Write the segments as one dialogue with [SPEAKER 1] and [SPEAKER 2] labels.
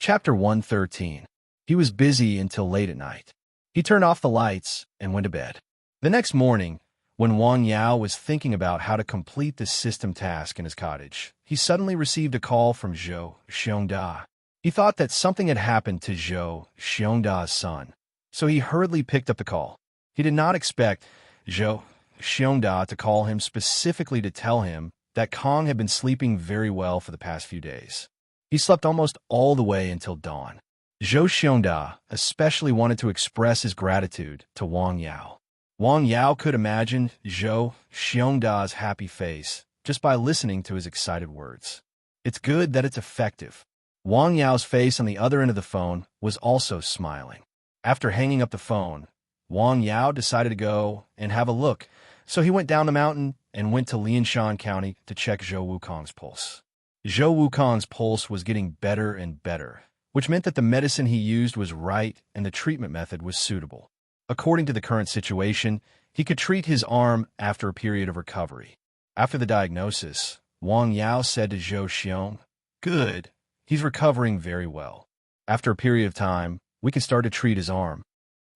[SPEAKER 1] Chapter 113. He was busy until late at night. He turned off the lights and went to bed. The next morning, when Wang Yao was thinking about how to complete this system task in his cottage, he suddenly received a call from Zhou Xiongda. He thought that something had happened to Zhou Xiongda's son, so he hurriedly picked up the call. He did not expect Zhou Xiongda to call him specifically to tell him that Kong had been sleeping very well for the past few days. He slept almost all the way until dawn. Zhou Xiongda especially wanted to express his gratitude to Wang Yao. Wang Yao could imagine Zhou Xiongda's happy face just by listening to his excited words. It's good that it's effective. Wang Yao's face on the other end of the phone was also smiling. After hanging up the phone, Wang Yao decided to go and have a look, so he went down the mountain and went to Lianshan County to check Zhou Wukong's pulse. Zhou Wukong's pulse was getting better and better, which meant that the medicine he used was right and the treatment method was suitable. According to the current situation, he could treat his arm after a period of recovery. After the diagnosis, Wang Yao said to Zhou Xiong, "Good, he's recovering very well. After a period of time, we can start to treat his arm."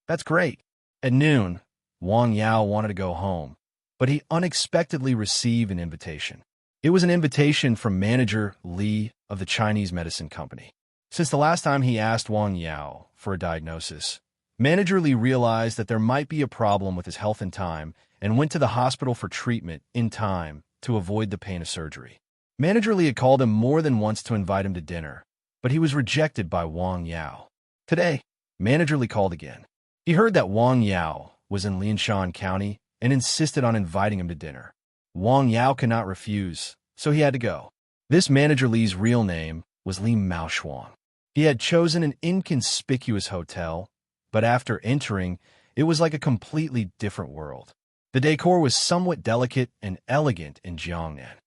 [SPEAKER 1] "That's great." At noon, Wang Yao wanted to go home, but he unexpectedly received an invitation. It was an invitation from manager Li of the Chinese medicine company. Since the last time he asked Wang Yao for a diagnosis, Manager Li realized that there might be a problem with his health in time and went to the hospital for treatment in time to avoid the pain of surgery. Manager Li had called him more than once to invite him to dinner, but he was rejected by Wang Yao. Today, Manager Li called again. He heard that Wang Yao was in Lianshan County and insisted on inviting him to dinner. Wang Yao could not refuse, so he had to go. This Manager Li's real name was Li Maoshuang. He had chosen an inconspicuous hotel, but after entering, it was like a completely different world. The decor was somewhat delicate and elegant in Jiangnan.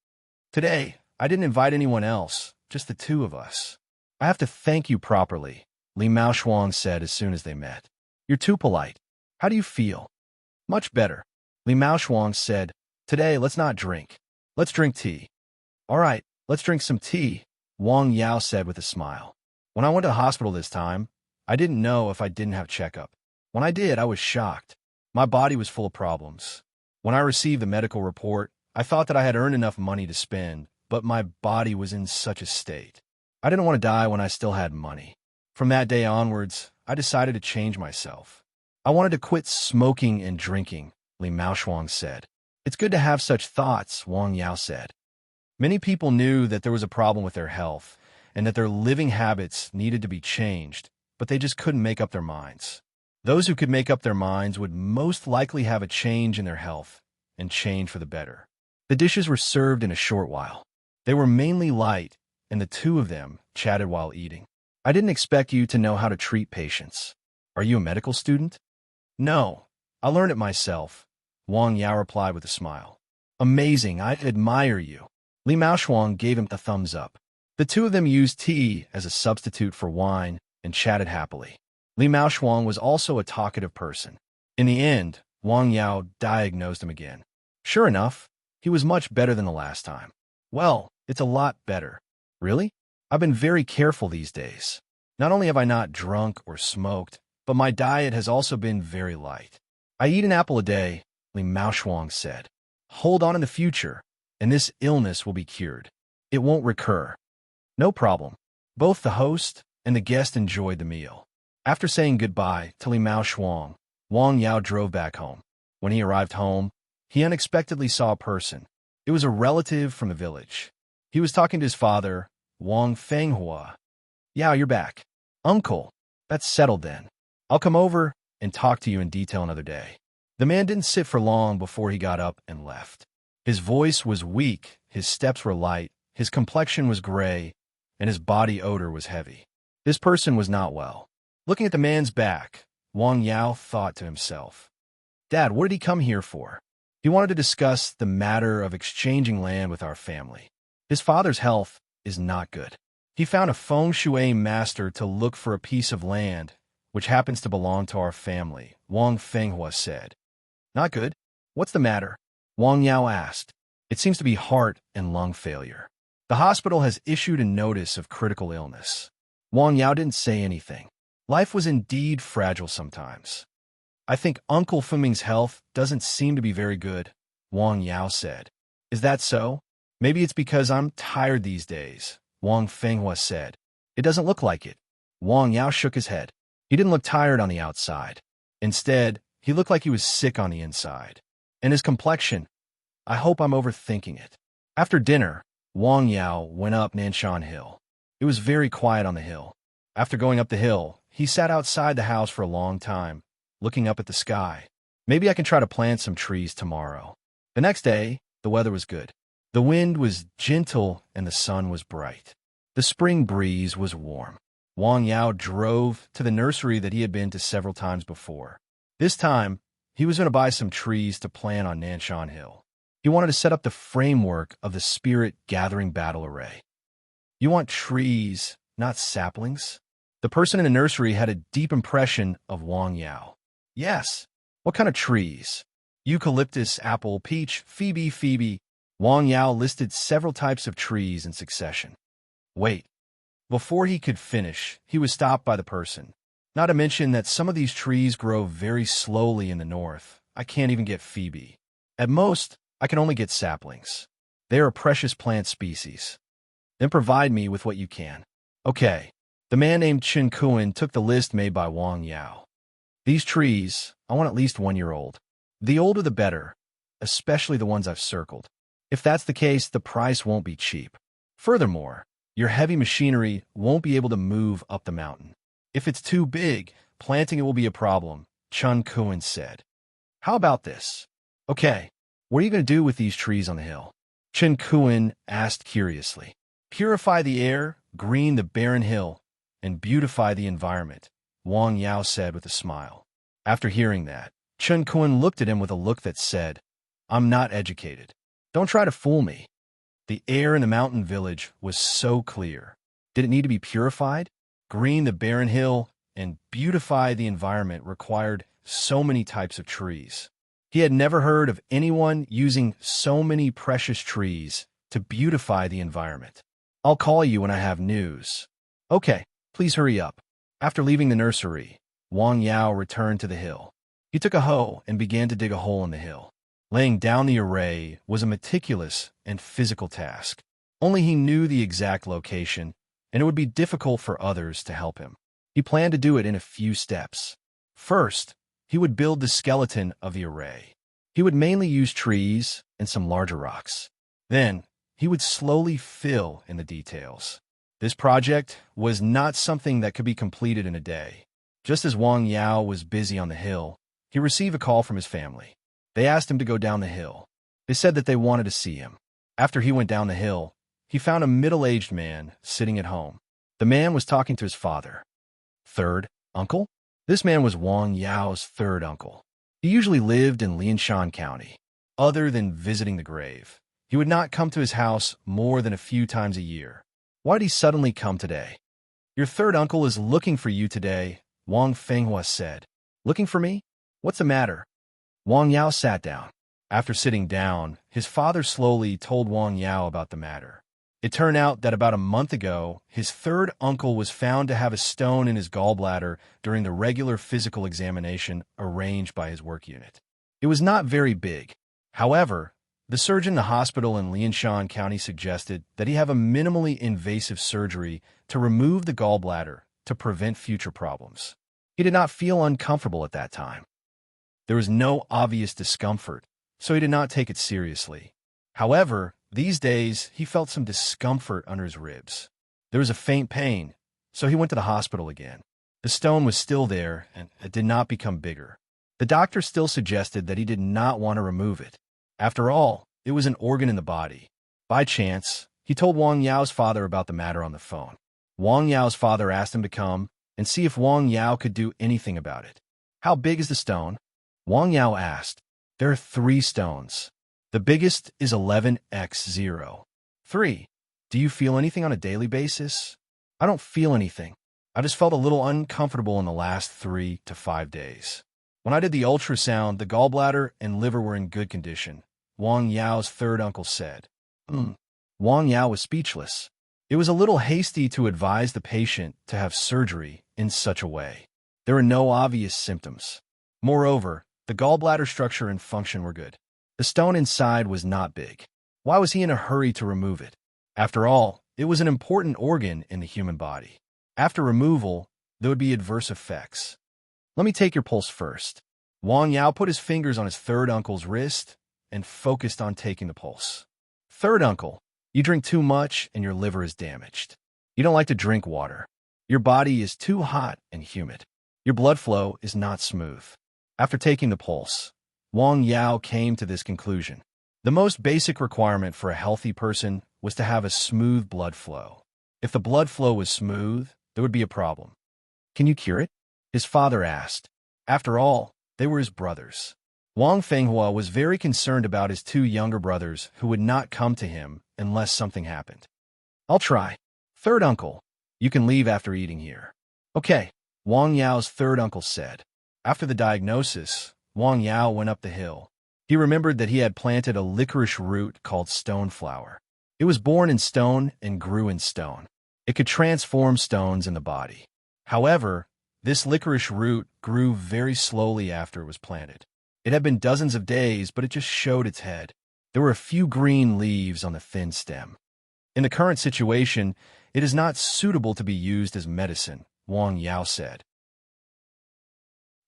[SPEAKER 1] "Today, I didn't invite anyone else, just the two of us. I have to thank you properly," Li Maoshuang said as soon as they met. "You're too polite. How do you feel?" "Much better," Li Maoshuang said. "Today, let's not drink. Let's drink tea." "All right, let's drink some tea," Wang Yao said with a smile. "When I went to the hospital this time, I didn't know if I didn't have checkup. When I did, I was shocked. My body was full of problems. When I received the medical report, I thought that I had earned enough money to spend, but my body was in such a state. I didn't want to die when I still had money. From that day onwards, I decided to change myself. I wanted to quit smoking and drinking," Li Maoshuang said. "It's good to have such thoughts," Wang Yao said. Many people knew that there was a problem with their health and that their living habits needed to be changed, but they just couldn't make up their minds. Those who could make up their minds would most likely have a change in their health and change for the better. The dishes were served in a short while. They were mainly light, and the two of them chatted while eating. "I didn't expect you to know how to treat patients. Are you a medical student?" "No, I learned it myself," Wang Yao replied with a smile. "Amazing, I admire you." Li Maoshuang gave him a thumbs up. The two of them used tea as a substitute for wine and chatted happily. Li Maoshuang was also a talkative person. In the end, Wang Yao diagnosed him again. Sure enough, he was much better than the last time. "Well, it's a lot better." "Really? I've been very careful these days. Not only have I not drunk or smoked, but my diet has also been very light. I eat an apple a day," Li Maoshuang said. "Hold on in the future, and this illness will be cured. It won't recur." "No problem." Both the host and the guest enjoyed the meal. After saying goodbye to Li Maoshuang, Wang Yao drove back home. When he arrived home, he unexpectedly saw a person. It was a relative from the village. He was talking to his father, Wang Fenghua. "Yao, you're back." "Uncle, that's settled then. I'll come over and talk to you in detail another day." The man didn't sit for long before he got up and left. His voice was weak, his steps were light, his complexion was gray, and his body odor was heavy. This person was not well. Looking at the man's back, Wang Yao thought to himself, "Dad, what did he come here for?" He wanted to discuss the matter of exchanging land with our family. His father's health is not good. He found a feng shui master to look for a piece of land, which happens to belong to our family, Wang Fenghua said. "Not good? What's the matter?" Wang Yao asked. "It seems to be heart and lung failure. The hospital has issued a notice of critical illness." Wang Yao didn't say anything. Life was indeed fragile sometimes. I think Uncle Fuming's health doesn't seem to be very good, Wang Yao said. Is that so? Maybe it's because I'm tired these days, Wang Fenghua said. It doesn't look like it. Wang Yao shook his head. He didn't look tired on the outside. Instead, he looked like he was sick on the inside. And his complexion, I hope I'm overthinking it. After dinner, Wang Yao went up Nanshan Hill. It was very quiet on the hill. After going up the hill, he sat outside the house for a long time, looking up at the sky. Maybe I can try to plant some trees tomorrow. The next day, the weather was good. The wind was gentle and the sun was bright. The spring breeze was warm. Wang Yao drove to the nursery that he had been to several times before. This time, he was going to buy some trees to plant on Nanshan Hill. He wanted to set up the framework of the spirit-gathering battle array. You want trees, not saplings? The person in the nursery had a deep impression of Wang Yao. Yes. What kind of trees? Eucalyptus, apple, peach, Phoebe. Wang Yao listed several types of trees in succession. Wait. Before he could finish, he was stopped by the person. Not to mention that some of these trees grow very slowly in the north. I can't even get Phoebe. At most, I can only get saplings. They are a precious plant species. Then provide me with what you can. Okay. The man named Chen Kuan took the list made by Wang Yao. These trees, I want at least 1 year old. The older the better, especially the ones I've circled. If that's the case, the price won't be cheap. Furthermore, your heavy machinery won't be able to move up the mountain. If it's too big, planting it will be a problem, Chen Kuan said. How about this? Okay, what are you going to do with these trees on the hill? Chen Kuan asked curiously. Purify the air, green the barren hill, and beautify the environment, Wang Yao said with a smile. After hearing that, Chen Kuan looked at him with a look that said, I'm not educated. Don't try to fool me. The air in the mountain village was so clear. Did it need to be purified? Green the barren hill and beautify the environment required so many types of trees. He had never heard of anyone using so many precious trees to beautify the environment. I'll call you when I have news. Okay, please hurry up. After leaving the nursery, Wang Yao returned to the hill. He took a hoe and began to dig a hole in the hill. Laying down the array was a meticulous and physical task. Only he knew the exact location, and it would be difficult for others to help him. He planned to do it in a few steps. First, he would build the skeleton of the array. He would mainly use trees and some larger rocks. Then, he would slowly fill in the details. This project was not something that could be completed in a day. Just as Wang Yao was busy on the hill, he received a call from his family. They asked him to go down the hill. They said that they wanted to see him. After he went down the hill, he found a middle-aged man sitting at home. The man was talking to his father. Third uncle? This man was Wang Yao's third uncle. He usually lived in Lianshan County. Other than visiting the grave, he would not come to his house more than a few times a year. Why did he suddenly come today? Your third uncle is looking for you today, Wang Fenghua said. Looking for me? What's the matter? Wang Yao sat down. After sitting down, his father slowly told Wang Yao about the matter. It turned out that about a month ago, his third uncle was found to have a stone in his gallbladder during the regular physical examination arranged by his work unit. It was not very big. However, the surgeon in the hospital in Lianshan County suggested that he have a minimally invasive surgery to remove the gallbladder to prevent future problems. He did not feel uncomfortable at that time. There was no obvious discomfort, so he did not take it seriously. However, these days, he felt some discomfort under his ribs. There was a faint pain, so he went to the hospital again. The stone was still there, and it did not become bigger. The doctor still suggested that he did not want to remove it. After all, it was an organ in the body. By chance, he told Wang Yao's father about the matter on the phone. Wang Yao's father asked him to come and see if Wang Yao could do anything about it. How big is the stone? Wang Yao asked. There are 3 stones. The biggest is 11x0. 3. Do you feel anything on a daily basis? I don't feel anything. I just felt a little uncomfortable in the last 3 to 5 days. When I did the ultrasound, the gallbladder and liver were in good condition, Wang Yao's third uncle said. Wang Yao was speechless. It was a little hasty to advise the patient to have surgery in such a way. There were no obvious symptoms. Moreover, the gallbladder structure and function were good. The stone inside was not big. Why was he in a hurry to remove it? After all, it was an important organ in the human body. After removal, there would be adverse effects. Let me take your pulse first. Wang Yao put his fingers on his third uncle's wrist and focused on taking the pulse. Third uncle, you drink too much and your liver is damaged. You don't like to drink water. Your body is too hot and humid. Your blood flow is not smooth. After taking the pulse, Wang Yao came to this conclusion. The most basic requirement for a healthy person was to have a smooth blood flow. If the blood flow was smooth, there would be a problem. Can you cure it? His father asked. After all, they were his brothers. Wang Fenghua was very concerned about his two younger brothers who would not come to him unless something happened. I'll try. Third uncle, you can leave after eating here. Okay, Wang Yao's third uncle said. After the diagnosis, Wang Yao went up the hill. He remembered that he had planted a licorice root called stoneflower. It was born in stone and grew in stone. It could transform stones in the body. However, this licorice root grew very slowly after it was planted. It had been dozens of days, but it just showed its head. There were a few green leaves on the thin stem. In the current situation, it is not suitable to be used as medicine, Wang Yao said.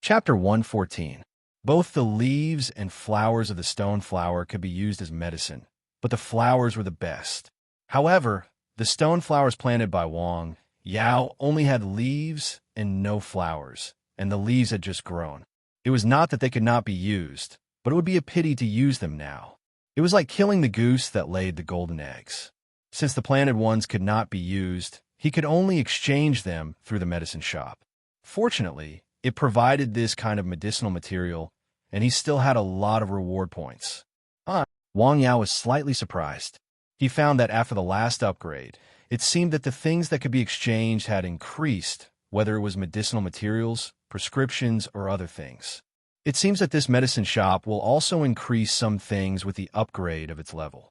[SPEAKER 1] Chapter 114. Both the leaves and flowers of the stone flower could be used as medicine, but the flowers were the best. However, the stone flowers planted by Wang Yao only had leaves and no flowers, and the leaves had just grown. It was not that they could not be used, but it would be a pity to use them now. It was like killing the goose that laid the golden eggs. Since the planted ones could not be used, he could only exchange them through the medicine shop. Fortunately, it provided this kind of medicinal material, and he still had a lot of reward points. Wang Yao was slightly surprised. He found that after the last upgrade, it seemed that the things that could be exchanged had increased, whether it was medicinal materials, prescriptions, or other things. It seems that this medicine shop will also increase some things with the upgrade of its level.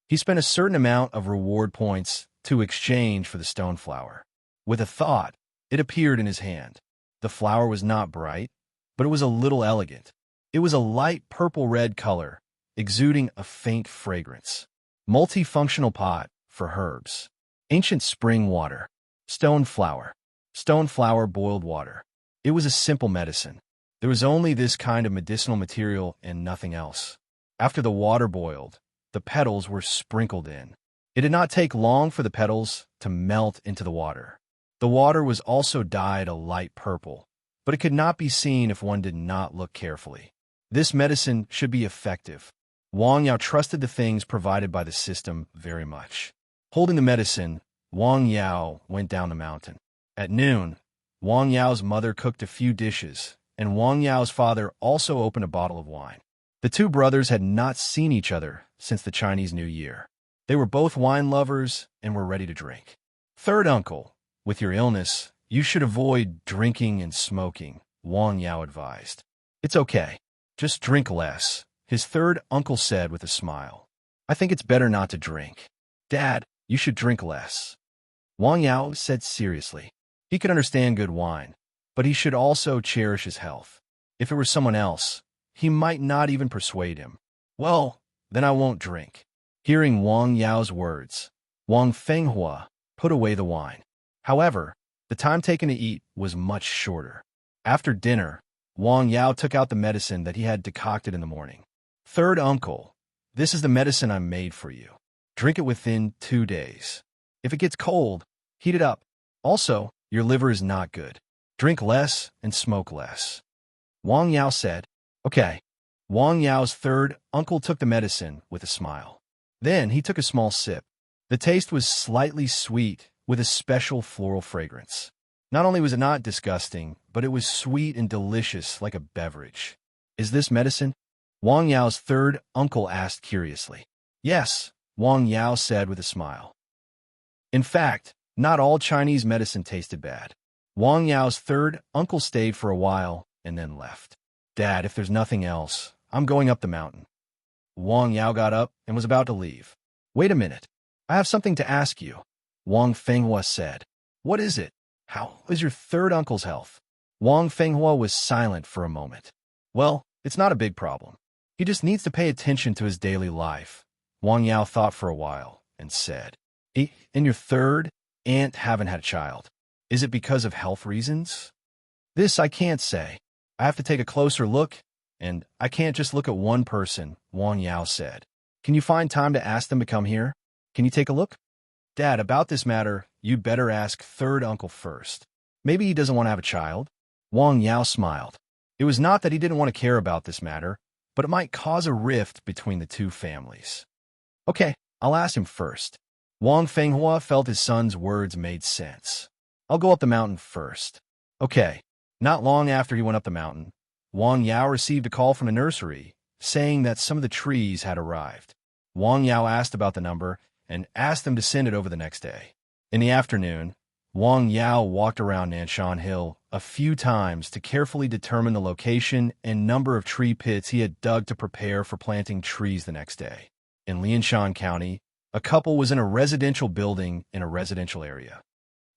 [SPEAKER 1] He spent a certain amount of reward points to exchange for the stone flower. With a thought, it appeared in his hand. The flower was not bright, but it was a little elegant. It was a light purple-red color, exuding a faint fragrance. Multifunctional pot for herbs. Ancient spring water. Stone flower. Stone flower boiled water. It was a simple medicine. There was only this kind of medicinal material and nothing else. After the water boiled, the petals were sprinkled in. It did not take long for the petals to melt into the water. The water was also dyed a light purple, but it could not be seen if one did not look carefully. This medicine should be effective. Wang Yao trusted the things provided by the system very much. Holding the medicine, Wang Yao went down the mountain. At noon, Wang Yao's mother cooked a few dishes, and Wang Yao's father also opened a bottle of wine. The two brothers had not seen each other since the Chinese New Year. They were both wine lovers and were ready to drink. Third uncle, with your illness, you should avoid drinking and smoking, Wang Yao advised. It's okay. Just drink less, his third uncle said with a smile. I think it's better not to drink. Dad, you should drink less. Wang Yao said seriously. He could understand good wine, but he should also cherish his health. If it were someone else, he might not even persuade him. Well, then I won't drink. Hearing Wang Yao's words, Wang Fenghua put away the wine. However, the time taken to eat was much shorter. After dinner, Wang Yao took out the medicine that he had decocted in the morning. Third uncle, this is the medicine I made for you. Drink it within 2 days. If it gets cold, heat it up. Also, your liver is not good. Drink less and smoke less. Wang Yao said, Okay. Wang Yao's third uncle took the medicine with a smile. Then he took a small sip. The taste was slightly sweet with a special floral fragrance. Not only was it not disgusting, but it was sweet and delicious like a beverage. Is this medicine? Wang Yao's third uncle asked curiously. Yes, Wang Yao said with a smile. In fact, not all Chinese medicine tasted bad. Wang Yao's third uncle stayed for a while and then left. Dad, if there's nothing else, I'm going up the mountain. Wang Yao got up and was about to leave. Wait a minute. I have something to ask you. Wang Fenghua said. What is it? How is your third uncle's health? Wang Fenghua was silent for a moment. Well, it's not a big problem. He just needs to pay attention to his daily life. Wang Yao thought for a while and said, And your third aunt haven't had a child. Is it because of health reasons? This I can't say. I have to take a closer look, and I can't just look at one person, Wang Yao said. Can you find time to ask them to come here? Can you take a look? Dad, about this matter, you'd better ask third uncle first. Maybe he doesn't want to have a child. Wang Yao smiled. It was not that he didn't want to care about this matter, but it might cause a rift between the two families. Okay, I'll ask him first. Wang Fenghua felt his son's words made sense. I'll go up the mountain first. Okay. Not long after he went up the mountain, Wang Yao received a call from the nursery saying that some of the trees had arrived. Wang Yao asked about the number and asked them to send it over the next day. In the afternoon, Wang Yao walked around Nanshan Hill a few times to carefully determine the location and number of tree pits he had dug to prepare for planting trees the next day. In Lianshan County, a couple was in a residential building in a residential area.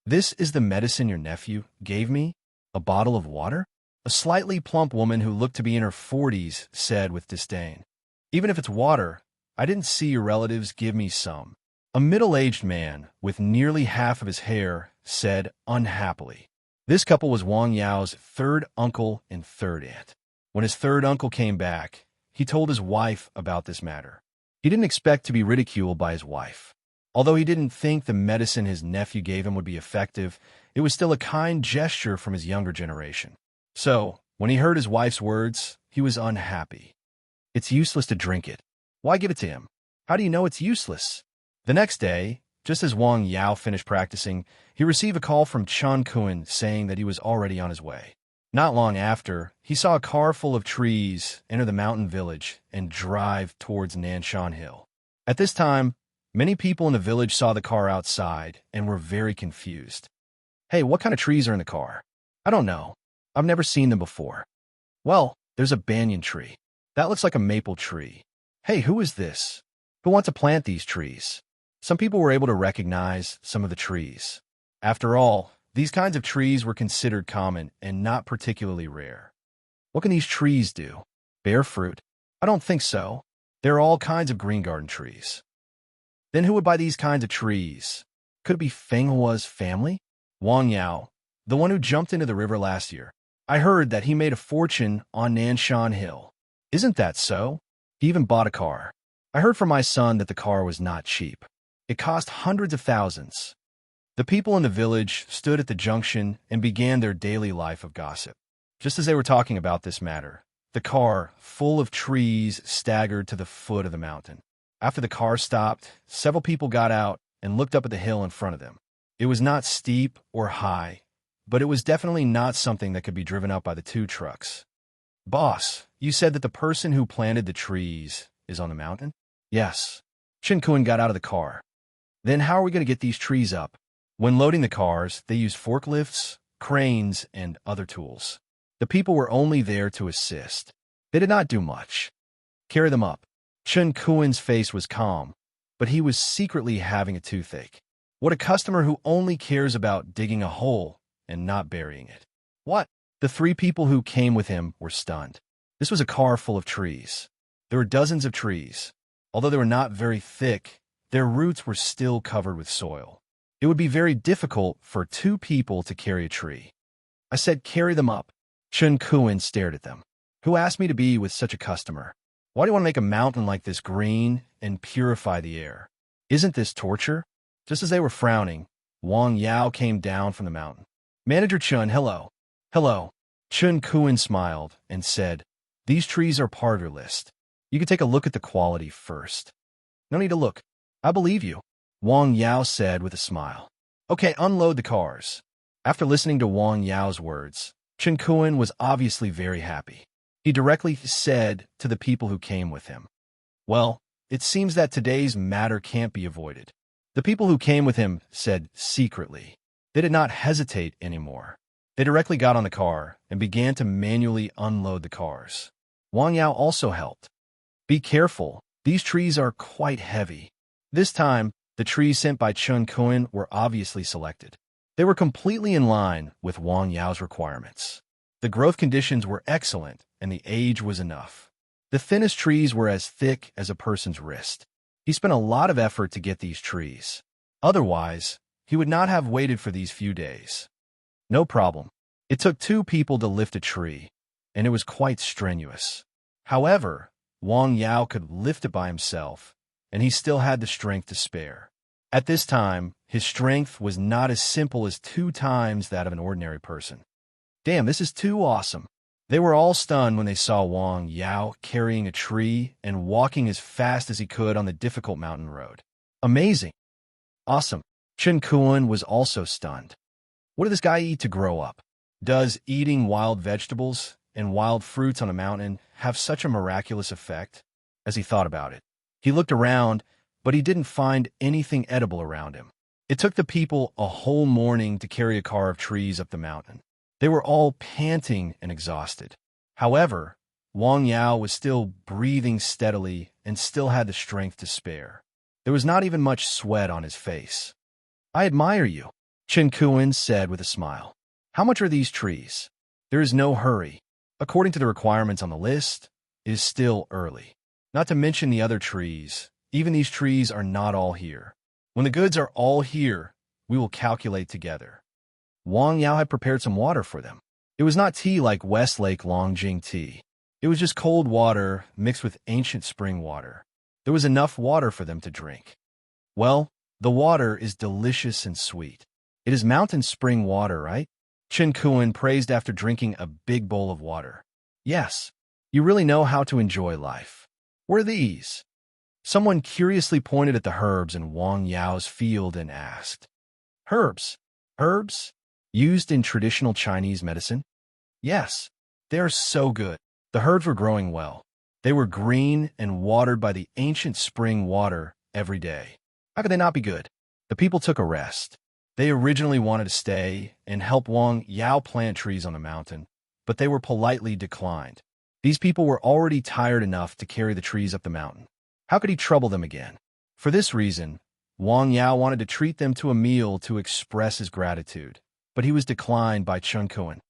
[SPEAKER 1] This is the medicine your nephew gave me? A bottle of water? A slightly plump woman who looked to be in her 40s said with disdain. Even if it's water, I didn't see your relatives give me some. A middle-aged man with nearly half of his hair said unhappily. This couple was Wang Yao's third uncle and third aunt. When his third uncle came back, he told his wife about this matter. He didn't expect to be ridiculed by his wife. Although he didn't think the medicine his nephew gave him would be effective, it was still a kind gesture from his younger generation. So, when he heard his wife's words, he was unhappy. It's useless to drink it. Why give it to him? How do you know it's useless? The next day, just as Wang Yao finished practicing, he received a call from Chen Kun saying that he was already on his way. Not long after, he saw a car full of trees enter the mountain village and drive towards Nanshan Hill. At this time, many people in the village saw the car outside and were very confused. Hey, what kind of trees are in the car? I don't know. I've never seen them before. Well, there's a banyan tree. That looks like a maple tree. Hey, who is this? Who wants to plant these trees? Some people were able to recognize some of the trees. After all, these kinds of trees were considered common and not particularly rare. What can these trees do? Bear fruit? I don't think so. There are all kinds of green garden trees. Then who would buy these kinds of trees? Could it be Fenghua's family? Wang Yao, the one who jumped into the river last year. I heard that he made a fortune on Nanshan Hill. Isn't that so? He even bought a car. I heard from my son that the car was not cheap. It cost hundreds of thousands. The people in the village stood at the junction and began their daily life of gossip. Just as they were talking about this matter, the car, full of trees, staggered to the foot of the mountain. After the car stopped, several people got out and looked up at the hill in front of them. It was not steep or high, but it was definitely not something that could be driven up by the two trucks. Boss, you said that the person who planted the trees is on the mountain? Yes. Chen Kun got out of the car. Then how are we going to get these trees up? When loading the cars, they used forklifts, cranes, and other tools. The people were only there to assist. They did not do much. Carry them up. Chen Kun's face was calm, but he was secretly having a toothache. What a customer who only cares about digging a hole and not burying it. What? The three people who came with him were stunned. This was a car full of trees. There were dozens of trees. Although they were not very thick, their roots were still covered with soil. It would be very difficult for two people to carry a tree. I said, carry them up. Chen Kun stared at them. Who asked me to be with such a customer? Why do you want to make a mountain like this green and purify the air? Isn't this torture? Just as they were frowning, Wang Yao came down from the mountain. Manager Chen, hello. Hello. Chen Kun smiled and said, these trees are part of your list. You can take a look at the quality first. No need to look. I believe you, Wang Yao said with a smile. Okay, unload the cars. After listening to Wang Yao's words, Chen Kun was obviously very happy. He directly said to the people who came with him, well, it seems that today's matter can't be avoided. The people who came with him said secretly. They did not hesitate anymore. They directly got on the car and began to manually unload the cars. Wang Yao also helped. Be careful. These trees are quite heavy. This time, The trees sent by Chun Kun were obviously selected. They were completely in line with Wang Yao's requirements. The growth conditions were excellent, and the age was enough. The thinnest trees were as thick as a person's wrist. He spent a lot of effort to get these trees. Otherwise, he would not have waited for these few days. No problem. It took 2 people to lift a tree, and it was quite strenuous. However, Wang Yao could lift it by himself, and he still had the strength to spare. At this time, his strength was not as simple as 2 times that of an ordinary person. Damn, this is too awesome. They were all stunned when they saw Wang Yao carrying a tree and walking as fast as he could on the difficult mountain road. Amazing. Awesome. Chun Kun was also stunned. What did this guy eat to grow up? Does eating wild vegetables and wild fruits on a mountain have such a miraculous effect? As he thought about it, he looked around, but he didn't find anything edible around him. It took the people a whole morning to carry a car of trees up the mountain. They were all panting and exhausted. However, Wang Yao was still breathing steadily and still had the strength to spare. There was not even much sweat on his face. I admire you, Chun Kun said with a smile. How much are these trees? There is no hurry. According to the requirements on the list, it is still early. Not to mention the other trees. Even these trees are not all here. When the goods are all here, we will calculate together. Wang Yao had prepared some water for them. It was not tea like Westlake Longjing tea. It was just cold water mixed with ancient spring water. There was enough water for them to drink. Well, the water is delicious and sweet. It is mountain spring water, right? Chun Kun praised after drinking a big bowl of water. Yes, you really know how to enjoy life. What are these? Someone curiously pointed at the herbs in Wang Yao's field and asked, Herbs? Herbs? Used in traditional Chinese medicine? Yes, they are so good. The herbs were growing well. They were green and watered by the ancient spring water every day. How could they not be good? The people took a rest. They originally wanted to stay and help Wang Yao plant trees on the mountain, but they were politely declined. These people were already tired enough to carry the trees up the mountain. How could he trouble them again? For this reason, Wang Yao wanted to treat them to a meal to express his gratitude, but he was declined by Chun Kun.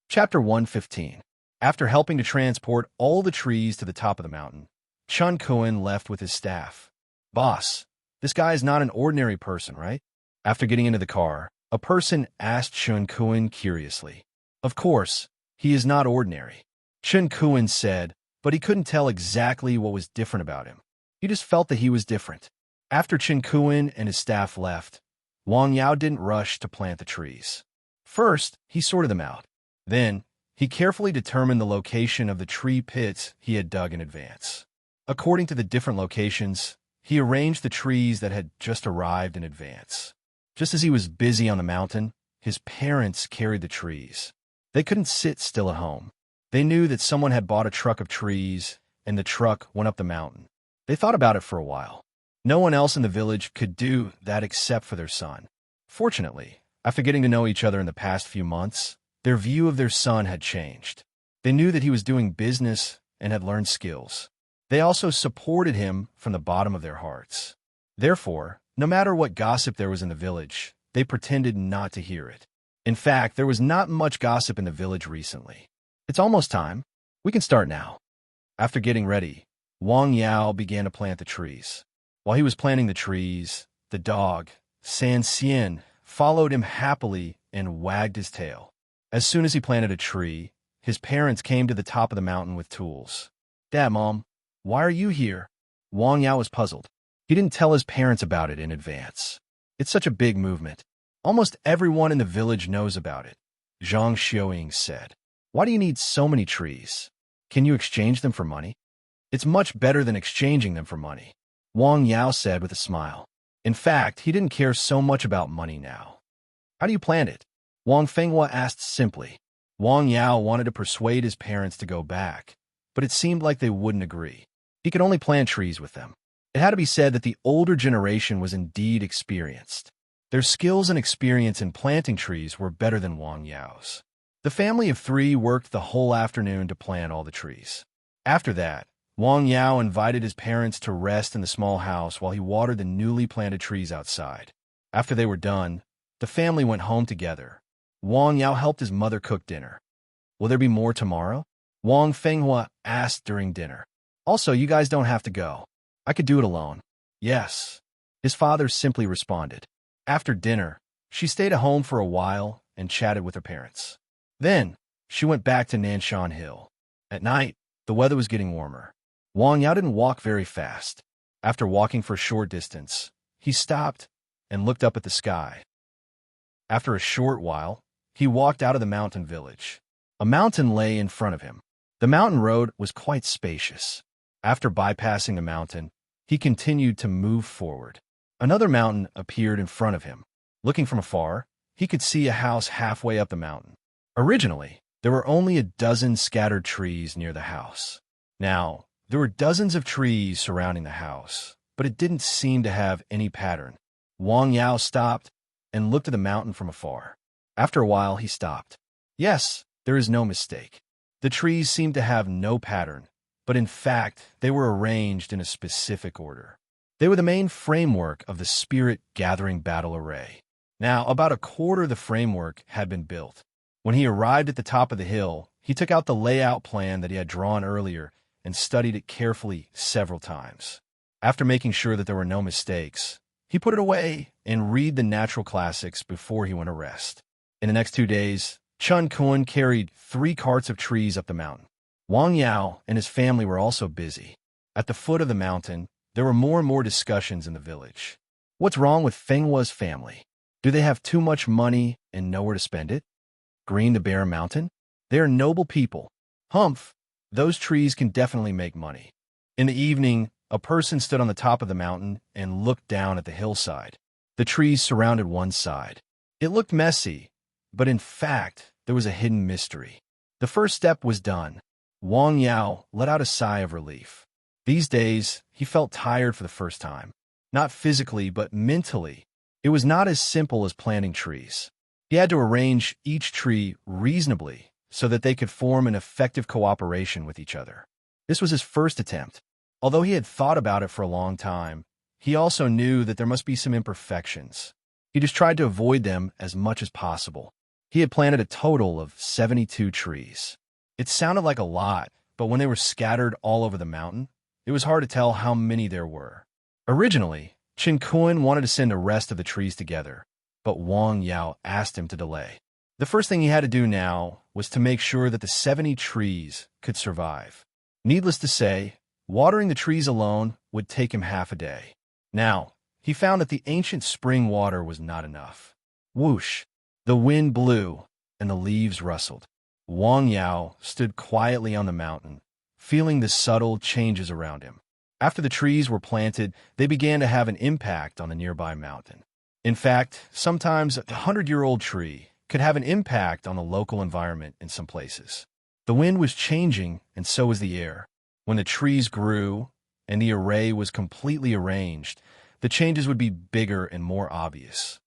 [SPEAKER 1] Chapter 115. After helping to transport all the trees to the top of the mountain, Chun Kun left with his staff. Boss, this guy is not an ordinary person, right? After getting into the car, a person asked Chun Kun curiously. Of course, he is not ordinary, Chun Kun said, but he couldn't tell exactly what was different about him. He just felt that he was different. After Chun Kun and his staff left, Wang Yao didn't rush to plant the trees. First, he sorted them out. Then, he carefully determined the location of the tree pits he had dug in advance. According to the different locations, he arranged the trees that had just arrived in advance. Just as he was busy on the mountain, his parents carried the trees. They couldn't sit still at home. They knew that someone had bought a truck of trees, and the truck went up the mountain. They thought about it for a while. No one else in the village could do that except for their son. Fortunately, after getting to know each other in the past few months, their view of their son had changed. They knew that he was doing business and had learned skills. They also supported him from the bottom of their hearts. Therefore, no matter what gossip there was in the village, they pretended not to hear it. In fact, there was not much gossip in the village recently. It's almost time. We can start now. After getting ready, Wang Yao began to plant the trees. While he was planting the trees, the dog, San Xian, followed him happily and wagged his tail. As soon as he planted a tree, his parents came to the top of the mountain with tools. Dad, Mom, why are you here? Wang Yao was puzzled. He didn't tell his parents about it in advance. It's such a big movement. Almost everyone in the village knows about it. Zhang Xiaoying said. Why do you need so many trees? Can you exchange them for money? It's much better than exchanging them for money, Wang Yao said with a smile. In fact, he didn't care so much about money now. How do you plant it? Wang Fenghua asked simply. Wang Yao wanted to persuade his parents to go back, but it seemed like they wouldn't agree. He could only plant trees with them. It had to be said that the older generation was indeed experienced. Their skills and experience in planting trees were better than Wang Yao's. The family of 3 worked the whole afternoon to plant all the trees. After that, Wang Yao invited his parents to rest in the small house while he watered the newly planted trees outside. After they were done, the family went home together. Wang Yao helped his mother cook dinner. Will there be more tomorrow? Wang Fenghua asked during dinner. Also, you guys don't have to go. I could do it alone. Yes. His father simply responded. After dinner, she stayed at home for a while and chatted with her parents. Then, she went back to Nanshan Hill. At night, the weather was getting warmer. Wang Yao didn't walk very fast. After walking for a short distance, he stopped and looked up at the sky. After a short while, he walked out of the mountain village. A mountain lay in front of him. The mountain road was quite spacious. After bypassing the mountain, he continued to move forward. Another mountain appeared in front of him. Looking from afar, he could see a house halfway up the mountain. Originally, there were only a dozen scattered trees near the house. Now, there were dozens of trees surrounding the house, but it didn't seem to have any pattern. Wang Yao stopped and looked at the mountain from afar. After a while, he stopped. Yes, there is no mistake. The trees seemed to have no pattern, but in fact, they were arranged in a specific order. They were the main framework of the spirit-gathering battle array. Now, about a quarter of the framework had been built. When he arrived at the top of the hill, he took out the layout plan that he had drawn earlier and studied it carefully several times. After making sure that there were no mistakes, he put it away and read the natural classics before he went to rest. In the next 2 days, Chun Kun carried 3 carts of trees up the mountain. Wang Yao and his family were also busy. At the foot of the mountain, there were more and more discussions in the village. What's wrong with Fenghua's family? Do they have too much money and nowhere to spend it? Green the Bear Mountain? They are noble people. Humph, those trees can definitely make money. In the evening, a person stood on the top of the mountain and looked down at the hillside. The trees surrounded one side. It looked messy, but in fact, there was a hidden mystery. The first step was done. Wang Yao let out a sigh of relief. These days, he felt tired for the first time. Not physically, but mentally. It was not as simple as planting trees. He had to arrange each tree reasonably so that they could form an effective cooperation with each other. This was his first attempt. Although he had thought about it for a long time, he also knew that there must be some imperfections. He just tried to avoid them as much as possible. He had planted a total of 72 trees. It sounded like a lot, but when they were scattered all over the mountain, it was hard to tell how many there were. Originally, Chen Kun wanted to send the rest of the trees together, but Wang Yao asked him to delay. The first thing he had to do now was to make sure that the 70 trees could survive. Needless to say, watering the trees alone would take him half a day. Now, he found that the ancient spring water was not enough. Whoosh! The wind blew, and the leaves rustled. Wang Yao stood quietly on the mountain, feeling the subtle changes around him. After the trees were planted, they began to have an impact on the nearby mountain. In fact, sometimes a 100-year-old tree could have an impact on the local environment in some places. The wind was changing, and so was the air. When the trees grew and the array was completely arranged, the changes would be bigger and more obvious.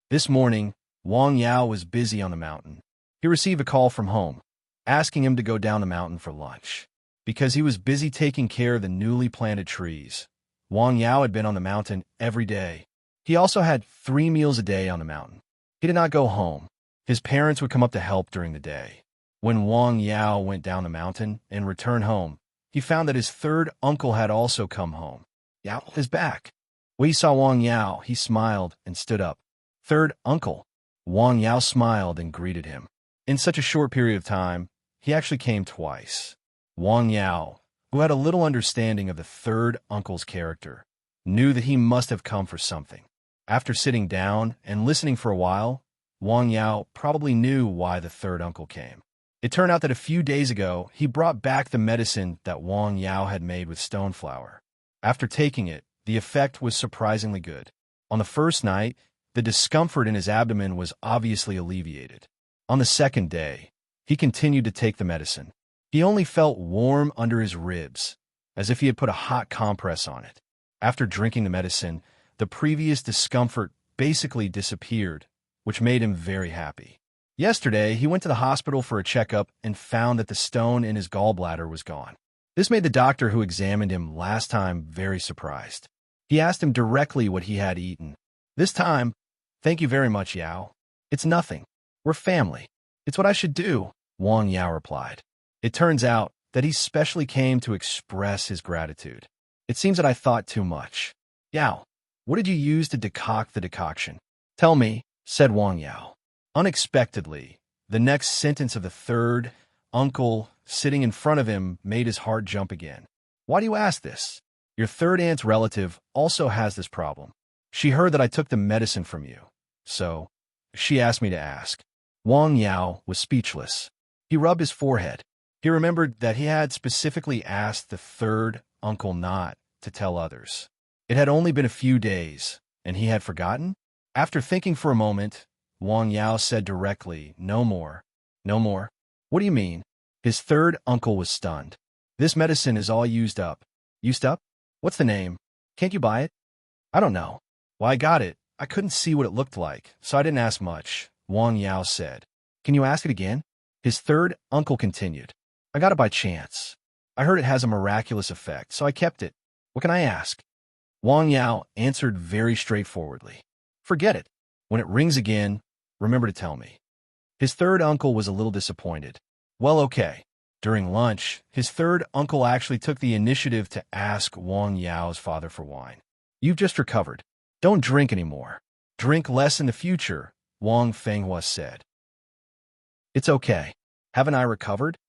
[SPEAKER 1] This morning, Wang Yao was busy on the mountain. He received a call from home, asking him to go down the mountain for lunch. Because he was busy taking care of the newly planted trees, Wang Yao had been on the mountain every day. He also had 3 meals a day on the mountain. He did not go home. His parents would come up to help during the day. When Wang Yao went down the mountain and returned home, he found that his third uncle had also come home. Yao is back. When he saw Wang Yao, he smiled and stood up. Third uncle. Wang Yao smiled and greeted him. In such a short period of time, he actually came twice. Wang Yao, who had a little understanding of the third uncle's character, knew that he must have come for something. After sitting down and listening for a while, Wang Yao probably knew why the third uncle came. It turned out that a few days ago, he brought back the medicine that Wang Yao had made with stoneflower. After taking it, the effect was surprisingly good. On the first night, the discomfort in his abdomen was obviously alleviated. On the second day, he continued to take the medicine. He only felt warm under his ribs, as if he had put a hot compress on it. After drinking the medicine, the previous discomfort basically disappeared, which made him very happy. Yesterday, he went to the hospital for a checkup and found that the stone in his gallbladder was gone. This made the doctor who examined him last time very surprised. He asked him directly what he had eaten. This time, "Thank you very much, Yao. It's nothing. We're family. It's what I should do," Wang Yao replied. It turns out that he specially came to express his gratitude. "It seems that I thought too much. Yao, what did you use to decoct the decoction?" "Tell me," said Wang Yao. Unexpectedly, the next sentence of the third uncle sitting in front of him made his heart jump again. "Why do you ask this? Your third aunt's relative also has this problem. She heard that I took the medicine from you, so she asked me to ask." Wang Yao was speechless. He rubbed his forehead. He remembered that he had specifically asked the third uncle not to tell others. It had only been a few days, and he had forgotten? After thinking for a moment, Wang Yao said directly, "No more. No more." "What do you mean?" His third uncle was stunned. "This medicine is all used up." "Used up? What's the name? Can't you buy it?" "I don't know. Well, I got it. I couldn't see what it looked like, so I didn't ask much," Wang Yao said. "Can you ask it again?" His third uncle continued. "I got it by chance. I heard it has a miraculous effect, so I kept it. What can I ask?" Wang Yao answered very straightforwardly. "Forget it. When it rings again, remember to tell me." His third uncle was a little disappointed. Well, okay. During lunch, his third uncle actually took the initiative to ask Wang Yao's father for wine. "You've just recovered. Don't drink anymore. Drink less in the future," Wang Fenghua said. "It's okay. Haven't I recovered?"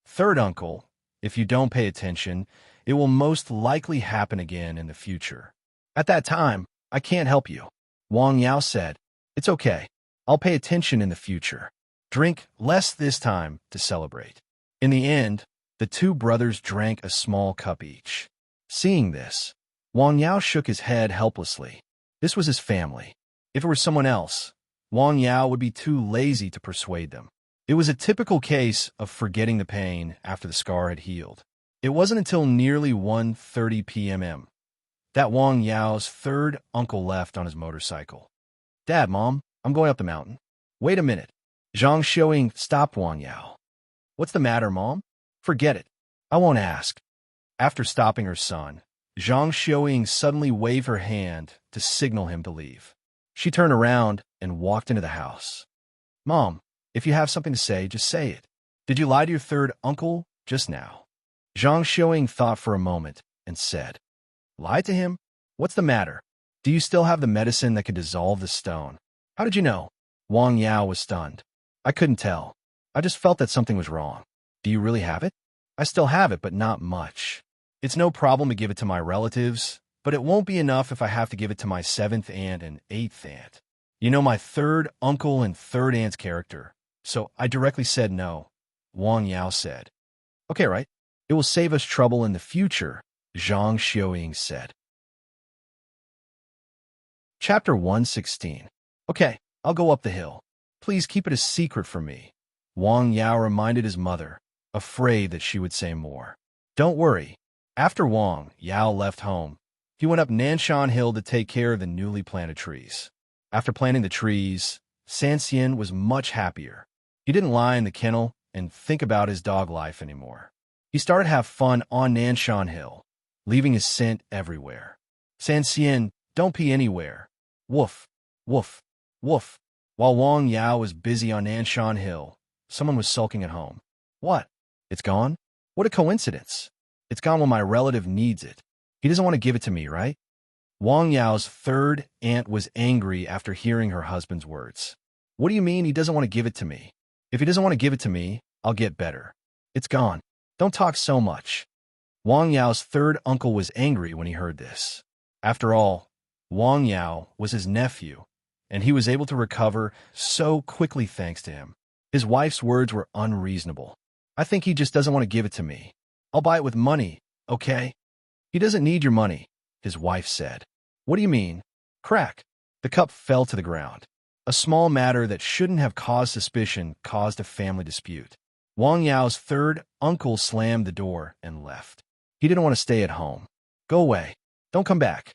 [SPEAKER 1] "Third uncle, if you don't pay attention, it will most likely happen again in the future. At that time, I can't help you," Wang Yao said. "It's okay. I'll pay attention in the future. Drink less this time to celebrate." In the end, the two brothers drank a small cup each. Seeing this, Wang Yao shook his head helplessly. This was his family. If it were someone else, Wang Yao would be too lazy to persuade them. It was a typical case of forgetting the pain after the scar had healed. It wasn't until nearly 1:30 p.m. that Wang Yao's third uncle left on his motorcycle. "Dad, Mom, I'm going up the mountain." "Wait a minute." Zhang Xiaoying stopped Wang Yao. "What's the matter, Mom?" "Forget it. I won't ask." After stopping her son, Zhang Xiaoying suddenly waved her hand to signal him to leave. She turned around and walked into the house. "Mom, if you have something to say, just say it. Did you lie to your third uncle just now?" Zhang Xiaoying thought for a moment and said, "Lie to him? What's the matter? Do you still have the medicine that can dissolve the stone?" "How did you know?" Wang Yao was stunned. "I couldn't tell. I just felt that something was wrong." "Do you really have it?" "I still have it, but not much. It's no problem to give it to my relatives, but it won't be enough if I have to give it to my seventh aunt and eighth aunt. You know my third uncle and third aunt's character, so I directly said no," Wang Yao said. "Okay, right. It will save us trouble in the future," Zhang Xiaoying said. Chapter 116. "Okay, I'll go up the hill. Please keep it a secret from me," Wang Yao reminded his mother, afraid that she would say more. "Don't worry." After Wang Yao left home, he went up Nanshan Hill to take care of the newly planted trees. After planting the trees, Sanxian was much happier. He didn't lie in the kennel and think about his dog life anymore. He started to have fun on Nanshan Hill, leaving his scent everywhere. "Sanxian, don't pee anywhere. Woof, woof, woof." While Wang Yao was busy on Nanshan Hill, someone was sulking at home. "What? It's gone? What a coincidence. It's gone when my relative needs it. He doesn't want to give it to me, right?" Wang Yao's third aunt was angry after hearing her husband's words. "What do you mean he doesn't want to give it to me? If he doesn't want to give it to me, I'll get better. It's gone. Don't talk so much." Wang Yao's third uncle was angry when he heard this. After all, Wang Yao was his nephew, and he was able to recover so quickly thanks to him. His wife's words were unreasonable. "I think he just doesn't want to give it to me. I'll buy it with money, okay?" "He doesn't need your money," his wife said. "What do you mean?" Crack. The cup fell to the ground. A small matter that shouldn't have caused suspicion caused a family dispute. Wang Yao's third uncle slammed the door and left. He didn't want to stay at home. "Go away. Don't come back."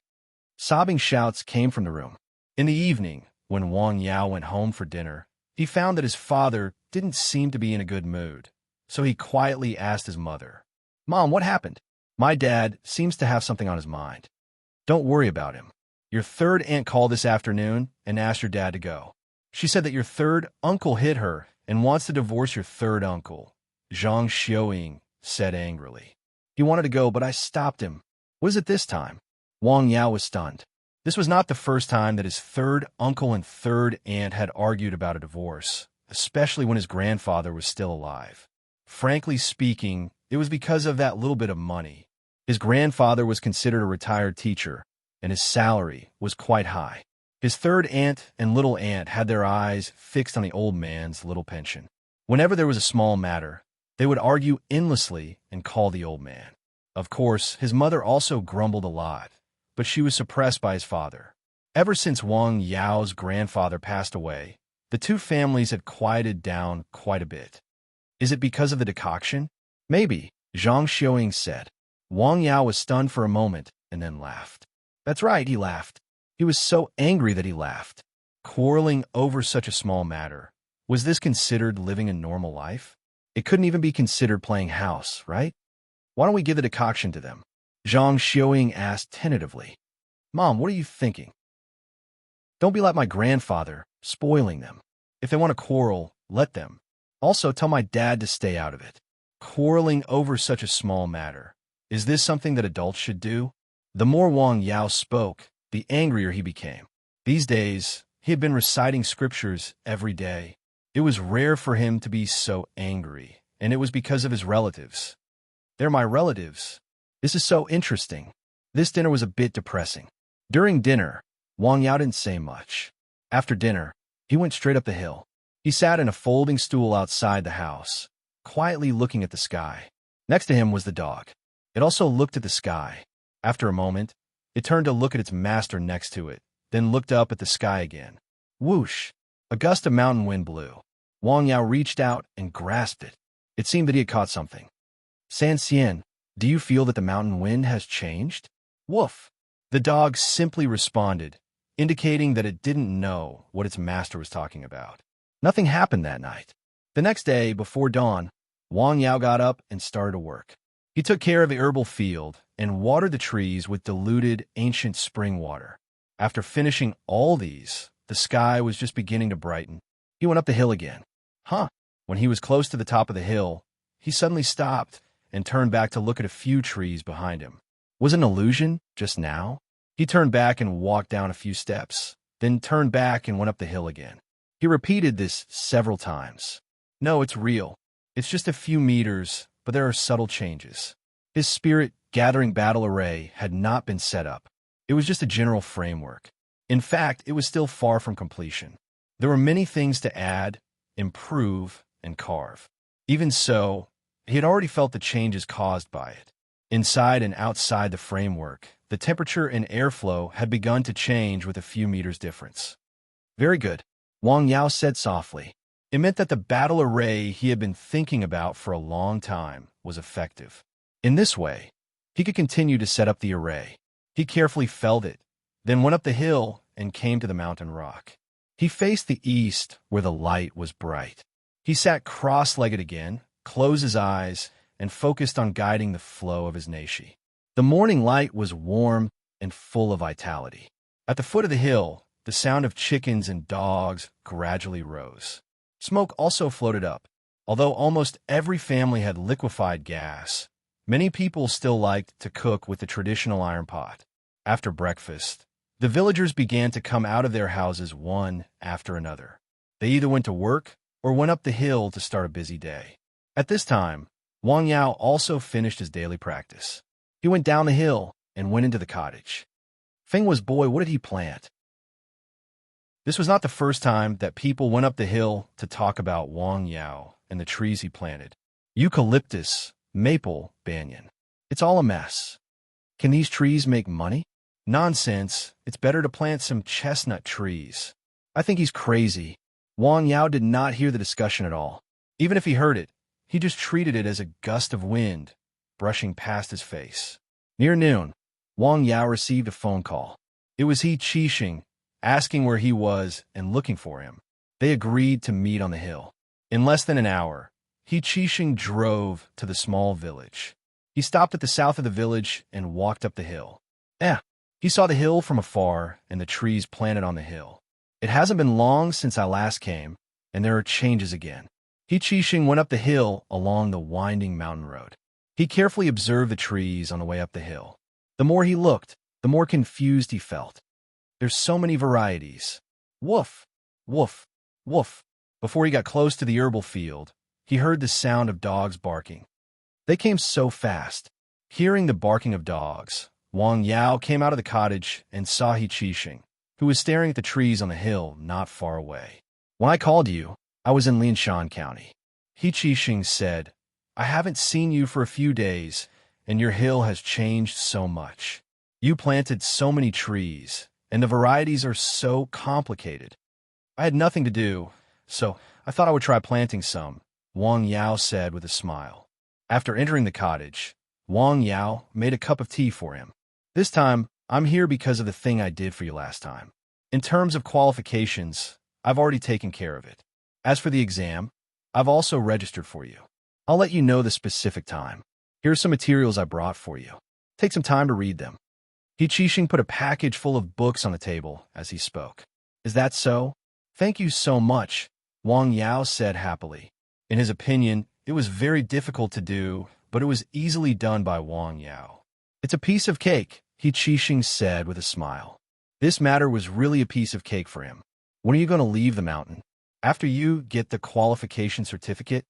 [SPEAKER 1] Sobbing shouts came from the room. In the evening, when Wang Yao went home for dinner, he found that his father didn't seem to be in a good mood, so he quietly asked his mother, Mom, what happened? My dad seems to have something on his mind. Don't worry about him. Your third aunt called this afternoon and asked your dad to go. She said that your third uncle hit her and wants to divorce your third uncle, Zhang Xiaoying said angrily. He wanted to go, but I stopped him. What is it this time? Wang Yao was stunned. This was not the first time that his third uncle and third aunt had argued about a divorce, especially when his grandfather was still alive. Frankly speaking, it was because of that little bit of money. His grandfather was considered a retired teacher, and his salary was quite high. His third aunt and little aunt had their eyes fixed on the old man's little pension. Whenever there was a small matter, they would argue endlessly and call the old man. Of course, his mother also grumbled a lot, but she was suppressed by his father. Ever since Wang Yao's grandfather passed away, the two families had quieted down quite a bit. Is it because of the decoction? Maybe, Zhang Xiaoying said. Wang Yao was stunned for a moment and then laughed. That's right, he laughed. He was so angry that he laughed. Quarreling over such a small matter. Was this considered living a normal life? It couldn't even be considered playing house, right? Why don't we give the decoction to them? Zhang Xiaoying asked tentatively. Mom, what are you thinking? Don't be like my grandfather, spoiling them. If they want to quarrel, let them. Also, tell my dad to stay out of it. Quarreling over such a small matter. Is this something that adults should do? The more Wang Yao spoke, the angrier he became. These days, he had been reciting scriptures every day. It was rare for him to be so angry, and it was because of his relatives. They're my relatives. This is so interesting. This dinner was a bit depressing. During dinner, Wang Yao didn't say much. After dinner, he went straight up the hill. He sat in a folding stool outside the house, quietly looking at the sky. Next to him was the dog. It also looked at the sky. After a moment, it turned to look at its master next to it, then looked up at the sky again. Whoosh! A gust of mountain wind blew. Wang Yao reached out and grasped it. It seemed that he had caught something. San Xian, do you feel that the mountain wind has changed? Woof! The dog simply responded, indicating that it didn't know what its master was talking about. Nothing happened that night. The next day, before dawn, Wang Yao got up and started to work. He took care of the herbal field and watered the trees with diluted ancient spring water. After finishing all these, the sky was just beginning to brighten. He went up the hill again. When he was close to the top of the hill, he suddenly stopped and turned back to look at a few trees behind him. Was it an illusion just now? He turned back and walked down a few steps, then turned back and went up the hill again. He repeated this several times. No, it's real. It's just a few meters, but there are subtle changes. His spirit-gathering battle array had not been set up. It was just a general framework. In fact, it was still far from completion. There were many things to add, improve, and carve. Even so, he had already felt the changes caused by it. Inside and outside the framework, the temperature and airflow had begun to change with a few meters difference. Very good, Wang Yao said softly. It meant that the battle array he had been thinking about for a long time was effective. In this way, he could continue to set up the array. He carefully felt it, then went up the hill and came to the mountain rock. He faced the east where the light was bright. He sat cross-legged again, closed his eyes, and focused on guiding the flow of his nashi. The morning light was warm and full of vitality. At the foot of the hill, the sound of chickens and dogs gradually rose. Smoke also floated up. Although almost every family had liquefied gas, many people still liked to cook with the traditional iron pot. After breakfast, the villagers began to come out of their houses one after another. They either went to work or went up the hill to start a busy day. At this time, Wang Yao also finished his daily practice. He went down the hill and went into the cottage. Thing was, boy, what did he plant? This was not the first time that people went up the hill to talk about Wang Yao and the trees he planted. Eucalyptus, maple, banyan. It's all a mess. Can these trees make money? Nonsense. It's better to plant some chestnut trees. I think he's crazy. Wang Yao did not hear the discussion at all. Even if he heard it, he just treated it as a gust of wind, brushing past his face. Near noon, Wang Yao received a phone call. It was He Qixing, asking where he was and looking for him. They agreed to meet on the hill. In less than an hour, He Qixing drove to the small village. He stopped at the south of the village and walked up the hill. He saw the hill from afar and the trees planted on the hill. It hasn't been long since I last came, and there are changes again. Qixing went up the hill along the winding mountain road. He carefully observed the trees on the way up the hill. The more he looked, the more confused he felt. There's so many varieties. Woof, woof, woof. Before he got close to the herbal field, he heard the sound of dogs barking. They came so fast. Hearing the barking of dogs, Wang Yao came out of the cottage and saw Qixing, who was staring at the trees on the hill not far away. When I called you, I was in Lianshan County. Qixing said, I haven't seen you for a few days, and your hill has changed so much. You planted so many trees, and the varieties are so complicated. I had nothing to do, so I thought I would try planting some, Wang Yao said with a smile. After entering the cottage, Wang Yao made a cup of tea for him. This time, I'm here because of the thing I did for you last time. In terms of qualifications, I've already taken care of it. As for the exam, I've also registered for you. I'll let you know the specific time. Here are some materials I brought for you. Take some time to read them. Qixing put a package full of books on the table as he spoke. Is that so? Thank you so much, Wang Yao said happily. In his opinion, it was very difficult to do, but it was easily done by Wang Yao. It's a piece of cake, Qixing said with a smile. This matter was really a piece of cake for him. When are you going to leave the mountain? After you get the qualification certificate?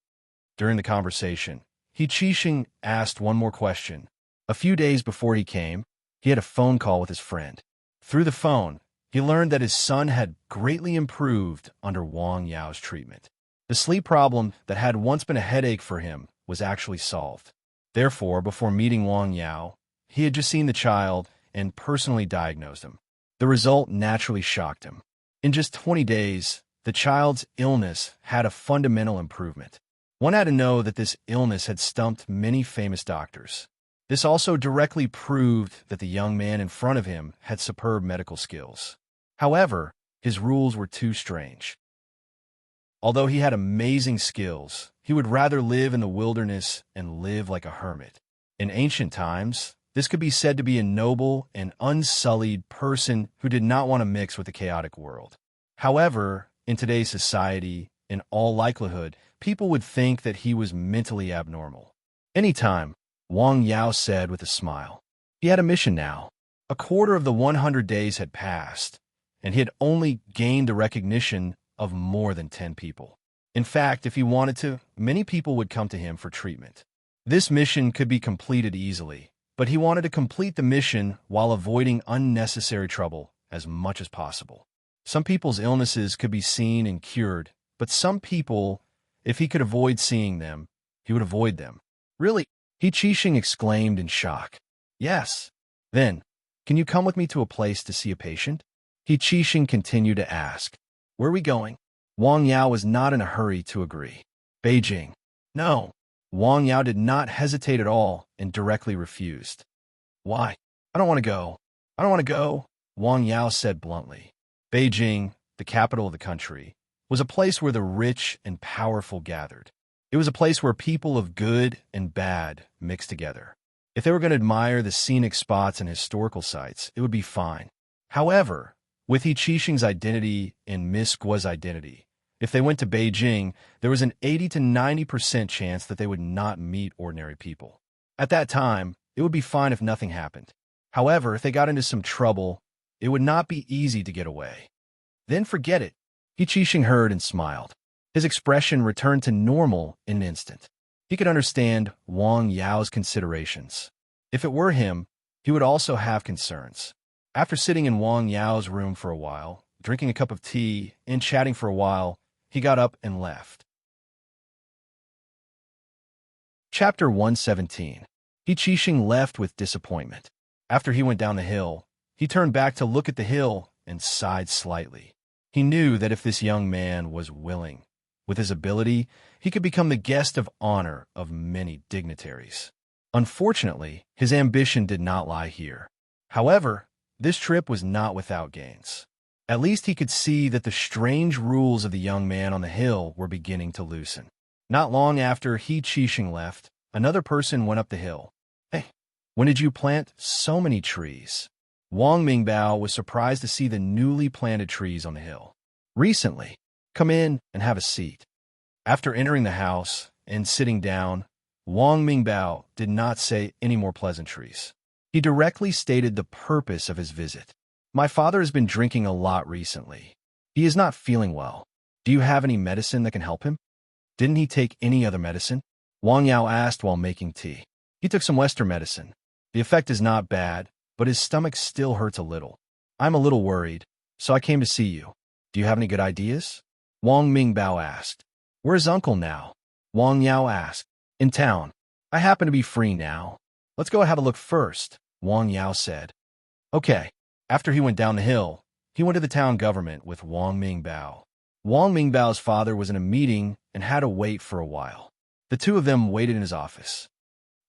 [SPEAKER 1] During the conversation, Qixing asked one more question. A few days before he came, he had a phone call with his friend. Through the phone, he learned that his son had greatly improved under Wang Yao's treatment. The sleep problem that had once been a headache for him was actually solved. Therefore, before meeting Wang Yao, he had just seen the child and personally diagnosed him. The result naturally shocked him. In just 20 days, the child's illness had a fundamental improvement. One had to know that this illness had stumped many famous doctors. This also directly proved that the young man in front of him had superb medical skills. However, his rules were too strange. Although he had amazing skills, he would rather live in the wilderness and live like a hermit. In ancient times, this could be said to be a noble and unsullied person who did not want to mix with the chaotic world. However, in today's society, in all likelihood, people would think that he was mentally abnormal. Anytime, Wang Yao said with a smile. He had a mission now. A quarter of the 100 days had passed, and he had only gained the recognition of more than 10 people. In fact, if he wanted to, many people would come to him for treatment. This mission could be completed easily, but he wanted to complete the mission while avoiding unnecessary trouble as much as possible. Some people's illnesses could be seen and cured, but some people, if he could avoid seeing them, he would avoid them. Really? Qixing exclaimed in shock. Yes. Then, can you come with me to a place to see a patient? Qixing continued to ask. Where are we going? Wang Yao was not in a hurry to agree. Beijing. No. Wang Yao did not hesitate at all and directly refused. Why? I don't want to go. I don't want to go, Wang Yao said bluntly. Beijing, the capital of the country, was a place where the rich and powerful gathered. It was a place where people of good and bad mixed together. If they were going to admire the scenic spots and historical sites, it would be fine. However, with Qixing's identity and Miss Guo's identity, if they went to Beijing, there was an 80 to 90% chance that they would not meet ordinary people. At that time, it would be fine if nothing happened. However, if they got into some trouble, it would not be easy to get away. Then forget it. Qixing heard and smiled. His expression returned to normal in an instant. He could understand Wang Yao's considerations. If it were him, he would also have concerns. After sitting in Wang Yao's room for a while, drinking a cup of tea, and chatting for a while, he got up and left. Chapter 117. Qixing left with disappointment. After he went down the hill, he turned back to look at the hill and sighed slightly. He knew that if this young man was willing, with his ability, he could become the guest of honor of many dignitaries. Unfortunately, his ambition did not lie here. However, this trip was not without gains. At least he could see that the strange rules of the young man on the hill were beginning to loosen. Not long after Qixing left, another person went up the hill. When did you plant so many trees? Wang Mingbao was surprised to see the newly planted trees on the hill. Recently. Come in and have a seat. After entering the house and sitting down, Wang Mingbao did not say any more pleasantries. He directly stated the purpose of his visit. My father has been drinking a lot recently. He is not feeling well. Do you have any medicine that can help him? Didn't he take any other medicine? Wang Yao asked while making tea. He took some Western medicine. The effect is not bad, but his stomach still hurts a little. I'm a little worried, so I came to see you. Do you have any good ideas? Wang Mingbao asked. Where's Uncle now? Wang Yao asked. In town. I happen to be free now. Let's go have a look first, Wang Yao said. Okay. After he went down the hill, he went to the town government with Wang Mingbao. Wang Mingbao's father was in a meeting and had to wait for a while. The two of them waited in his office.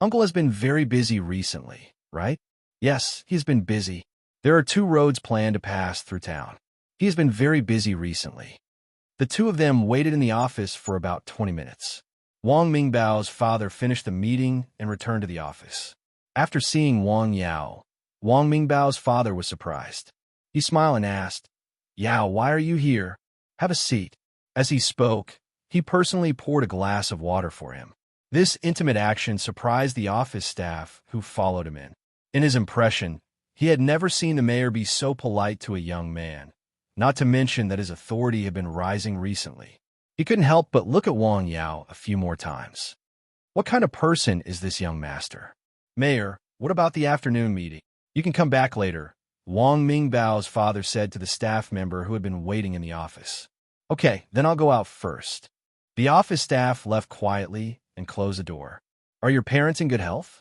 [SPEAKER 1] Uncle has been very busy recently, right? Yes, he's been busy. There are 2 roads planned to pass through town. He has been very busy recently. The two of them waited in the office for about 20 minutes. Wang Mingbao's father finished the meeting and returned to the office. After seeing Wang Yao, Wang Mingbao's father was surprised. He smiled and asked, Yao, why are you here? Have a seat. As he spoke, he personally poured a glass of water for him. This intimate action surprised the office staff who followed him in. In his impression, he had never seen the mayor be so polite to a young man, not to mention that his authority had been rising recently. He couldn't help but look at Wang Yao a few more times. What kind of person is this young master? Mayor, what about the afternoon meeting? You can come back later, Wang Mingbao's father said to the staff member who had been waiting in the office. Okay, then I'll go out first. The office staff left quietly and closed the door. Are your parents in good health?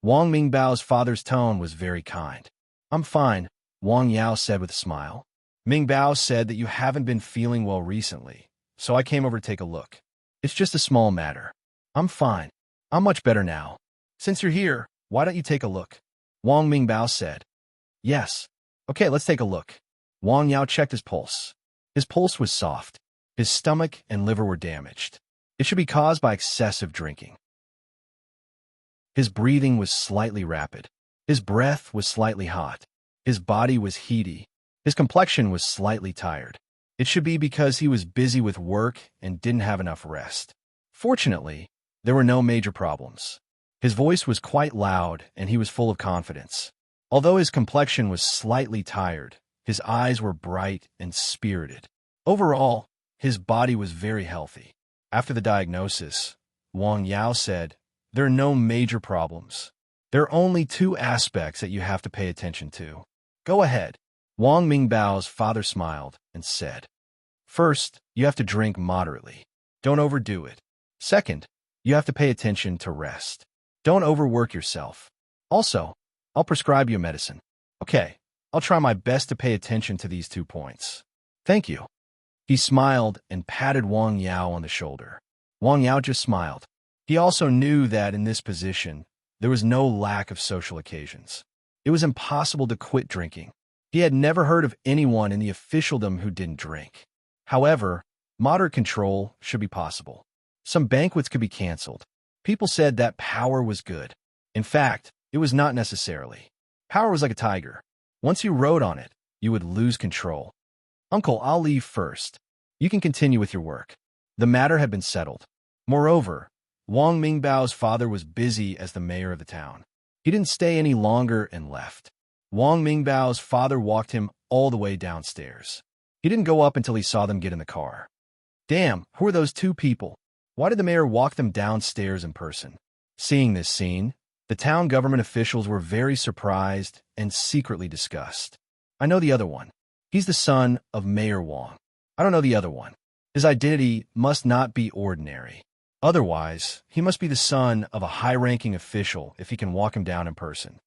[SPEAKER 1] Wang Mingbao's father's tone was very kind. I'm fine, Wang Yao said with a smile. Mingbao said that you haven't been feeling well recently, so I came over to take a look. It's just a small matter. I'm fine. I'm much better now. Since you're here, why don't you take a look? Wang Mingbao said. Yes. Okay, let's take a look. Wang Yao checked his pulse. His pulse was soft. His stomach and liver were damaged. It should be caused by excessive drinking. His breathing was slightly rapid. His breath was slightly hot. His body was heaty. His complexion was slightly tired. It should be because he was busy with work and didn't have enough rest. Fortunately, there were no major problems. His voice was quite loud and he was full of confidence. Although his complexion was slightly tired, his eyes were bright and spirited. Overall, his body was very healthy. After the diagnosis, Wang Yao said, there are no major problems. There are only 2 aspects that you have to pay attention to. Go ahead. Wang Mingbao's father smiled and said, first, you have to drink moderately. Don't overdo it. Second, you have to pay attention to rest. Don't overwork yourself. Also, I'll prescribe you medicine. Okay, I'll try my best to pay attention to these 2 points. Thank you. He smiled and patted Wang Yao on the shoulder. Wang Yao just smiled. He also knew that in this position, there was no lack of social occasions. It was impossible to quit drinking. He had never heard of anyone in the officialdom who didn't drink. However, moderate control should be possible. Some banquets could be canceled. People said that power was good. In fact, it was not necessarily. Power was like a tiger. Once you rode on it, you would lose control. Uncle, I'll leave first. You can continue with your work. The matter had been settled. Moreover, Wang Mingbao's father was busy as the mayor of the town. He didn't stay any longer and left. Wang Mingbao's father walked him all the way downstairs. He didn't go up until he saw them get in the car. Damn, who are those 2 people? Why did the mayor walk them downstairs in person? Seeing this scene, the town government officials were very surprised and secretly discussed. I know the other one. He's the son of Mayor Wang. I don't know the other one. His identity must not be ordinary. Otherwise, he must be the son of a high-ranking official if he can walk him down in person.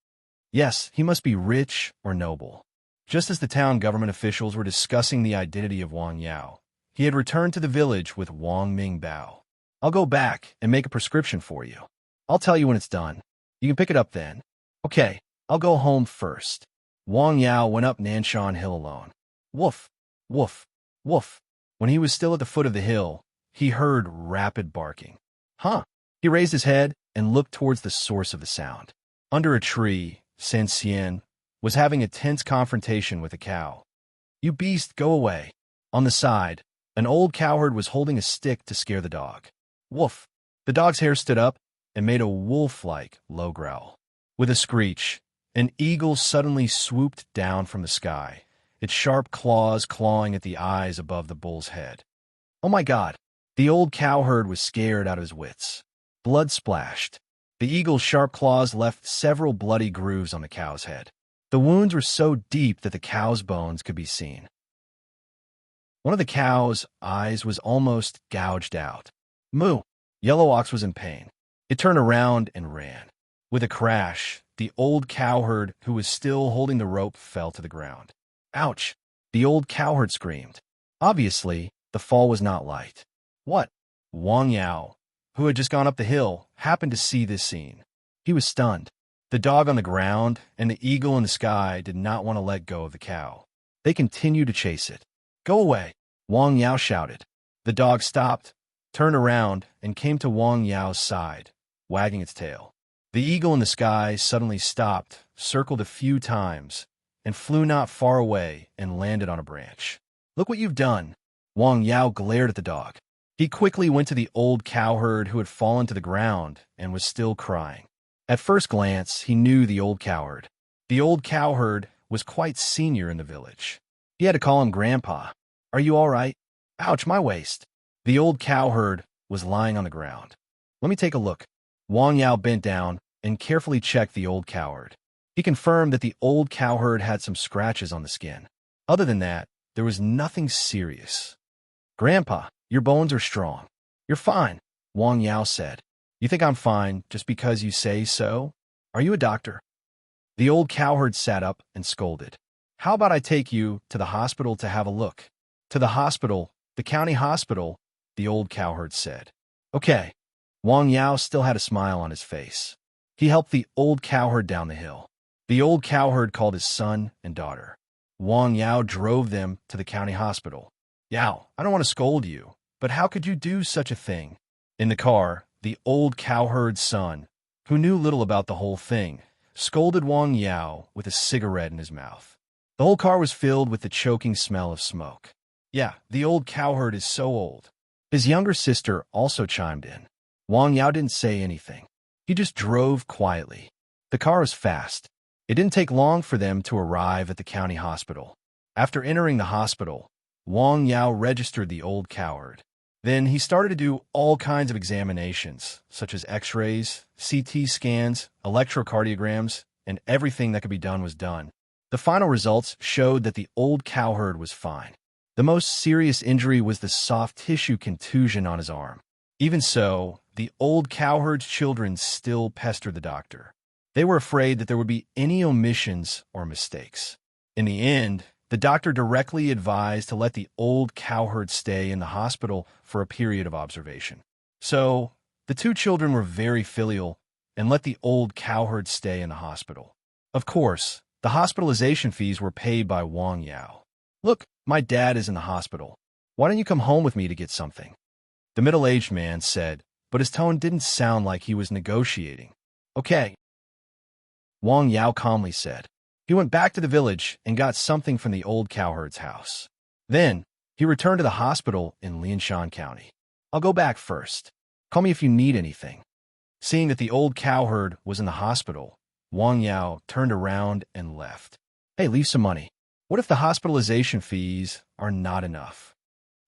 [SPEAKER 1] Yes, he must be rich or noble. Just as the town government officials were discussing the identity of Wang Yao, he had returned to the village with Wang Mingbao. I'll go back and make a prescription for you. I'll tell you when it's done. You can pick it up then. Okay, I'll go home first. Wang Yao went up Nanshan Hill alone. Woof, woof, woof. When he was still at the foot of the hill, he heard rapid barking. Huh? He raised his head and looked towards the source of the sound. Under a tree, Saint-Cien was having a tense confrontation with a cow. "You beast, go away." On the side, an old cowherd was holding a stick to scare the dog. "Woof." The dog's hair stood up and made a wolf-like low growl. With a screech, an eagle suddenly swooped down from the sky, its sharp claws clawing at the eyes above the bull's head. "Oh my God!" The old cowherd was scared out of his wits. Blood splashed. The eagle's sharp claws left several bloody grooves on the cow's head. The wounds were so deep that the cow's bones could be seen. One of the cow's eyes was almost gouged out. "Moo!" Yellow Ox was in pain. It turned around and ran. With a crash, the old cowherd, who was still holding the rope, fell to the ground. "Ouch!" The old cowherd screamed. Obviously, the fall was not light. What? Wang Yao, who had just gone up the hill, happened to see this scene. He was stunned. The dog on the ground and the eagle in the sky did not want to let go of the cow. They continued to chase it. "Go away!" Wang Yao shouted. The dog stopped, turned around, and came to Wang Yao's side, wagging its tail. The eagle in the sky suddenly stopped, circled a few times, and flew not far away and landed on a branch. "Look what you've done!" Wang Yao glared at the dog. He quickly went to the old cowherd who had fallen to the ground and was still crying. At first glance, he knew the old cowherd. The old cowherd was quite senior in the village. He had to call him Grandpa. "Are you all right?" "Ouch, my waist." The old cowherd was lying on the ground. "Let me take a look." Wang Yao bent down and carefully checked the old cowherd. He confirmed that the old cowherd had some scratches on the skin. Other than that, there was nothing serious. "Grandpa, your bones are strong." "You're fine," Wang Yao said. "You think I'm fine just because you say so? Are you a doctor?" The old cowherd sat up and scolded. "How about I take you to the hospital to have a look?" "To the hospital, the county hospital," the old cowherd said. "Okay." Wang Yao still had a smile on his face. He helped the old cowherd down the hill. The old cowherd called his son and daughter. Wang Yao drove them to the county hospital. "Yao, I don't want to scold you, but how could you do such a thing?" In the car, the old cowherd's son, who knew little about the whole thing, scolded Wang Yao with a cigarette in his mouth. The whole car was filled with the choking smell of smoke. "Yeah, the old cowherd is so old." His younger sister also chimed in. Wang Yao didn't say anything. He just drove quietly. The car was fast. It didn't take long for them to arrive at the county hospital. After entering the hospital, Wang Yao registered the old cowherd. Then he started to do all kinds of examinations, such as x-rays, CT scans, electrocardiograms, and everything that could be done was done. The final results showed that the old cowherd was fine. The most serious injury was the soft tissue contusion on his arm. Even so, the old cowherd's children still pestered the doctor. They were afraid that there would be any omissions or mistakes. In the end, the doctor directly advised to let the old cowherd stay in the hospital for a period of observation. So, the two children were very filial and let the old cowherd stay in the hospital. Of course, the hospitalization fees were paid by Wang Yao. "Look, my dad is in the hospital. Why don't you come home with me to get something?" The middle-aged man said, but his tone didn't sound like he was negotiating. "Okay," Wang Yao calmly said. He went back to the village and got something from the old cowherd's house. Then, he returned to the hospital in Lianshan County. "I'll go back first. Call me if you need anything." Seeing that the old cowherd was in the hospital, Wang Yao turned around and left. "Hey, leave some money. What if the hospitalization fees are not enough?"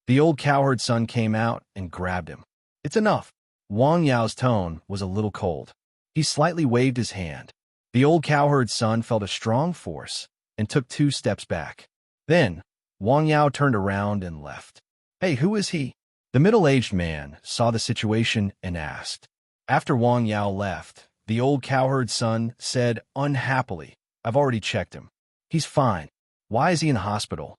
[SPEAKER 1] The old cowherd's son came out and grabbed him. "It's enough." Wang Yao's tone was a little cold. He slightly waved his hand. The old cowherd's son felt a strong force and took 2 steps back. Then, Wang Yao turned around and left. "Hey, who is he?" The middle-aged man saw the situation and asked. After Wang Yao left, the old cowherd's son said unhappily, "I've already checked him. He's fine. Why is he in the hospital?"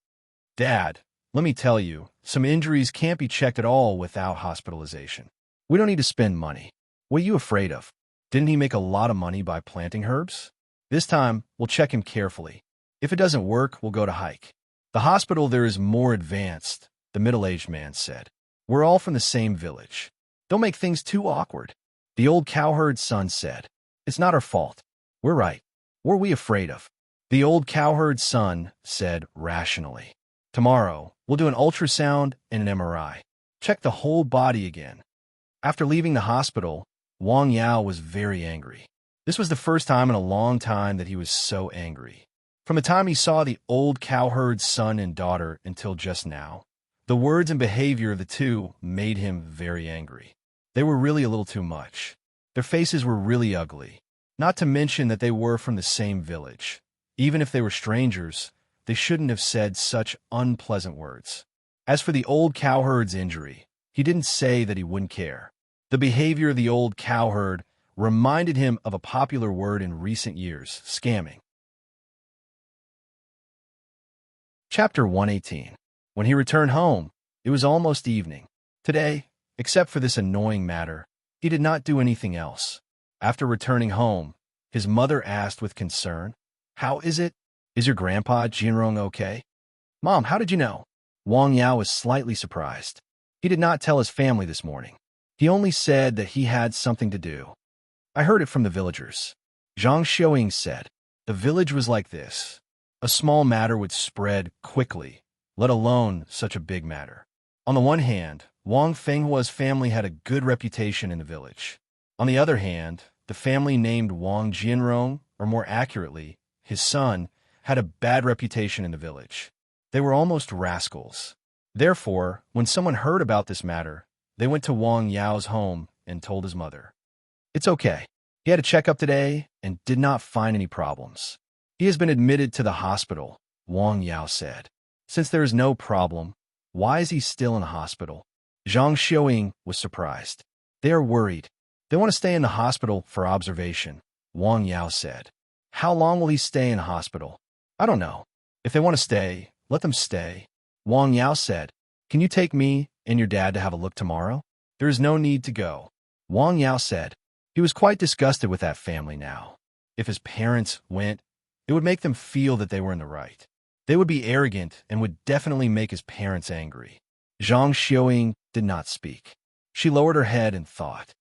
[SPEAKER 1] "Dad, let me tell you, some injuries can't be checked at all without hospitalization. We don't need to spend money. What are you afraid of? Didn't he make a lot of money by planting herbs? This time, we'll check him carefully. If it doesn't work, we'll go to hike." "The hospital there is more advanced," the middle-aged man said. "We're all from the same village. Don't make things too awkward." The old cowherd's son said, "It's not our fault." We're right. What are we afraid of? The old cowherd's son said rationally. Tomorrow, we'll do an ultrasound and an MRI. Check the whole body again. After leaving the hospital, Wang Yao was very angry. This was the first time in a long time that he was so angry. From the time he saw the old cowherd's son and daughter until just now, the words and behavior of the two made him very angry. They were really a little too much. Their faces were really ugly, not to mention that they were from the same village. Even if they were strangers, they shouldn't have said such unpleasant words. As for the old cowherd's injury, he didn't say that he wouldn't care. The behavior of the old cowherd reminded him of a popular word in recent years, scamming. Chapter 118. When he returned home, it was almost evening. Today, except for this annoying matter, he did not do anything else. After returning home, his mother asked with concern, "How is it? Is your grandpa Jinrong okay?" "Mom, how did you know?" Wang Yao was slightly surprised. He did not tell his family this morning. He only said that he had something to do. "I heard it from the villagers." Zhang Xiaoying said. The village was like this. A small matter would spread quickly, let alone such a big matter. On the one hand, Wang Fenghua's family had a good reputation in the village. On the other hand, the family named Wang Jinrong, or more accurately, his son, had a bad reputation in the village. They were almost rascals. Therefore, when someone heard about this matter, they went to Wang Yao's home and told his mother. "It's okay. He had a checkup today and did not find any problems. He has been admitted to the hospital," Wang Yao said. "Since there is no problem, why is he still in the hospital?" Zhang Xiaoying was surprised. "They are worried. They want to stay in the hospital for observation," Wang Yao said. "How long will he stay in the hospital?" "I don't know. If they want to stay, let them stay." Wang Yao said. "Can you take me and your dad to have a look tomorrow?" "There is no need to go," Wang Yao said. He was quite disgusted with that family now. If his parents went, it would make them feel that they were in the right. They would be arrogant and would definitely make his parents angry. Zhang Xiaoying did not speak. She lowered her head and thought.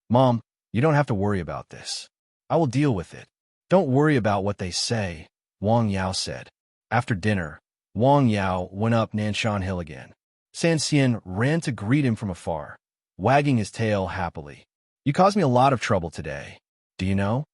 [SPEAKER 1] "Mom, you don't have to worry about this. I will deal with it. Don't worry about what they say," Wang Yao said. After dinner, Wang Yao went up Nanshan Hill again. San Xian ran to greet him from afar, wagging his tail happily. "You caused me a lot of trouble today. Do you know?"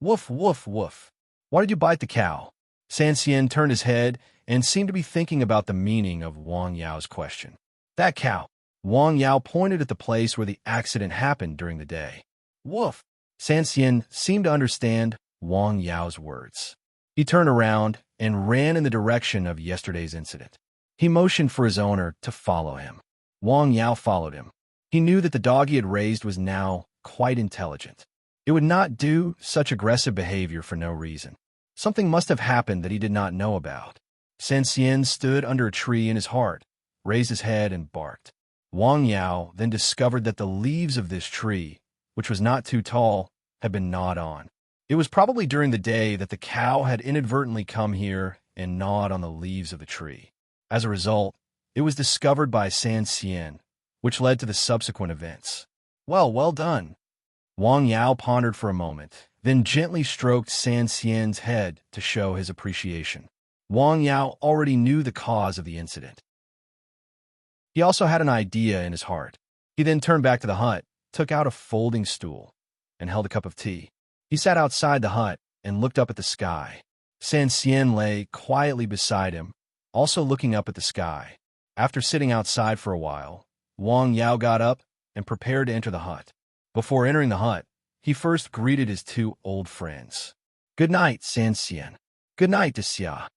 [SPEAKER 1] "Woof, woof, woof. Why did you bite the cow?" San Xian turned his head and seemed to be thinking about the meaning of Wang Yao's question. "That cow." Wang Yao pointed at the place where the accident happened during the day. "Woof." San Xian seemed to understand Wang Yao's words. He turned around and ran in the direction of yesterday's incident. He motioned for his owner to follow him. Wang Yao followed him. He knew that the dog he had raised was now quite intelligent. It would not do such aggressive behavior for no reason. Something must have happened that he did not know about. San Xian stood under a tree in his heart, raised his head, and barked. Wang Yao then discovered that the leaves of this tree, which was not too tall, had been gnawed on. It was probably during the day that the cow had inadvertently come here and gnawed on the leaves of the tree. As a result, it was discovered by San Xian, which led to the subsequent events. Well done." Wang Yao pondered for a moment, then gently stroked San Xian's head to show his appreciation. Wang Yao already knew the cause of the incident. He also had an idea in his heart. He then turned back to the hut, took out a folding stool, and held a cup of tea. He sat outside the hut and looked up at the sky. San Xian lay quietly beside him, also looking up at the sky. After sitting outside for a while, Wang Yao got up and prepared to enter the hut. Before entering the hut, he first greeted his two old friends. "Good night, San Xian." "Good night, Xia."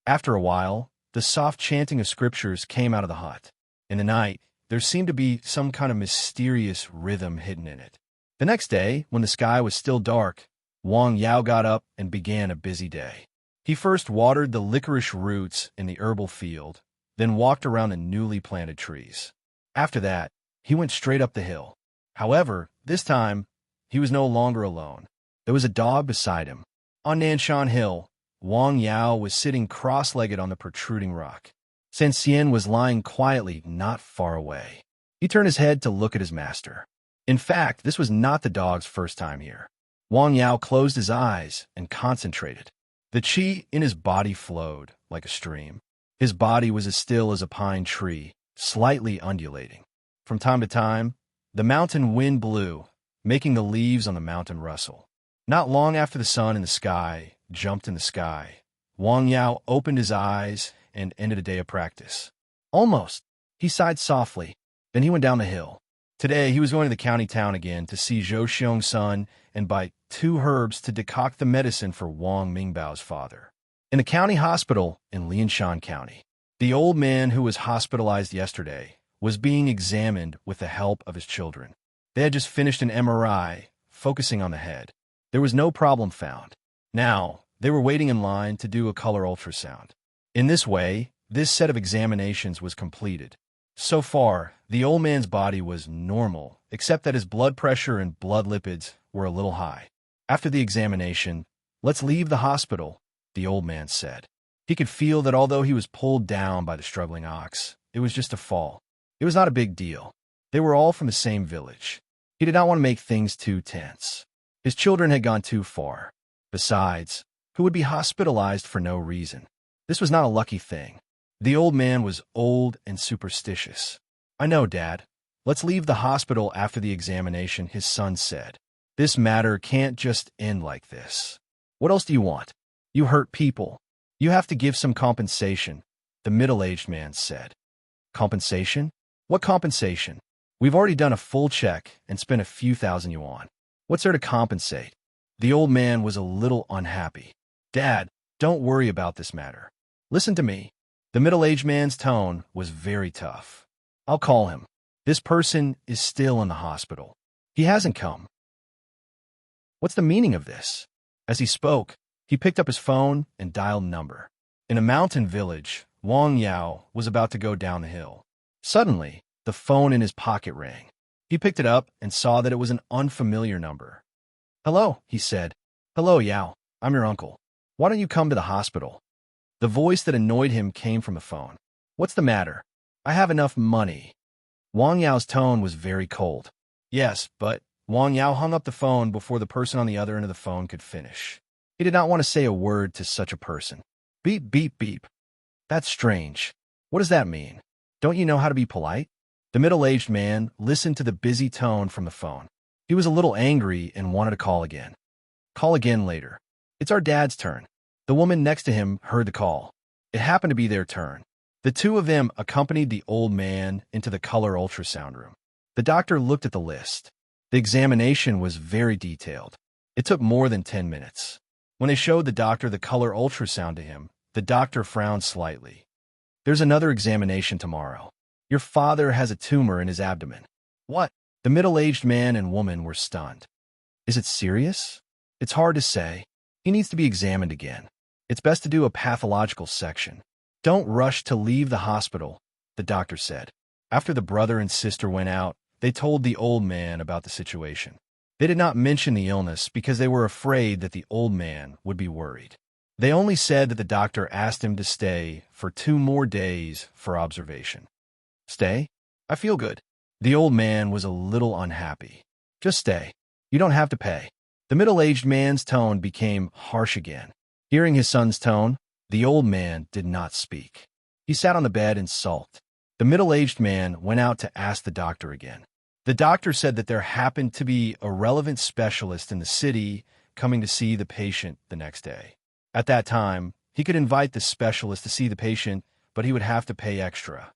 [SPEAKER 1] After a while, the soft chanting of scriptures came out of the hut. In the night, there seemed to be some kind of mysterious rhythm hidden in it. The next day, when the sky was still dark, Wang Yao got up and began a busy day. He first watered the licorice roots in the herbal field, then walked around the newly planted trees. After that, he went straight up the hill. However, this time, he was no longer alone. There was a dog beside him. On Nanshan Hill, Wang Yao was sitting cross-legged on the protruding rock. San Xian was lying quietly not far away. He turned his head to look at his master. In fact, this was not the dog's first time here. Wang Yao closed his eyes and concentrated. The qi in his body flowed like a stream. His body was as still as a pine tree, slightly undulating. From time to time, the mountain wind blew, making the leaves on the mountain rustle. Not long after the sun in the sky jumped in the sky, Wang Yao opened his eyes and ended a day of practice. Almost. He sighed softly. Then he went down the hill. Today, he was going to the county town again to see Zhou Xiong's son and buy 2 herbs to decoct the medicine for Wang Mingbao's father. In the county hospital in Lianshan County, the old man who was hospitalized yesterday was being examined with the help of his children. They had just finished an MRI, focusing on the head. There was no problem found. Now, they were waiting in line to do a color ultrasound. In this way, this set of examinations was completed. So far, the old man's body was normal, except that his blood pressure and blood lipids were a little high. After the examination, "Let's leave the hospital," the old man said. He could feel that although he was pulled down by the struggling ox, it was just a fall. It was not a big deal. They were all from the same village. He did not want to make things too tense. His children had gone too far. Besides, who would be hospitalized for no reason? This was not a lucky thing. The old man was old and superstitious. "I know, Dad. Let's leave the hospital after the examination," his son said. "This matter can't just end like this. What else do you want? You hurt people. You have to give some compensation," the middle-aged man said. "Compensation? What compensation? We've already done a full check and spent a few thousand yuan. What's there to compensate?" The old man was a little unhappy. "Dad, don't worry about this matter. Listen to me." The middle-aged man's tone was very tough. "I'll call him. This person is still in the hospital. He hasn't come. What's the meaning of this?" As he spoke, he picked up his phone and dialed a number. In a mountain village, Wang Yao was about to go down the hill. Suddenly, the phone in his pocket rang. He picked it up and saw that it was an unfamiliar number. "Hello," he said. "Hello, Yao. I'm your uncle. Why don't you come to the hospital?" The voice that annoyed him came from the phone. "What's the matter?" "I have enough money." Wang Yao's tone was very cold. "Yes, but—" Wang Yao hung up the phone before the person on the other end of the phone could finish. He did not want to say a word to such a person. Beep, beep, beep. That's strange. What does that mean? Don't you know how to be polite? The middle-aged man listened to the busy tone from the phone. He was a little angry and wanted to call again. "Call again later. It's our dad's turn." The woman next to him heard the call. It happened to be their turn. The two of them accompanied the old man into the color ultrasound room. The doctor looked at the list. The examination was very detailed. It took more than 10 minutes. When they showed the doctor the color ultrasound to him, the doctor frowned slightly. "There's another examination tomorrow. Your father has a tumor in his abdomen." "What?" The middle-aged man and woman were stunned. "Is it serious?" "It's hard to say. He needs to be examined again. It's best to do a pathological section." "Don't rush to leave the hospital," the doctor said. After the brother and sister went out, they told the old man about the situation. They did not mention the illness because they were afraid that the old man would be worried. They only said that the doctor asked him to stay for 2 more days for observation. "Stay? I feel good." The old man was a little unhappy. "Just stay. You don't have to pay." The middle-aged man's tone became harsh again. Hearing his son's tone, the old man did not speak. He sat on the bed and sulked. The middle-aged man went out to ask the doctor again. The doctor said that there happened to be a relevant specialist in the city coming to see the patient the next day. At that time, he could invite the specialist to see the patient, but he would have to pay extra.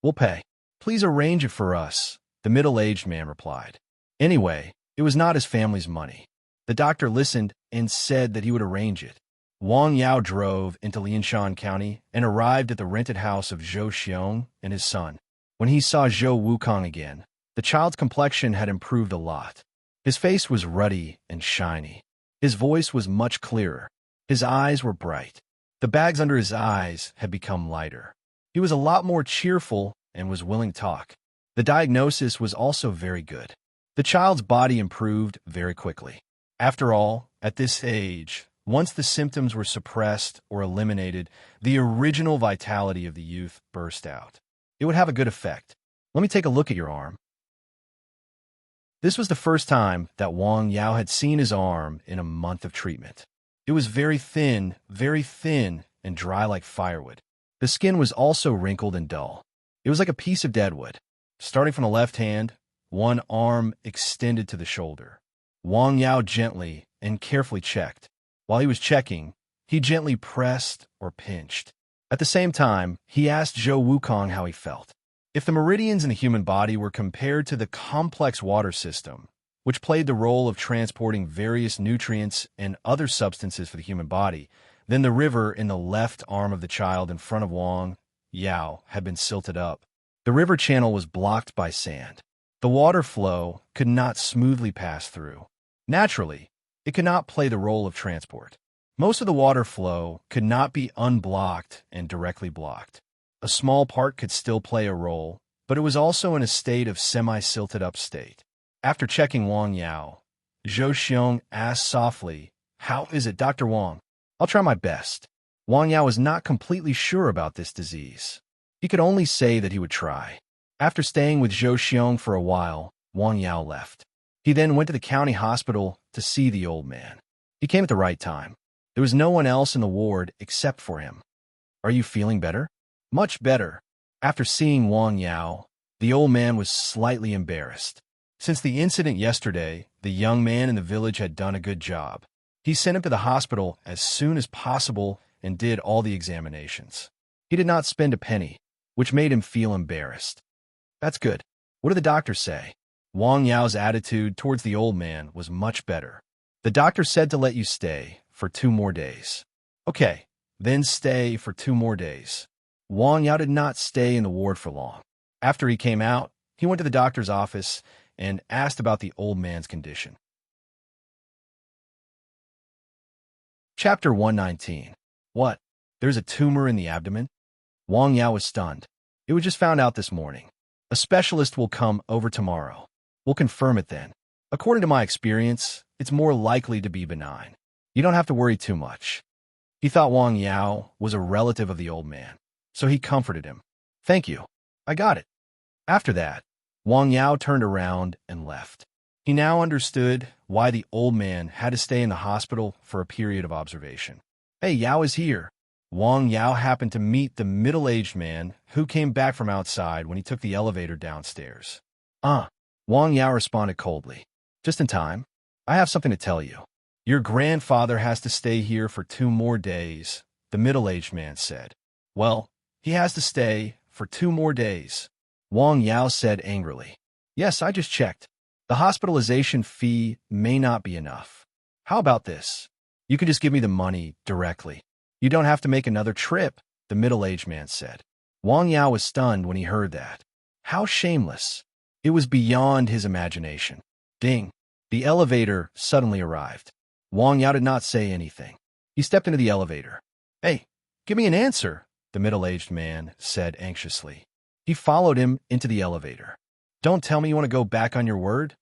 [SPEAKER 1] "We'll pay. Please arrange it for us," the middle-aged man replied. Anyway, it was not his family's money. The doctor listened and said that he would arrange it. Wang Yao drove into Lianshan County and arrived at the rented house of Zhou Xiong and his son. When he saw Zhou Wukong again, the child's complexion had improved a lot. His face was ruddy and shiny. His voice was much clearer. His eyes were bright. The bags under his eyes had become lighter. He was a lot more cheerful and was willing to talk. The diagnosis was also very good. The child's body improved very quickly. After all, at this age, once the symptoms were suppressed or eliminated, the original vitality of the youth burst out. It would have a good effect. "Let me take a look at your arm." This was the first time that Wang Yao had seen his arm in a month of treatment. It was very thin, and dry like firewood. The skin was also wrinkled and dull. It was like a piece of dead wood. Starting from the left hand, one arm extended to the shoulder. Wang Yao gently and carefully checked. While he was checking, he gently pressed or pinched. At the same time, he asked Zhou Wukong how he felt. If the meridians in the human body were compared to the complex water system, which played the role of transporting various nutrients and other substances for the human body, then the river in the left arm of the child in front of Wang Yao had been silted up. The river channel was blocked by sand. The water flow could not smoothly pass through. Naturally, it could not play the role of transport. Most of the water flow could not be unblocked and directly blocked. A small part could still play a role, but it was also in a state of semi-silted up state. After checking Wang Yao, Zhou Xiong asked softly, "How is it, Dr. Wang?" "I'll try my best." Wang Yao was not completely sure about this disease. He could only say that he would try. After staying with Zhou Xiong for a while, Wang Yao left. He then went to the county hospital to see the old man. He came at the right time. There was no one else in the ward except for him. "Are you feeling better?" "Much better." After seeing Wang Yao, the old man was slightly embarrassed. Since the incident yesterday, the young man in the village had done a good job. He sent him to the hospital as soon as possible and did all the examinations. He did not spend a penny, which made him feel embarrassed. "That's good. What did the doctor say?" Wang Yao's attitude towards the old man was much better. "The doctor said to let you stay for 2 more days." "Okay, then stay for 2 more days." Wang Yao did not stay in the ward for long. After he came out, he went to the doctor's office and asked about the old man's condition. Chapter 119. What? There's a tumor in the abdomen? Wang Yao was stunned. It was just found out this morning. A specialist will come over tomorrow. We'll confirm it then. According to my experience, it's more likely to be benign. You don't have to worry too much. He thought Wang Yao was a relative of the old man, so he comforted him. "Thank you. I got it." After that, Wang Yao turned around and left. He now understood why the old man had to stay in the hospital for a period of observation. "Hey, Yao is here." Wang Yao happened to meet the middle-aged man who came back from outside when he took the elevator downstairs. Wang Yao responded coldly. "Just in time. I have something to tell you." "Your grandfather has to stay here for 2 more days," the middle-aged man said. "Well, he has to stay for 2 more days," Wang Yao said angrily. "Yes, I just checked. The hospitalization fee may not be enough. How about this? You can just give me the money directly. You don't have to make another trip," the middle-aged man said. Wang Yao was stunned when he heard that. How shameless. It was beyond his imagination. Ding! The elevator suddenly arrived. Wang Yao did not say anything. He stepped into the elevator. "Hey, give me an answer," the middle-aged man said anxiously. He followed him into the elevator. "Don't tell me you want to go back on your word,"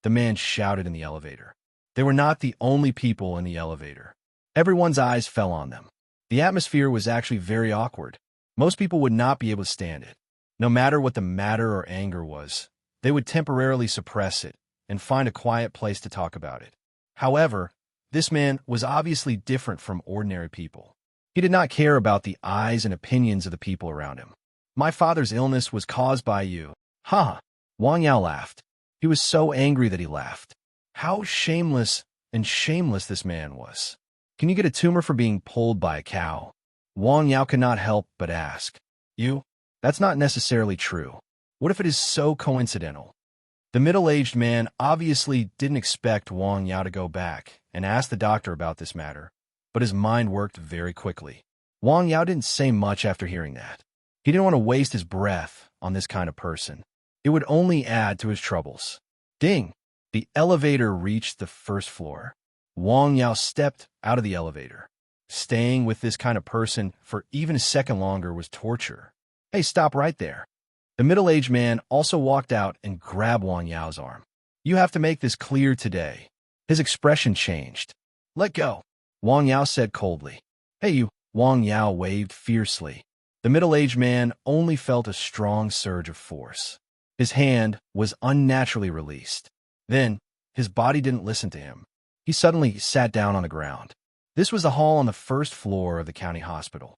[SPEAKER 1] the man shouted in the elevator. They were not the only people in the elevator. Everyone's eyes fell on them. The atmosphere was actually very awkward. Most people would not be able to stand it. No matter what the matter or anger was, they would temporarily suppress it and find a quiet place to talk about it. However, this man was obviously different from ordinary people. He did not care about the eyes and opinions of the people around him. "My father's illness was caused by you." "Ha!" Wang Yao laughed. He was so angry that he laughed. How shameless this man was. "Can you get a tumor for being pulled by a cow?" Wang Yao could not help but ask. "You? That's not necessarily true. What if it is so coincidental?" The middle-aged man obviously didn't expect Wang Yao to go back and ask the doctor about this matter, but his mind worked very quickly. Wang Yao didn't say much after hearing that. He didn't want to waste his breath on this kind of person. It would only add to his troubles. Ding! The elevator reached the first floor. Wang Yao stepped out of the elevator. Staying with this kind of person for even a second longer was torture. "Hey, stop right there." The middle-aged man also walked out and grabbed Wang Yao's arm. "You have to make this clear today." His expression changed. "Let go," Wang Yao said coldly. "Hey, you," Wang Yao waved fiercely. The middle-aged man only felt a strong surge of force. His hand was unnaturally released. Then, his body didn't listen to him. He suddenly sat down on the ground. This was the hall on the first floor of the county hospital.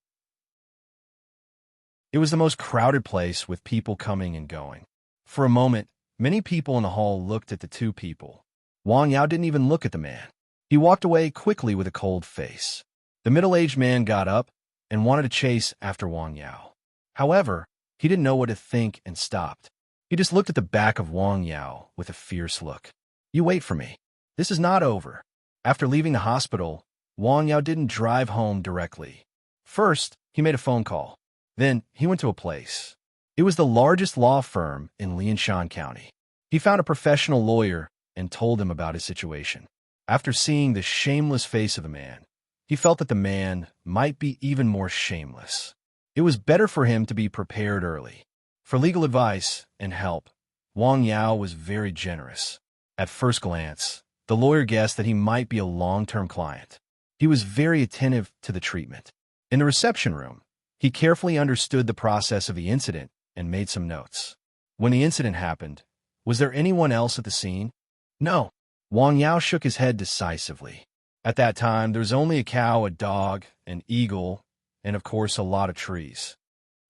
[SPEAKER 1] It was the most crowded place with people coming and going. For a moment, many people in the hall looked at the two people. Wang Yao didn't even look at the man. He walked away quickly with a cold face. The middle-aged man got up and wanted to chase after Wang Yao. However, he didn't know what to think and stopped. He just looked at the back of Wang Yao with a fierce look. "You wait for me. This is not over." After leaving the hospital, Wang Yao didn't drive home directly. First, he made a phone call. Then, he went to a place. It was the largest law firm in Lianshan County. He found a professional lawyer and told him about his situation. After seeing the shameless face of the man, he felt that the man might be even more shameless. It was better for him to be prepared early. For legal advice and help, Wang Yao was very generous. At first glance, the lawyer guessed that he might be a long-term client. He was very attentive to the treatment. In the reception room, he carefully understood the process of the incident and made some notes. When the incident happened, was there anyone else at the scene? No. Wang Yao shook his head decisively. At that time, there was only a cow, a dog, an eagle, and of course a lot of trees.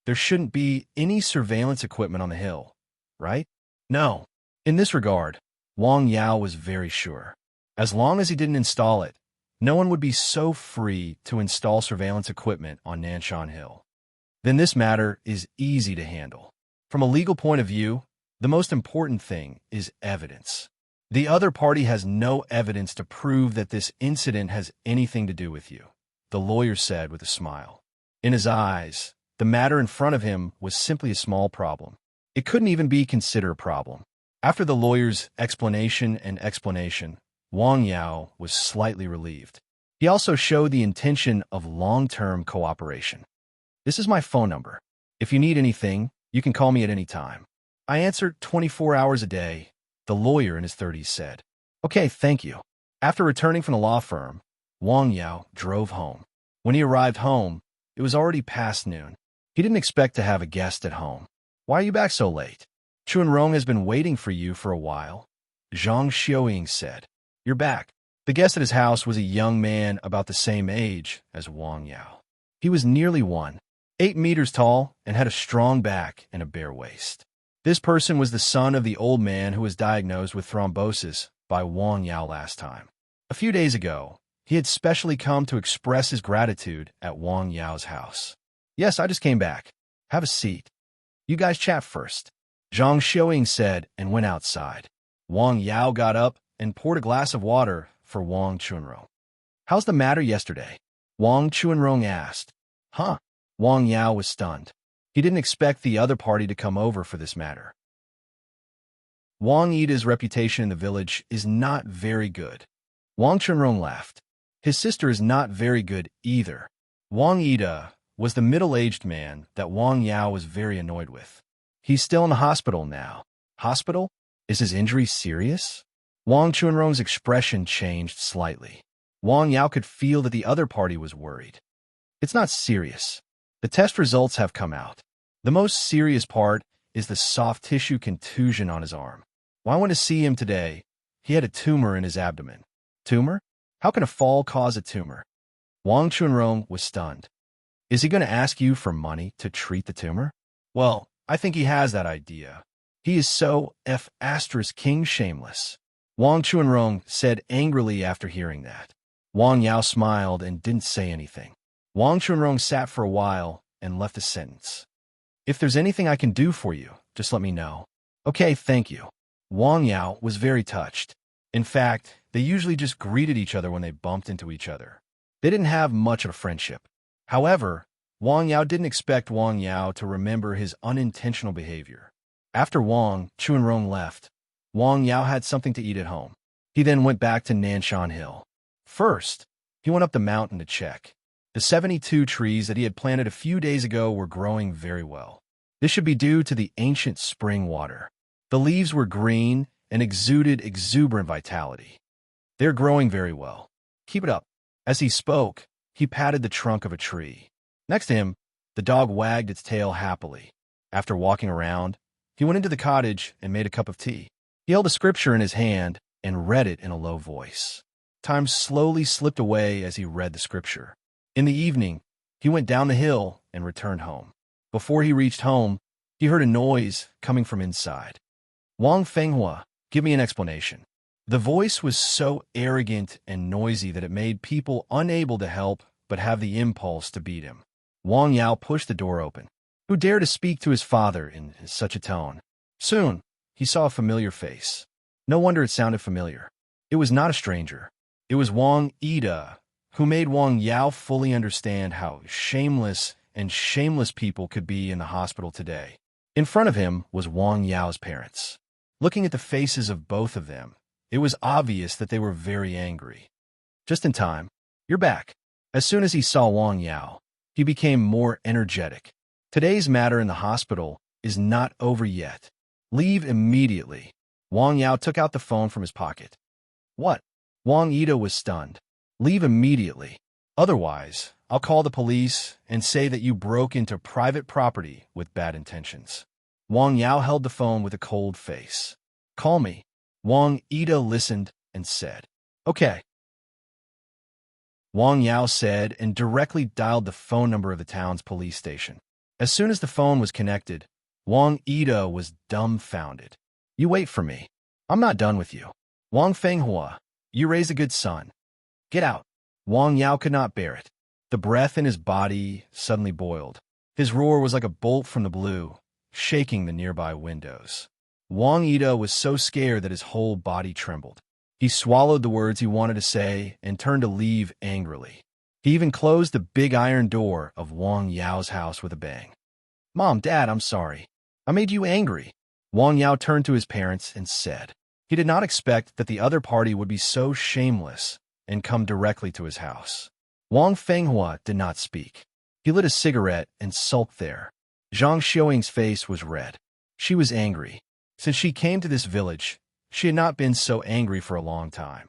[SPEAKER 1] There shouldn't be any surveillance equipment on the hill, right? No. In this regard, Wang Yao was very sure. As long as he didn't install it, no one would be so free to install surveillance equipment on Nanshan Hill. Then this matter is easy to handle. From a legal point of view, the most important thing is evidence. The other party has no evidence to prove that this incident has anything to do with you, the lawyer said with a smile. In his eyes, the matter in front of him was simply a small problem. It couldn't even be considered a problem. After the lawyer's explanation, Wang Yao was slightly relieved. He also showed the intention of long-term cooperation. "This is my phone number. If you need anything, you can call me at any time. I answer 24 hours a day," the lawyer in his 30s said. "Okay, thank you." After returning from the law firm, Wang Yao drove home. When he arrived home, it was already past noon. He didn't expect to have a guest at home. "Why are you back so late? Chunrong has been waiting for you for a while," Zhang Xiaoying said. "You're back." The guest at his house was a young man about the same age as Wang Yao. He was nearly 1.8 meters tall and had a strong back and a bare waist. This person was the son of the old man who was diagnosed with thrombosis by Wang Yao last time. A few days ago, he had specially come to express his gratitude at Wang Yao's house. "Yes, I just came back. Have a seat. You guys chat first," Zhang Xiaoying said and went outside. Wang Yao got up and poured a glass of water for Wang Chunrong. "How's the matter yesterday?" Wang Chunrong asked. "Huh?" Wang Yao was stunned. He didn't expect the other party to come over for this matter. Wang Yida's reputation in the village is not very good. Wang Chunrong laughed. His sister is not very good either. Wang Yida was the middle-aged man that Wang Yao was very annoyed with. He's still in the hospital now. Hospital? Is his injury serious? Wang Chunrong's expression changed slightly. Wang Yao could feel that the other party was worried. "It's not serious. The test results have come out. The most serious part is the soft tissue contusion on his arm. When I went to see him today, he had a tumor in his abdomen." "Tumor? How can a fall cause a tumor?" Wang Chunrong was stunned. "Is he going to ask you for money to treat the tumor?" "Well, I think he has that idea. He is so king shameless," Wang Chunrong said angrily after hearing that. Wang Yao smiled and didn't say anything. Wang Chunrong sat for a while and left a sentence. "If there's anything I can do for you, just let me know." "Okay, thank you." Wang Yao was very touched. In fact, they usually just greeted each other when they bumped into each other. They didn't have much of a friendship. However, Wang Yao didn't expect Wang Yao to remember his unintentional behavior. After Wang Chunrong left, Wang Yao had something to eat at home. He then went back to Nanshan Hill. First, he went up the mountain to check. The 72 trees that he had planted a few days ago were growing very well. This should be due to the ancient spring water. The leaves were green and exuded exuberant vitality. "They're growing very well. Keep it up." As he spoke, he patted the trunk of a tree. Next to him, the dog wagged its tail happily. After walking around, he went into the cottage and made a cup of tea. He held a scripture in his hand and read it in a low voice. Time slowly slipped away as he read the scripture. In the evening, he went down the hill and returned home. Before he reached home, he heard a noise coming from inside. Wang Fenghua, give me an explanation. The voice was so arrogant and noisy that it made people unable to help but have the impulse to beat him. Wang Yao pushed the door open. Who dared to speak to his father in such a tone? Soon, he saw a familiar face. No wonder it sounded familiar. It was not a stranger. It was Wang Ida, who made Wang Yao fully understand how shameless people could be in the hospital today. In front of him was Wang Yao's parents. Looking at the faces of both of them, it was obvious that they were very angry. Just in time. You're back. As soon as he saw Wang Yao, he became more energetic. Today's matter in the hospital is not over yet. Leave immediately. Wang Yao took out the phone from his pocket. What? Wang Ida was stunned. Leave immediately. Otherwise, I'll call the police and say that you broke into private property with bad intentions. Wang Yao held the phone with a cold face. Call me. Wang Ida listened and said, Okay. Wang Yao said and directly dialed the phone number of the town's police station. As soon as the phone was connected, Wang Ida was dumbfounded. You wait for me. I'm not done with you. Wang Fenghua, you raised a good son. Get out. Wang Yao could not bear it. The breath in his body suddenly boiled. His roar was like a bolt from the blue, shaking the nearby windows. Wang Ida was so scared that his whole body trembled. He swallowed the words he wanted to say and turned to leave angrily. He even closed the big iron door of Wang Yao's house with a bang. Mom, Dad, I'm sorry. I made you angry. Wang Yao turned to his parents and said. He did not expect that the other party would be so shameless and come directly to his house. Wang Fenghua did not speak. He lit a cigarette and sulked there. Zhang Xiaoying's face was red. She was angry. Since she came to this village, she had not been so angry for a long time.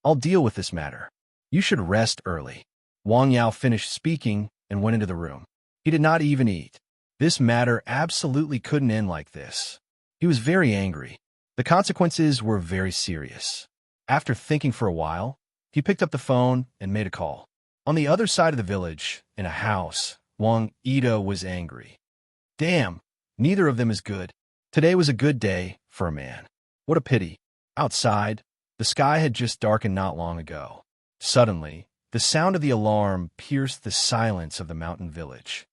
[SPEAKER 1] I'll deal with this matter. You should rest early. Wang Yao finished speaking and went into the room. He did not even eat. This matter absolutely couldn't end like this. He was very angry. The consequences were very serious. After thinking for a while, he picked up the phone and made a call. On the other side of the village, in a house, Wang Ida was angry. Damn, neither of them is good. Today was a good day for a man. What a pity. Outside, the sky had just darkened not long ago. Suddenly, the sound of the alarm pierced the silence of the mountain village.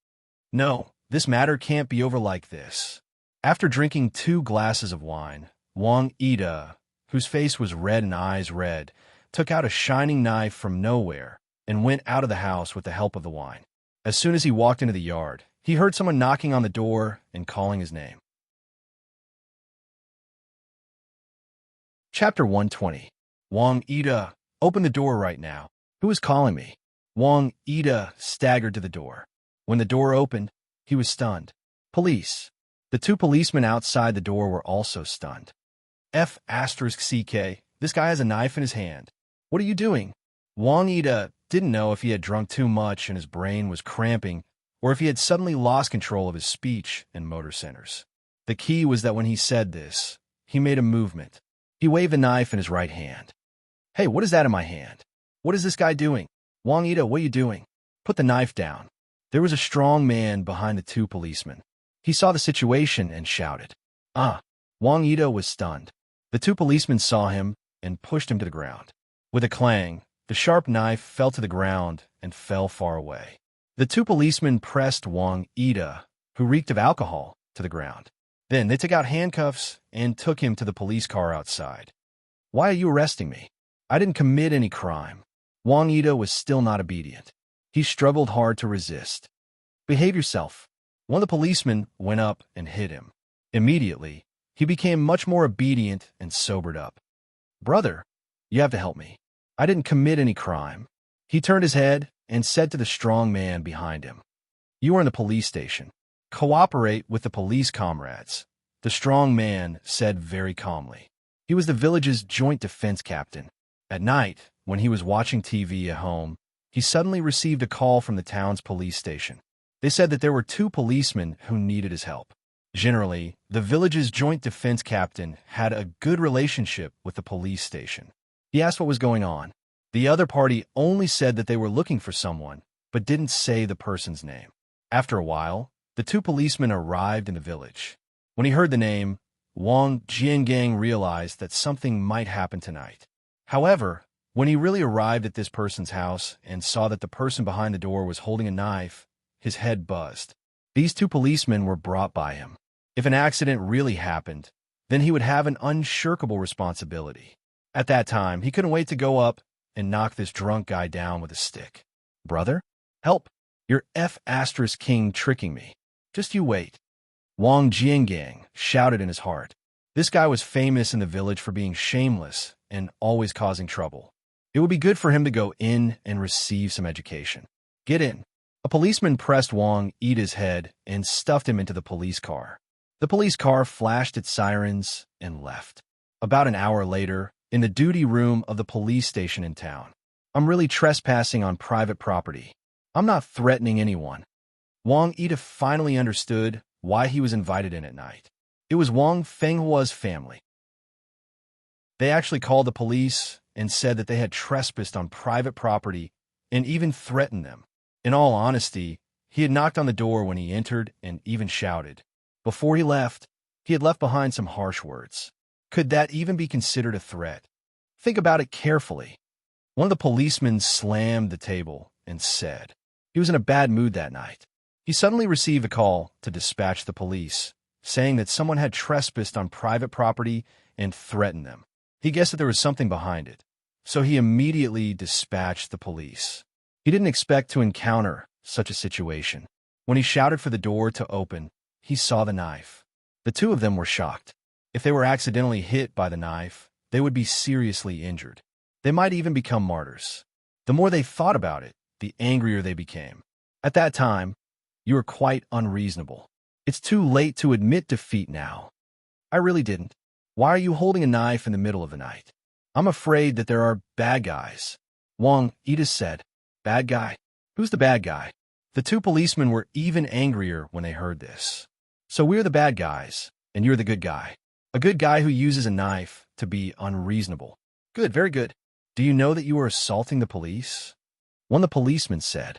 [SPEAKER 1] No, this matter can't be over like this. After drinking 2 glasses of wine, Wang Ida, whose face was red and eyes red, took out a shining knife from nowhere and went out of the house with the help of the wine. As soon as he walked into the yard, he heard someone knocking on the door and calling his name. Chapter 120. Wang Ida, open the door right now. Who is calling me? Wang Ida staggered to the door. When the door opened, he was stunned. Police. The 2 policemen outside the door were also stunned. F*CK, this guy has a knife in his hand. What are you doing? Wang Ida didn't know if he had drunk too much and his brain was cramping, or if he had suddenly lost control of his speech and motor centers. The key was that when he said this, he made a movement. He waved the knife in his right hand. Hey, what is that in my hand? What is this guy doing? Wang Ida, what are you doing? Put the knife down. There was a strong man behind the 2 policemen. He saw the situation and shouted. Wang Ida was stunned. The 2 policemen saw him and pushed him to the ground. With a clang, the sharp knife fell to the ground and fell far away. The 2 policemen pressed Wang Ida, who reeked of alcohol, to the ground. Then they took out handcuffs and took him to the police car outside. Why are you arresting me? I didn't commit any crime. Wang Ida was still not obedient. He struggled hard to resist. Behave yourself. One of the policemen went up and hit him. Immediately, he became much more obedient and sobered up. Brother, you have to help me. I didn't commit any crime. He turned his head and said to the strong man behind him, You are in the police station. Cooperate with the police comrades, the strong man said very calmly. He was the village's joint defense captain. At night, when he was watching TV at home, he suddenly received a call from the town's police station. They said that there were 2 policemen who needed his help. Generally, the village's joint defense captain had a good relationship with the police station. He asked what was going on. The other party only said that they were looking for someone, but didn't say the person's name. After a while, the two policemen arrived in the village. When he heard the name, Wang Jiangang realized that something might happen tonight. However, when he really arrived at this person's house and saw that the person behind the door was holding a knife, his head buzzed. These two policemen were brought by him. If an accident really happened, then he would have an unshirkable responsibility. At that time, he couldn't wait to go up and knock this drunk guy down with a stick. Brother? Help! You're F***king tricking me. Just you wait. Wang Jiangang shouted in his heart. This guy was famous in the village for being shameless and always causing trouble. It would be good for him to go in and receive some education. Get in. A policeman pressed Wang Yida's head and stuffed him into the police car. The police car flashed its sirens and left. About an hour later, in the duty room of the police station in town. I'm really trespassing on private property. I'm not threatening anyone. Wang Yida finally understood why he was invited in at night. It was Wang Fenghua's family. They actually called the police and said that they had trespassed on private property and even threatened them. In all honesty, he had knocked on the door when he entered and even shouted. Before he had left behind some harsh words. Could that even be considered a threat? Think about it carefully. One of the policemen slammed the table and said he was in a bad mood that night. He suddenly received a call to dispatch the police, saying that someone had trespassed on private property and threatened them. He guessed that there was something behind it, so he immediately dispatched the police. He didn't expect to encounter such a situation. When he shouted for the door to open, he saw the knife. The two of them were shocked. If they were accidentally hit by the knife, they would be seriously injured. They might even become martyrs. The more they thought about it, the angrier they became. At that time, you were quite unreasonable. It's too late to admit defeat now. I really didn't. Why are you holding a knife in the middle of the night? I'm afraid that there are bad guys. Wang Yida said. Bad guy? Who's the bad guy? The two policemen were even angrier when they heard this. So we're the bad guys, and you're the good guy. A good guy who uses a knife to be unreasonable. Good, very good. Do you know that you are assaulting the police? One of the policemen said.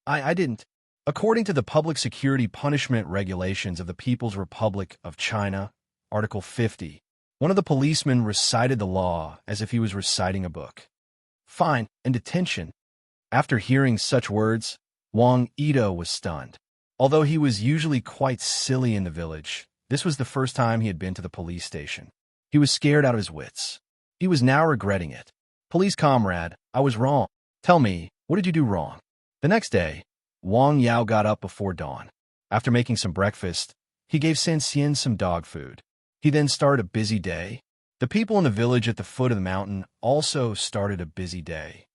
[SPEAKER 1] I didn't. According to the Public Security Punishment Regulations of the People's Republic of China, Article 50, one of the policemen recited the law as if he was reciting a book. Fine, and detention. After hearing such words, Wang Yida was stunned. Although he was usually quite silly in the village, this was the first time he had been to the police station. He was scared out of his wits. He was now regretting it. Police comrade, I was wrong. Tell me, what did you do wrong? The next day, Wang Yao got up before dawn. After making some breakfast, he gave San Xian some dog food. He then started a busy day. The people in the village at the foot of the mountain also started a busy day.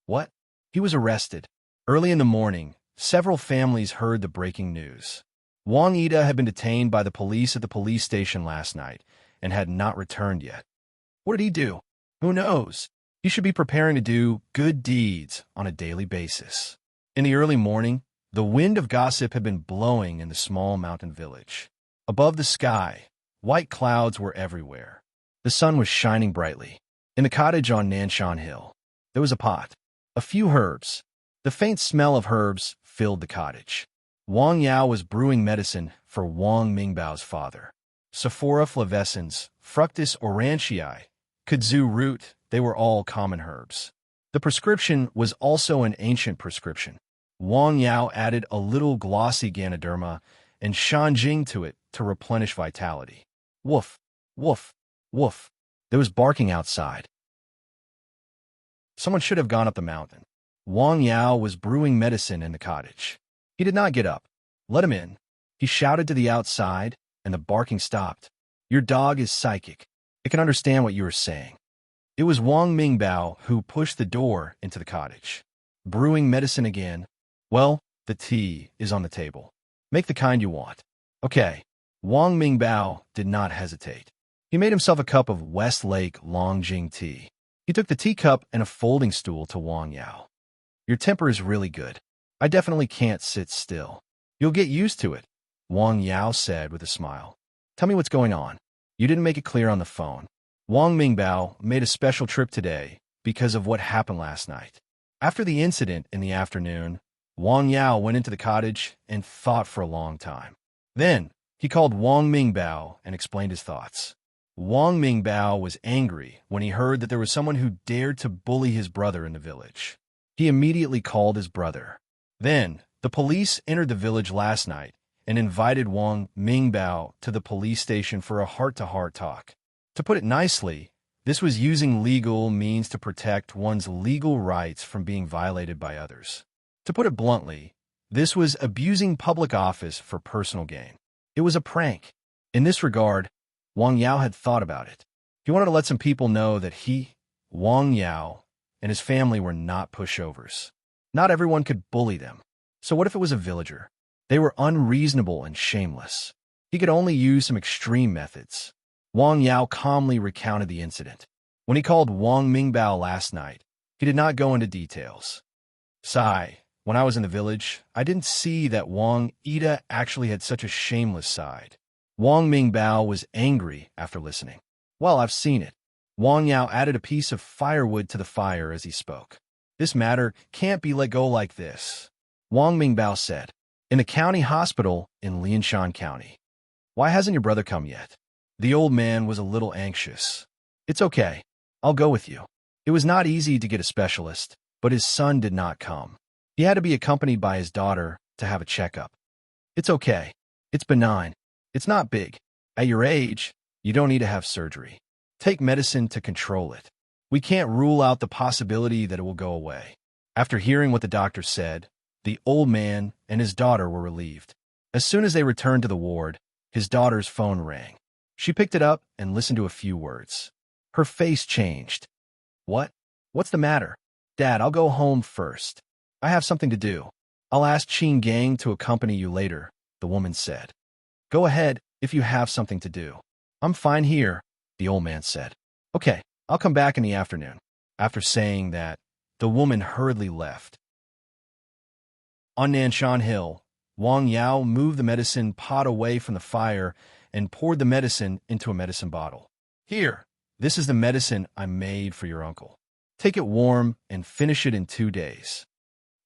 [SPEAKER 1] What? He was arrested. Early in the morning, several families heard the breaking news. Wang Yida had been detained by the police at the police station last night and had not returned yet. What did he do? Who knows? He should be preparing to do good deeds on a daily basis. In the early morning, the wind of gossip had been blowing in the small mountain village. Above the sky, white clouds were everywhere. The sun was shining brightly. In the cottage on Nanshan Hill, there was a pot, a few herbs. The faint smell of herbs filled the cottage. Wang Yao was brewing medicine for Wang Mingbao's father. Sephora flavescens, Fructus aurantii, kudzu root, they were all common herbs. The prescription was also an ancient prescription. Wang Yao added a little glossy Ganoderma and Shanjing to it to replenish vitality. Woof, woof, woof. There was barking outside. Someone should have gone up the mountain. Wang Yao was brewing medicine in the cottage. He did not get up. Let him in. He shouted to the outside, and the barking stopped. Your dog is psychic. It can understand what you are saying. It was Wang Mingbao who pushed the door into the cottage. Brewing medicine again. Well, the tea is on the table. Make the kind you want. Okay. Wang Mingbao did not hesitate. He made himself a cup of Westlake Longjing tea. He took the teacup and a folding stool to Wang Yao. Your temper is really good. I definitely can't sit still. You'll get used to it. Wang Yao said with a smile. Tell me what's going on. You didn't make it clear on the phone. Wang Mingbao made a special trip today because of what happened last night. After the incident in the afternoon, Wang Yao went into the cottage and thought for a long time. Then, he called Wang Mingbao and explained his thoughts. Wang Mingbao was angry when he heard that there was someone who dared to bully his brother in the village. He immediately called his brother. Then, the police entered the village last night and invited Wang Mingbao to the police station for a heart-to-heart talk. To put it nicely, this was using legal means to protect one's legal rights from being violated by others. To put it bluntly, this was abusing public office for personal gain. It was a prank. In this regard, Wang Yao had thought about it. He wanted to let some people know that he, Wang Yao, and his family were not pushovers. Not everyone could bully them. So what if it was a villager? They were unreasonable and shameless. He could only use some extreme methods. Wang Yao calmly recounted the incident. When he called Wang Mingbao last night, he did not go into details. Sigh, when I was in the village, I didn't see that Wang Ida actually had such a shameless side. Wang Mingbao was angry after listening. Well, I've seen it. Wang Yao added a piece of firewood to the fire as he spoke. This matter can't be let go like this. Wang Mingbao said, in the county hospital in Lianshan County. Why hasn't your brother come yet? The old man was a little anxious. It's okay. I'll go with you. It was not easy to get a specialist, but his son did not come. He had to be accompanied by his daughter to have a checkup. It's okay. It's benign. It's not big. At your age, you don't need to have surgery. Take medicine to control it. We can't rule out the possibility that it will go away. After hearing what the doctor said, the old man and his daughter were relieved. As soon as they returned to the ward, his daughter's phone rang. She picked it up and listened to a few words. Her face changed. What? What's the matter? Dad, I'll go home first. I have something to do. I'll ask Qin Gang to accompany you later, the woman said. Go ahead if you have something to do. I'm fine here, the old man said. Okay, I'll come back in the afternoon. After saying that, the woman hurriedly left. On Nanshan Hill, Wang Yao moved the medicine pot away from the fire and poured the medicine into a medicine bottle. Here, this is the medicine I made for your uncle. Take it warm and finish it in 2 days.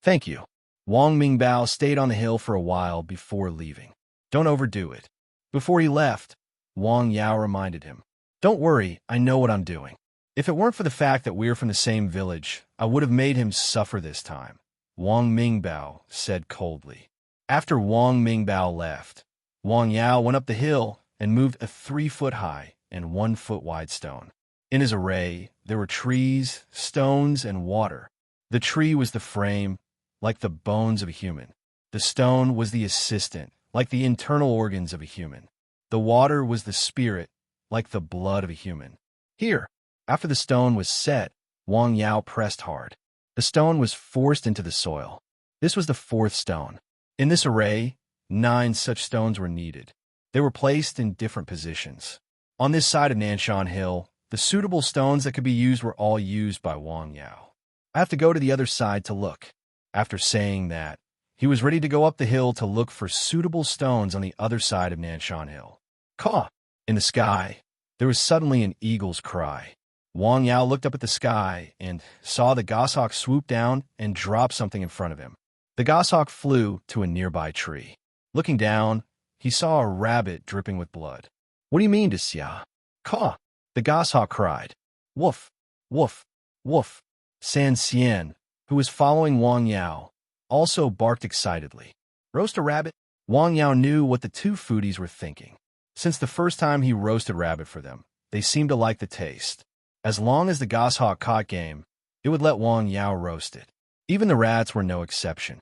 [SPEAKER 1] Thank you. Wang Mingbao stayed on the hill for a while before leaving. Don't overdo it. Before he left, Wang Yao reminded him. Don't worry, I know what I'm doing. If it weren't for the fact that we're from the same village, I would have made him suffer this time, Wang Mingbao said coldly. After Wang Mingbao left, Wang Yao went up the hill and moved a 3-foot-high and 1-foot-wide stone. In his array, there were trees, stones, and water. The tree was the frame, like the bones of a human. The stone was the assistant, like the internal organs of a human. The water was the spirit, like the blood of a human. Here, after the stone was set, Wang Yao pressed hard. The stone was forced into the soil. This was the 4th stone. In this array, 9 such stones were needed. They were placed in different positions. On this side of Nanshan Hill, the suitable stones that could be used were all used by Wang Yao. I have to go to the other side to look. After saying that, he was ready to go up the hill to look for suitable stones on the other side of Nanshan Hill. Caw! In the sky, there was suddenly an eagle's cry. Wang Yao looked up at the sky and saw the goshawk swoop down and drop something in front of him. The goshawk flew to a nearby tree. Looking down, he saw a rabbit dripping with blood. What do you mean, Xia? Caw! The goshawk cried. Woof! Woof! Woof! San Xian, who was following Wang Yao, also barked excitedly. Roast a rabbit? Wang Yao knew what the 2 foodies were thinking. Since the first time he roasted rabbit for them, they seemed to like the taste. As long as the goshawk caught game, it would let Wang Yao roast it. Even the rats were no exception.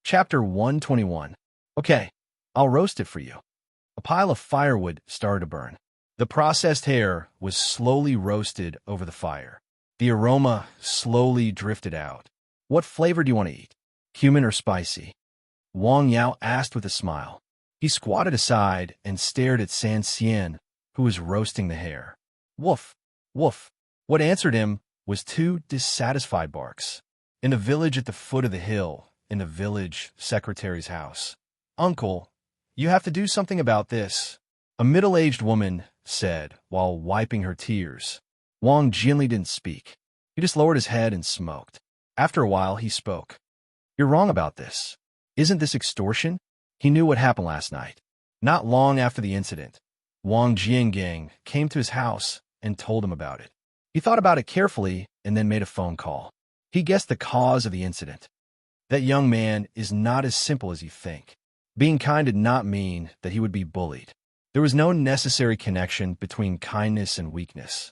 [SPEAKER 1] Chapter 121. Okay, I'll roast it for you. A pile of firewood started to burn. The processed hare was slowly roasted over the fire. The aroma slowly drifted out. What flavor do you want to eat? Cumin or spicy? Wang Yao asked with a smile. He squatted aside and stared at San Xian, who was roasting the hare. Woof! Woof! What answered him was 2 dissatisfied barks. In the village at the foot of the hill, in the village secretary's house. "Uncle, you have to do something about this," a middle-aged woman said while wiping her tears. Wang Jinli didn't speak. He just lowered his head and smoked. After a while, he spoke. "You're wrong about this. Isn't this extortion?" He knew what happened last night. Not long after the incident, Wang Jiangang came to his house and told him about it. He thought about it carefully and then made a phone call. He guessed the cause of the incident. That young man is not as simple as you think. Being kind did not mean that he would be bullied. There was no necessary connection between kindness and weakness.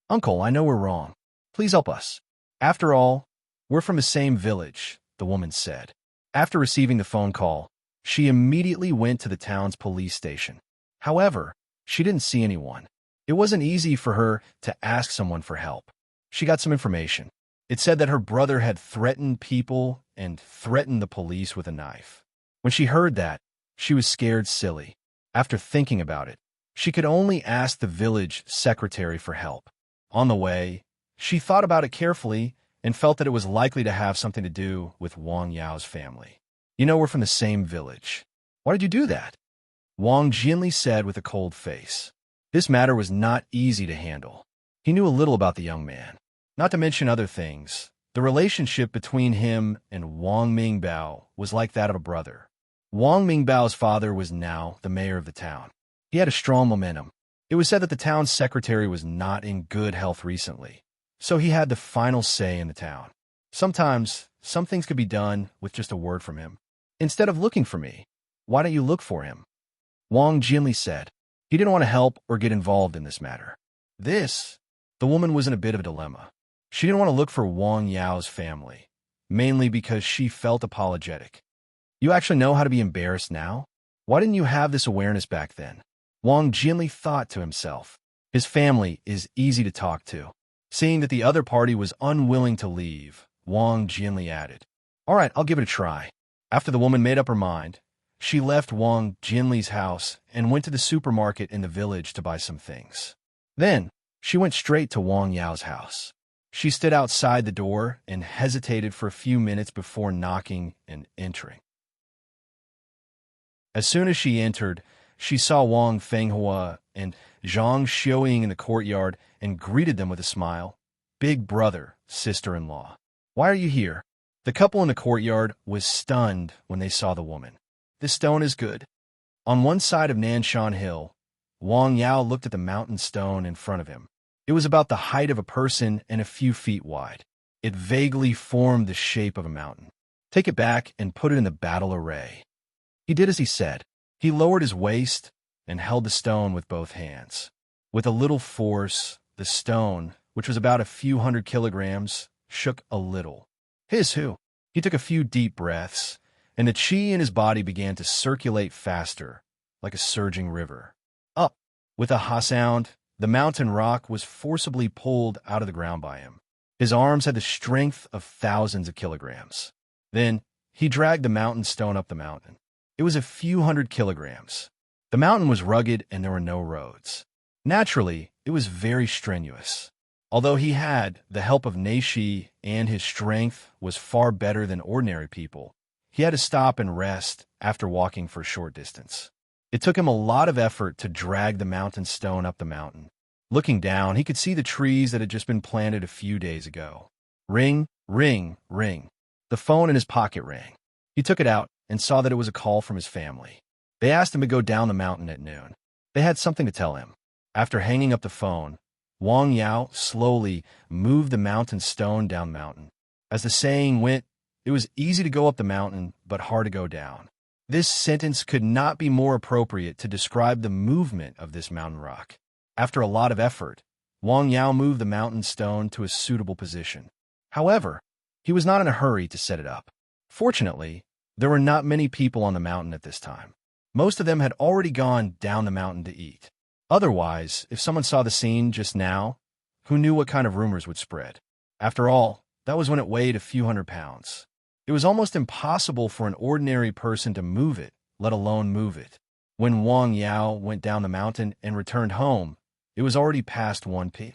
[SPEAKER 1] "Uncle, I know we're wrong. Please help us. After all, we're from the same village," the woman said. After receiving the phone call, she immediately went to the town's police station. However, she didn't see anyone. It wasn't easy for her to ask someone for help. She got some information. It said that her brother had threatened people and threatened the police with a knife. When she heard that, she was scared silly. After thinking about it, she could only ask the village secretary for help. On the way, she thought about it carefully and felt that it was likely to have something to do with Wang Yao's family. "You know we're from the same village. Why did you do that?" Wang Jinli said with a cold face. This matter was not easy to handle. He knew a little about the young man. Not to mention other things, the relationship between him and Wang Mingbao was like that of a brother. Wang Mingbao's father was now the mayor of the town. He had a strong momentum. It was said that the town's secretary was not in good health recently, so he had the final say in the town. Sometimes, some things could be done with just a word from him. "Instead of looking for me, why don't you look for him?" Wang Jinli said. He didn't want to help or get involved in this matter. The woman was in a bit of a dilemma. She didn't want to look for Wang Yao's family, mainly because she felt apologetic. "You actually know how to be embarrassed now? Why didn't you have this awareness back then?" Wang Jinli thought to himself. His family is easy to talk to. Seeing that the other party was unwilling to leave, Wang Jinli added, "All right, I'll give it a try." After the woman made up her mind, she left Wang Jinli's house and went to the supermarket in the village to buy some things. Then, she went straight to Wang Yao's house. She stood outside the door and hesitated for a few minutes before knocking and entering. As soon as she entered, she saw Wang Fenghua and Zhang Xiuying in the courtyard and greeted them with a smile. "Big brother, sister-in-law. Why are you here?" The couple in the courtyard was stunned when they saw the woman. "This stone is good." On one side of Nanshan Hill, Wang Yao looked at the mountain stone in front of him. It was about the height of a person and a few feet wide. It vaguely formed the shape of a mountain. "Take it back and put it in the battle array." He did as he said. He lowered his waist and held the stone with both hands. With a little force, the stone, which was about a few 100 kilograms, shook a little. His-hoo. He took a few deep breaths, and the qi in his body began to circulate faster, like a surging river. Up! With a ha sound, the mountain rock was forcibly pulled out of the ground by him. His arms had the strength of thousands of kilograms. Then, he dragged the mountain stone up the mountain. It was a few 100 kilograms. The mountain was rugged and there were no roads. Naturally, it was very strenuous. Although he had the help of Neishi and his strength was far better than ordinary people, he had to stop and rest after walking for a short distance. It took him a lot of effort to drag the mountain stone up the mountain. Looking down, he could see the trees that had just been planted a few days ago. Ring, ring, ring. The phone in his pocket rang. He took it out and saw that it was a call from his family. They asked him to go down the mountain at noon. They had something to tell him. After hanging up the phone, Wang Yao slowly moved the mountain stone down the mountain. As the saying went, it was easy to go up the mountain, but hard to go down. This sentence could not be more appropriate to describe the movement of this mountain rock. After a lot of effort, Wang Yao moved the mountain stone to a suitable position. However, he was not in a hurry to set it up. Fortunately, there were not many people on the mountain at this time. Most of them had already gone down the mountain to eat. Otherwise, if someone saw the scene just now, who knew what kind of rumors would spread? After all, that was when it weighed a few 100 pounds. It was almost impossible for an ordinary person to move it, let alone move it. When Wang Yao went down the mountain and returned home, it was already past 1 p.m.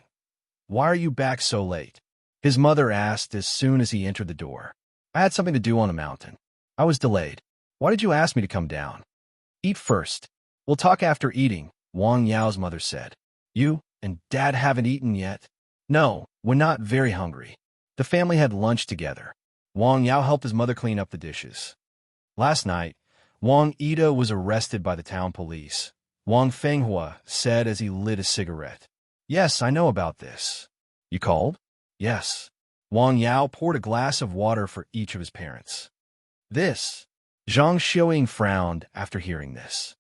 [SPEAKER 1] "Why are you back so late?" his mother asked as soon as he entered the door. I had something to do on the mountain. I was delayed. Why did you ask me to come down? Eat first. We'll talk after eating, Wang Yao's mother said. You and Dad haven't eaten yet? No, we're not very hungry. The family had lunch together. Wang Yao helped his mother clean up the dishes. Last night, Wang Ida was arrested by the town police, Wang Fenghua said as he lit a cigarette. Yes, I know about this. You called? Yes. Wang Yao poured a glass of water for each of his parents. This. Zhang Xiuying frowned after hearing this.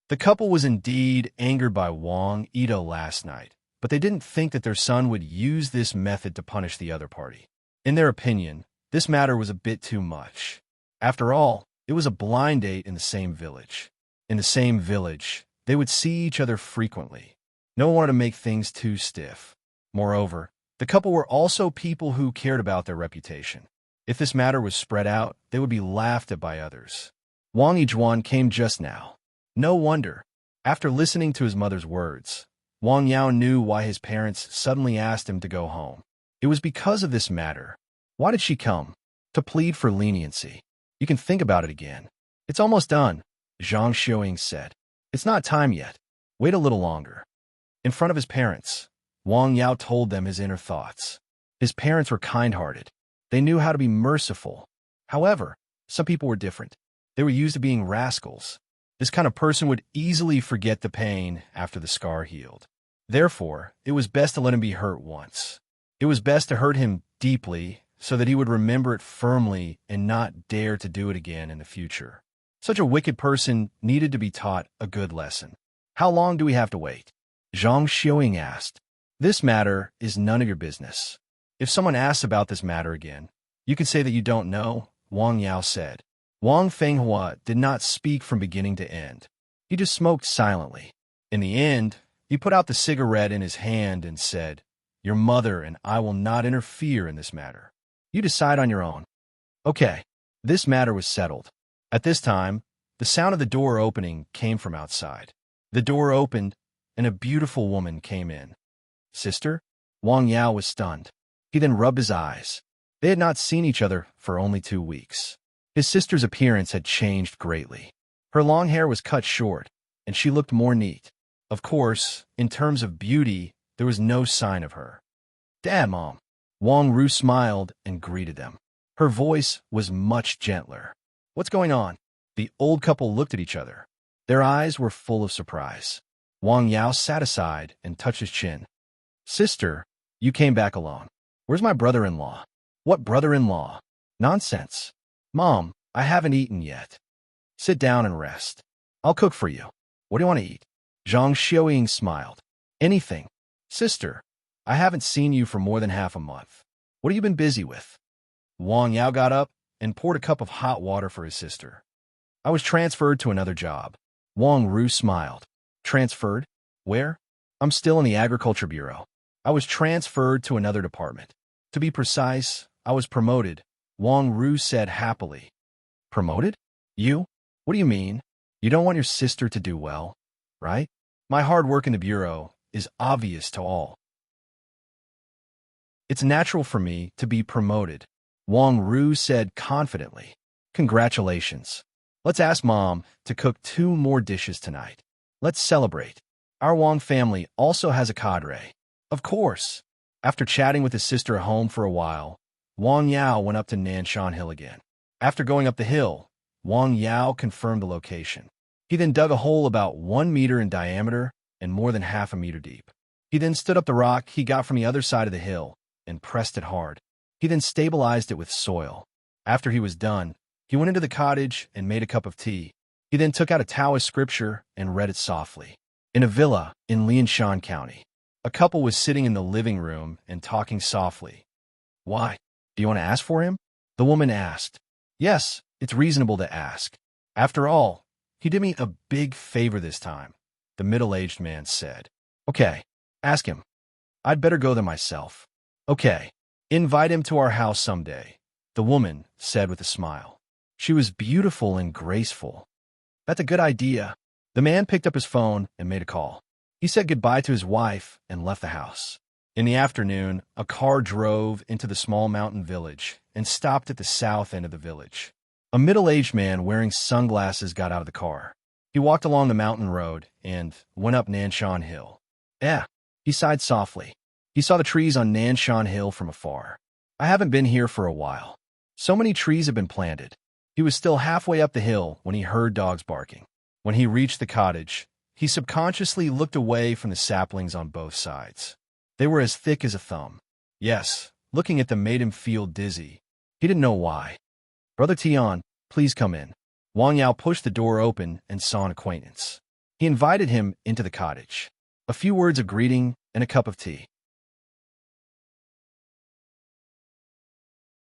[SPEAKER 1] The couple was indeed angered by Wang Ida last night, but they didn't think that their son would use this method to punish the other party. In their opinion, this matter was a bit too much. After all, it was a blind date in the same village. In the same village, they would see each other frequently. No one wanted to make things too stiff. Moreover, the couple were also people who cared about their reputation. If this matter was spread out, they would be laughed at by others. Wang Yizhuan came just now. No wonder. After listening to his mother's words, Wang Yao knew why his parents suddenly asked him to go home. It was because of this matter. Why did she come? To plead for leniency. You can think about it again. It's almost done, Zhang Xiuying said. It's not time yet. Wait a little longer. In front of his parents, Wang Yao told them his inner thoughts. His parents were kind-hearted. They knew how to be merciful. However, some people were different. They were used to being rascals. This kind of person would easily forget the pain after the scar healed. Therefore, it was best to let him be hurt once. It was best to hurt him deeply so that he would remember it firmly and not dare to do it again in the future. Such a wicked person needed to be taught a good lesson. How long do we have to wait? Zhang Xiuying asked. This matter is none of your business. If someone asks about this matter again, you can say that you don't know, Wang Yao said. Wang Fenghua did not speak from beginning to end. He just smoked silently. In the end, he put out the cigarette in his hand and said, Your mother and I will not interfere in this matter. You decide on your own. Okay, this matter was settled. At this time, the sound of the door opening came from outside. The door opened, and a beautiful woman came in. Sister? Wang Yao was stunned. He then rubbed his eyes. They had not seen each other for only 2 weeks. His sister's appearance had changed greatly. Her long hair was cut short, and she looked more neat. Of course, in terms of beauty, there was no sign of her. Dad, Mom. Wang Ru smiled and greeted them. Her voice was much gentler. What's going on? The old couple looked at each other. Their eyes were full of surprise. Wang Yao sat aside and touched his chin. Sister, you came back alone. Where's my brother-in-law? What brother-in-law? Nonsense. Mom, I haven't eaten yet. Sit down and rest. I'll cook for you. What do you want to eat? Zhang Xiuying smiled. Anything. Sister, I haven't seen you for more than half a month. What have you been busy with? Wang Yao got up and poured a cup of hot water for his sister. I was transferred to another job. Wang Ru smiled. Transferred? Where? I'm still in the Agriculture Bureau. I was transferred to another department. To be precise, I was promoted, Wang Ru said happily. Promoted? You? What do you mean? You don't want your sister to do well, right? My hard work in the Bureau is obvious to all. It's natural for me to be promoted, Wang Ru said confidently. Congratulations. Let's ask Mom to cook 2 more dishes tonight. Let's celebrate. Our Wang family also has a cadre. Of course. After chatting with his sister at home for a while, Wang Yao went up to Nanshan Hill again. After going up the hill, Wang Yao confirmed the location. He then dug a hole about 1 meter in diameter and more than half a meter deep. He then stood up the rock he got from the other side of the hill and pressed it hard. He then stabilized it with soil. After he was done, he went into the cottage and made a cup of tea. He then took out a Taoist scripture and read it softly. In a villa in Lianshan County, a couple was sitting in the living room and talking softly. Why? Do you want to ask for him? The woman asked. Yes, it's reasonable to ask. After all, he did me a big favor this time, the middle-aged man said. Okay, ask him. I'd better go there myself. Okay, invite him to our house someday, the woman said with a smile. She was beautiful and graceful. That's a good idea. The man picked up his phone and made a call. He said goodbye to his wife and left the house. In the afternoon, a car drove into the small mountain village and stopped at the south end of the village. A middle-aged man wearing sunglasses got out of the car. He walked along the mountain road and went up Nanshan Hill. He sighed softly. He saw the trees on Nanshan Hill from afar. I haven't been here for a while. So many trees have been planted. He was still halfway up the hill when he heard dogs barking. When he reached the cottage, he subconsciously looked away from the saplings on both sides. They were as thick as a thumb. Yes, looking at them made him feel dizzy. He didn't know why. "Brother Tian, please come in." Wang Yao pushed the door open and saw an acquaintance. He invited him into the cottage. A few words of greeting and a cup of tea.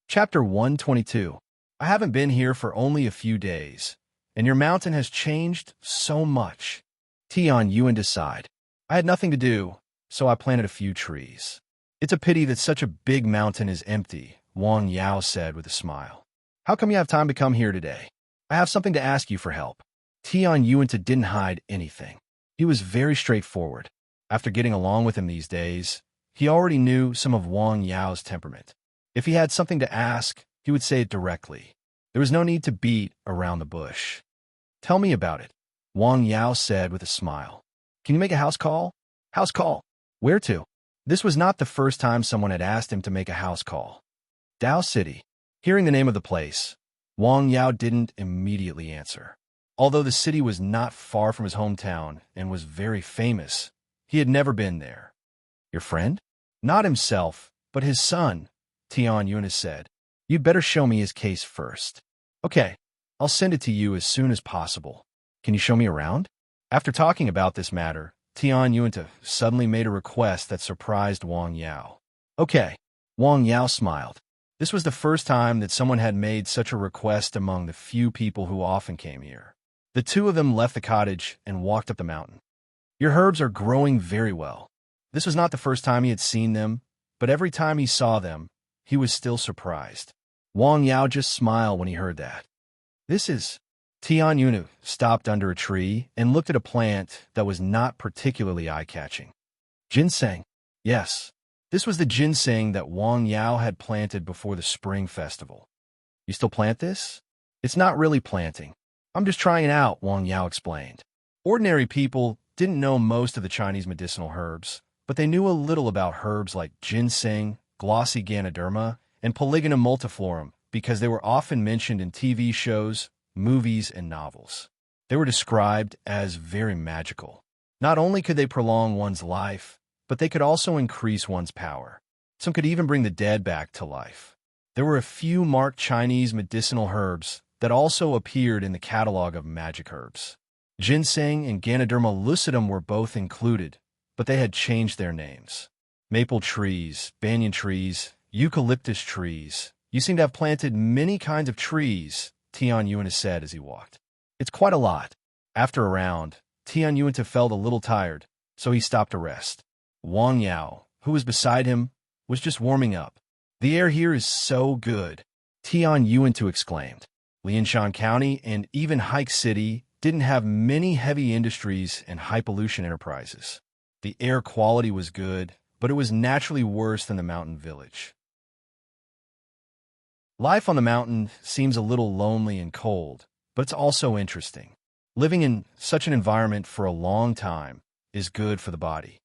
[SPEAKER 1] Chapter 122. I haven't been here for only a few days, and your mountain has changed so much. Tian Yuan sighed. I had nothing to do, so I planted a few trees. It's a pity that such a big mountain is empty, Wang Yao said with a smile. How come you have time to come here today? I have something to ask you for help. Tian Yuan didn't hide anything. He was very straightforward. After getting along with him these days, he already knew some of Wang Yao's temperament. If he had something to ask, he would say it directly. There was no need to beat around the bush. Tell me about it, Wang Yao said with a smile. Can you make a house call? House call? Where to? This was not the first time someone had asked him to make a house call. Dao City. Hearing the name of the place, Wang Yao didn't immediately answer. Although the city was not far from his hometown and was very famous, he had never been there. Your friend? Not himself, but his son, Tian Yuan said. You'd better show me his case first. Okay, I'll send it to you as soon as possible. Can you show me around? After talking about this matter, Tian Yuan suddenly made a request that surprised Wang Yao. Okay, Wang Yao smiled. This was the first time that someone had made such a request among the few people who often came here. The two of them left the cottage and walked up the mountain. Your herbs are growing very well. This was not the first time he had seen them, but every time he saw them, he was still surprised. Wang Yao just smiled when he heard that. This is... Tian Yuan stopped under a tree and looked at a plant that was not particularly eye-catching. Ginseng. Yes, this was the ginseng that Wang Yao had planted before the spring festival. You still plant this? It's not really planting. I'm just trying it out, Wang Yao explained. Ordinary people didn't know most of the Chinese medicinal herbs, but they knew a little about herbs like ginseng, glossy ganoderma, and Polygonum multiflorum because they were often mentioned in TV shows, movies, and novels. They were described as very magical. Not only could they prolong one's life, but they could also increase one's power. Some could even bring the dead back to life. There were a few marked Chinese medicinal herbs that also appeared in the catalog of magic herbs. Ginseng and Ganoderma lucidum were both included, but they had changed their names. Maple trees, banyan trees, eucalyptus trees. You seem to have planted many kinds of trees, Tian Yuan said as he walked. It's quite a lot. After a round, Tian Yuan felt a little tired, so he stopped to rest. Wang Yao, who was beside him, was just warming up. The air here is so good, Tian Yuan exclaimed. Lianshan County and even Hike City didn't have many heavy industries and high-pollution enterprises. The air quality was good, but it was naturally worse than the mountain village. Life on the mountain seems a little lonely and cold, but it's also interesting. Living in such an environment for a long time is good for the body.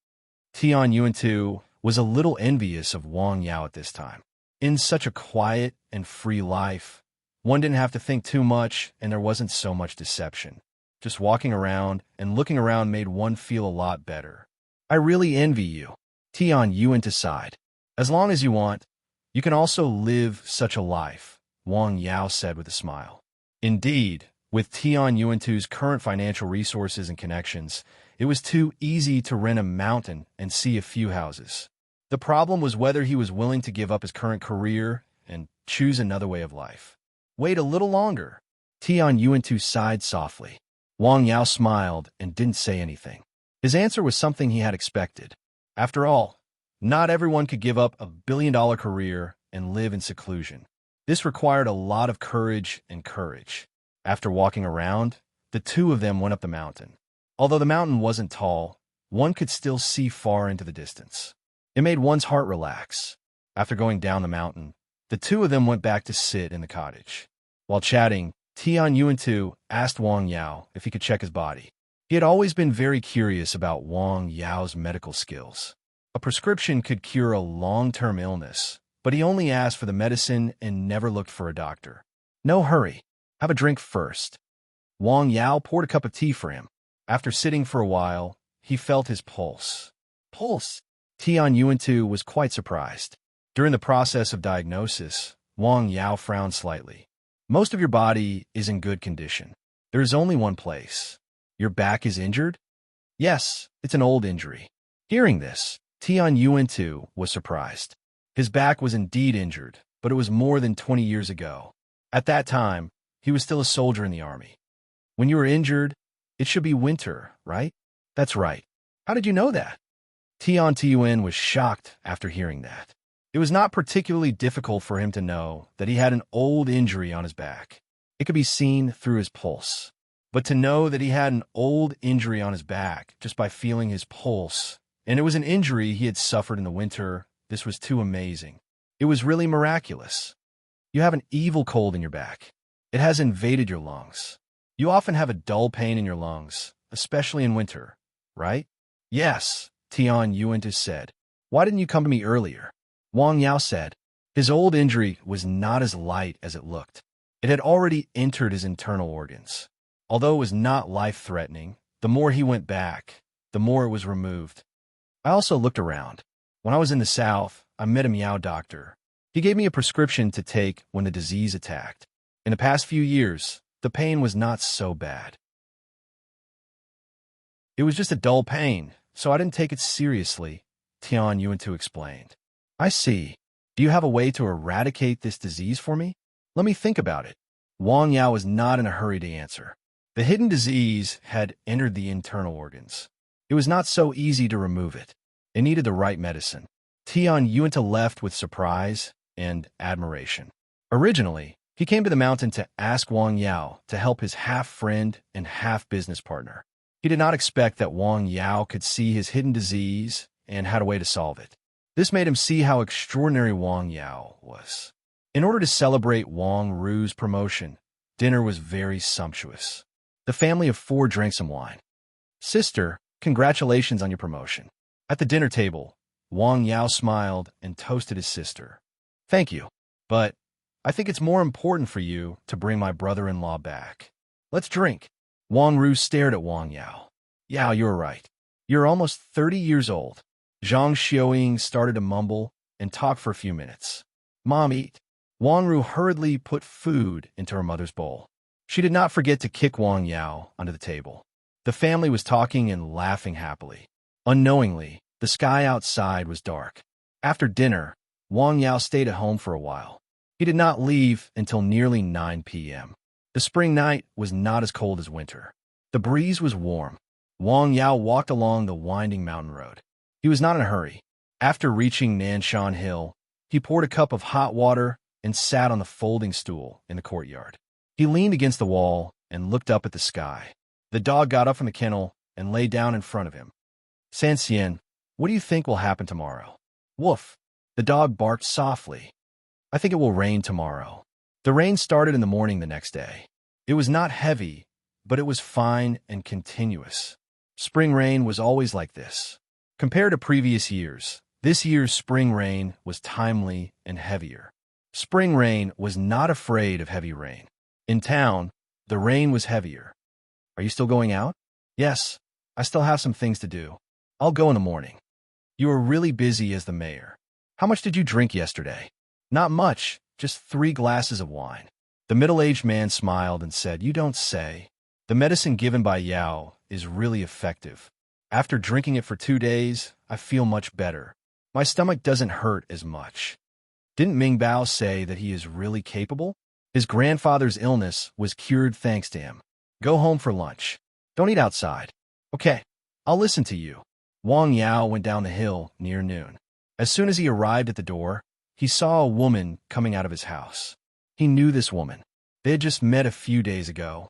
[SPEAKER 1] Tian Yuan too was a little envious of Wang Yao at this time. In such a quiet and free life, one didn't have to think too much and there wasn't so much deception. Just walking around and looking around made one feel a lot better. I really envy you, Tian Yuan sighed. As long as you want, you can also live such a life, Wang Yao said with a smile. Indeed, with Tian Yuan's current financial resources and connections, it was too easy to rent a mountain and see a few houses. The problem was whether he was willing to give up his current career and choose another way of life. Wait a little longer. Tian Yuan sighed softly. Wang Yao smiled and didn't say anything. His answer was something he had expected. After all, not everyone could give up a billion-dollar career and live in seclusion. This required a lot of courage and courage. After walking around, the two of them went up the mountain. Although the mountain wasn't tall, one could still see far into the distance. It made one's heart relax. After going down the mountain, the two of them went back to sit in the cottage. While chatting, Tian Yuan asked Wang Yao if he could check his body. He had always been very curious about Wang Yao's medical skills. A prescription could cure a long-term illness, but he only asked for the medicine and never looked for a doctor. No hurry. Have a drink first. Wang Yao poured a cup of tea for him. After sitting for a while, he felt his pulse. Pulse? Tian Yuan was quite surprised. During the process of diagnosis, Wang Yao frowned slightly. Most of your body is in good condition. There is only one place. Your back is injured? Yes, it's an old injury. Hearing this, Tian Yuan was surprised. His back was indeed injured, but it was more than 20 years ago. At that time, he was still a soldier in the army. When you were injured, it should be winter, right? That's right. How did you know that? Tian Yuan was shocked after hearing that. It was not particularly difficult for him to know that he had an old injury on his back. It could be seen through his pulse. But to know that he had an old injury on his back just by feeling his pulse, and it was an injury he had suffered in the winter, this was too amazing. It was really miraculous. You have an evil cold in your back. It has invaded your lungs. You often have a dull pain in your lungs, especially in winter, right? Yes, Tian Yuan said. Why didn't you come to me earlier? Wang Yao said. His old injury was not as light as it looked. It had already entered his internal organs. Although it was not life-threatening, the more he went back, the more it was removed. I also looked around. When I was in the south, I met a Miao doctor. He gave me a prescription to take when the disease attacked. In the past few years, the pain was not so bad. It was just a dull pain, so I didn't take it seriously, Tian Yuan explained. I see. Do you have a way to eradicate this disease for me? Let me think about it. Wang Yao was not in a hurry to answer. The hidden disease had entered the internal organs. It was not so easy to remove it. It needed the right medicine. Tian Yuan left with surprise and admiration. Originally, he came to the mountain to ask Wang Yao to help his half-friend and half-business partner. He did not expect that Wang Yao could see his hidden disease and had a way to solve it. This made him see how extraordinary Wang Yao was. In order to celebrate Wang Ru's promotion, dinner was very sumptuous. The family of four drank some wine. Sister, congratulations on your promotion. At the dinner table, Wang Yao smiled and toasted his sister. Thank you, but I think it's more important for you to bring my brother-in-law back. Let's drink. Wang Ru stared at Wang Yao. Yao, you're right. You're almost 30 years old. Zhang Xiaoying started to mumble and talk for a few minutes. Mom, eat. Wang Ru hurriedly put food into her mother's bowl. She did not forget to kick Wang Yao onto the table. The family was talking and laughing happily. Unknowingly, the sky outside was dark. After dinner, Wang Yao stayed at home for a while. He did not leave until nearly 9 p.m. The spring night was not as cold as winter. The breeze was warm. Wang Yao walked along the winding mountain road. He was not in a hurry. After reaching Nanshan Hill, he poured a cup of hot water and sat on the folding stool in the courtyard. He leaned against the wall and looked up at the sky. The dog got up from the kennel and lay down in front of him. Sanxian, what do you think will happen tomorrow? Woof. The dog barked softly. I think it will rain tomorrow. The rain started in the morning the next day. It was not heavy, but it was fine and continuous. Spring rain was always like this. Compared to previous years, this year's spring rain was timely and heavier. Spring rain was not afraid of heavy rain. In town, the rain was heavier. Are you still going out? Yes, I still have some things to do. I'll go in the morning. You are really busy as the mayor. How much did you drink yesterday? Not much, just 3 glasses of wine. The middle-aged man smiled and said, You don't say. The medicine given by Yao is really effective. After drinking it for 2 days, I feel much better. My stomach doesn't hurt as much. Didn't Ming Bao say that he is really capable? His grandfather's illness was cured thanks to him. Go home for lunch. Don't eat outside. Okay, I'll listen to you. Wang Yao went down the hill near noon. As soon as he arrived at the door, he saw a woman coming out of his house. He knew this woman. They had just met a few days ago.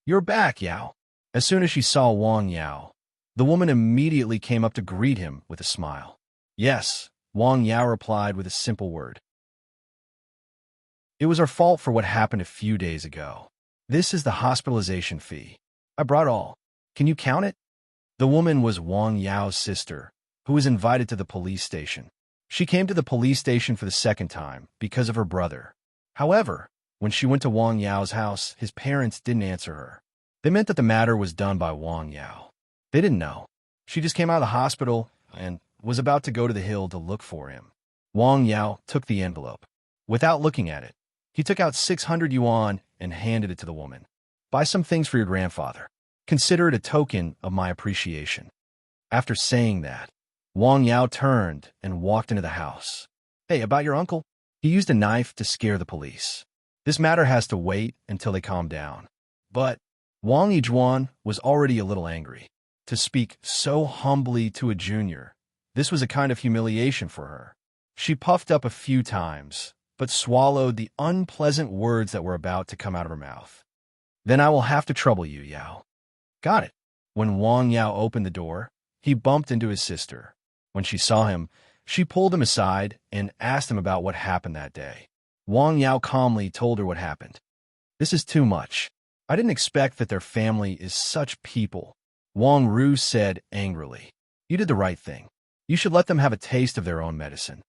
[SPEAKER 1] You're back, Yao. As soon as she saw Wang Yao, the woman immediately came up to greet him with a smile. Yes, Wang Yao replied with a simple word. It was our fault for what happened a few days ago. This is the hospitalization fee. I brought all. Can you count it? The woman was Wang Yao's sister, who was invited to the police station. She came to the police station for the second time because of her brother. However, when she went to Wang Yao's house, his parents didn't answer her. They meant that the matter was done by Wang Yao. They didn't know. She just came out of the hospital and was about to go to the hill to look for him. Wang Yao took the envelope. Without looking at it, he took out 600 yuan and handed it to the woman. Buy some things for your grandfather. Consider it a token of my appreciation. After saying that, Wang Yao turned and walked into the house. Hey, about your uncle? He used a knife to scare the police. This matter has to wait until they calm down. But Wang Yizhuan was already a little angry. To speak so humbly to a junior, this was a kind of humiliation for her. She puffed up a few times, but swallowed the unpleasant words that were about to come out of her mouth. Then I will have to trouble you, Yao. Got it. When Wang Yao opened the door, he bumped into his sister. When she saw him, she pulled him aside and asked him about what happened that day. Wang Yao calmly told her what happened. This is too much. I didn't expect that their family is such people. Wang Ru said angrily. You did the right thing. You should let them have a taste of their own medicine.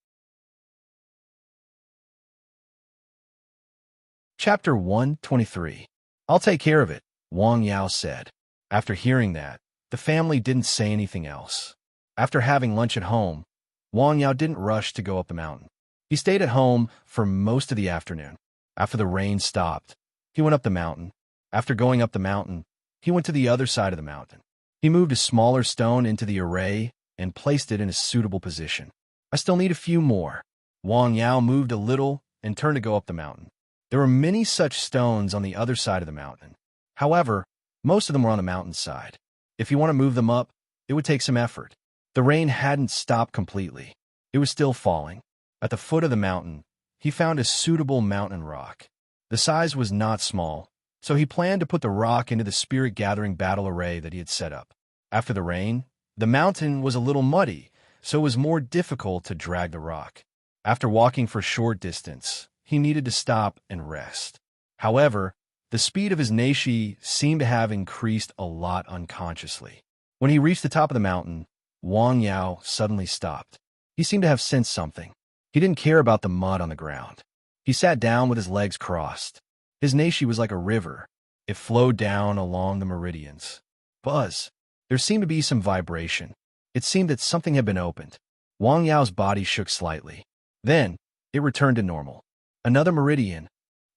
[SPEAKER 1] Chapter 123. I'll take care of it, Wang Yao said. After hearing that, the family didn't say anything else. After having lunch at home, Wang Yao didn't rush to go up the mountain. He stayed at home for most of the afternoon. After the rain stopped, he went up the mountain. After going up the mountain, he went to the other side of the mountain. He moved a smaller stone into the array and placed it in a suitable position. I still need a few more. Wang Yao moved a little and turned to go up the mountain. There were many such stones on the other side of the mountain. However, most of them were on the mountainside. If you want to move them up, it would take some effort. The rain hadn't stopped completely. It was still falling. At the foot of the mountain, he found a suitable mountain rock. The size was not small, so he planned to put the rock into the spirit-gathering battle array that he had set up. After the rain, the mountain was a little muddy, so it was more difficult to drag the rock. After walking for a short distance, he needed to stop and rest. However, the speed of his neishi seemed to have increased a lot unconsciously. When he reached the top of the mountain, Wang Yao suddenly stopped. He seemed to have sensed something. He didn't care about the mud on the ground. He sat down with his legs crossed. His neishi was like a river. It flowed down along the meridians. Buzz. There seemed to be some vibration. It seemed that something had been opened. Wang Yao's body shook slightly. Then, it returned to normal. Another meridian.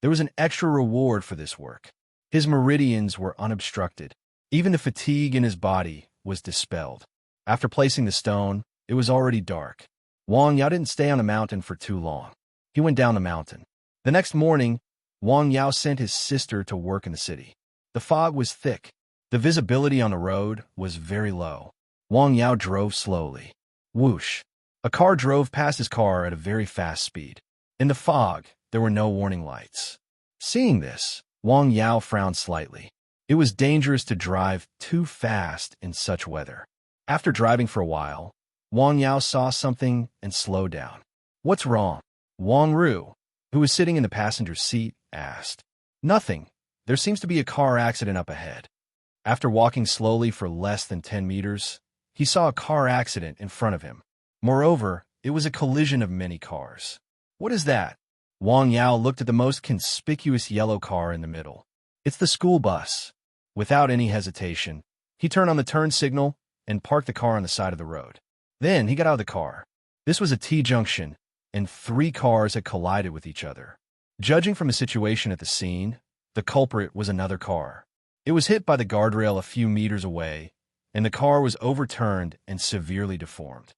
[SPEAKER 1] There was an extra reward for this work. His meridians were unobstructed. Even the fatigue in his body was dispelled. After placing the stone, it was already dark. Wang Yao didn't stay on the mountain for too long. He went down the mountain. The next morning, Wang Yao sent his sister to work in the city. The fog was thick. The visibility on the road was very low. Wang Yao drove slowly. Whoosh! A car drove past his car at a very fast speed. In the fog, there were no warning lights. Seeing this, Wang Yao frowned slightly. It was dangerous to drive too fast in such weather. After driving for a while, Wang Yao saw something and slowed down. What's wrong? Wang Ru, who was sitting in the passenger seat, asked. Nothing. There seems to be a car accident up ahead. After walking slowly for less than 10 meters, he saw a car accident in front of him. Moreover, it was a collision of many cars. What is that? Wang Yao looked at the most conspicuous yellow car in the middle. It's the school bus. Without any hesitation, he turned on the turn signal and parked the car on the side of the road. Then he got out of the car. This was a T-junction, and 3 cars had collided with each other. Judging from the situation at the scene, the culprit was another car. It was hit by the guardrail a few meters away, and the car was overturned and severely deformed.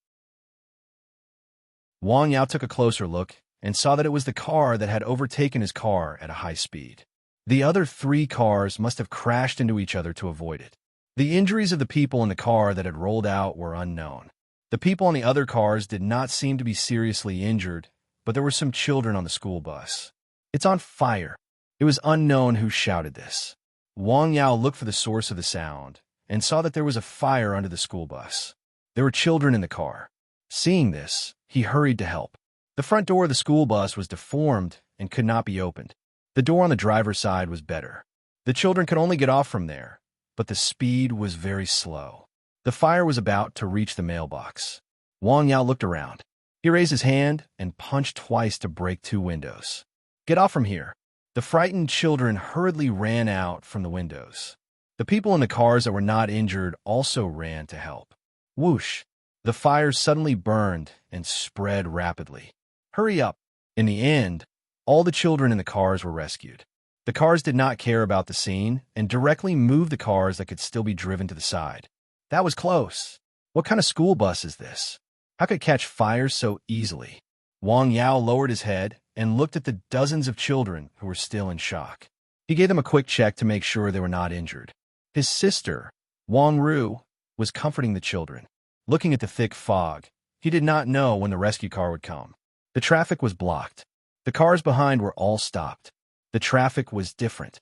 [SPEAKER 1] Wang Yao took a closer look and saw that it was the car that had overtaken his car at a high speed. The other 3 cars must have crashed into each other to avoid it. The injuries of the people in the car that had rolled out were unknown. The people on the other cars did not seem to be seriously injured, but there were some children on the school bus. It's on fire. It was unknown who shouted this. Wang Yao looked for the source of the sound and saw that there was a fire under the school bus. There were children in the car. Seeing this, he hurried to help. The front door of the school bus was deformed and could not be opened. The door on the driver's side was better. The children could only get off from there, but the speed was very slow. The fire was about to reach the mailbox. Wang Yao looked around. He raised his hand and punched twice to break 2 windows. "Get off from here." The frightened children hurriedly ran out from the windows. The people in the cars that were not injured also ran to help. Whoosh! The fire suddenly burned and spread rapidly. "Hurry up!" In the end, all the children in the cars were rescued. The cars did not care about the scene and directly moved the cars that could still be driven to the side. That was close. What kind of school bus is this? How could it catch fire so easily? Wang Yao lowered his head and looked at the dozens of children who were still in shock. He gave them a quick check to make sure they were not injured. His sister, Wang Ru, was comforting the children. Looking at the thick fog, he did not know when the rescue car would come. The traffic was blocked. The cars behind were all stopped. The traffic was different.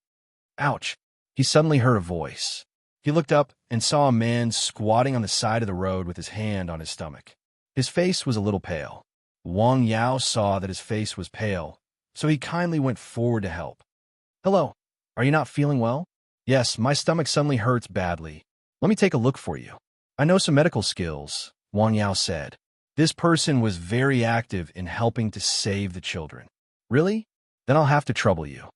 [SPEAKER 1] Ouch! He suddenly heard a voice. He looked up and saw a man squatting on the side of the road with his hand on his stomach. His face was a little pale. Wang Yao saw that his face was pale, so he kindly went forward to help. "Hello, are you not feeling well?" "Yes, my stomach suddenly hurts badly. Let me take a look for you." "I know some medical skills," Wang Yao said. This person was very active in helping to save the children. "Really? Then I'll have to trouble you."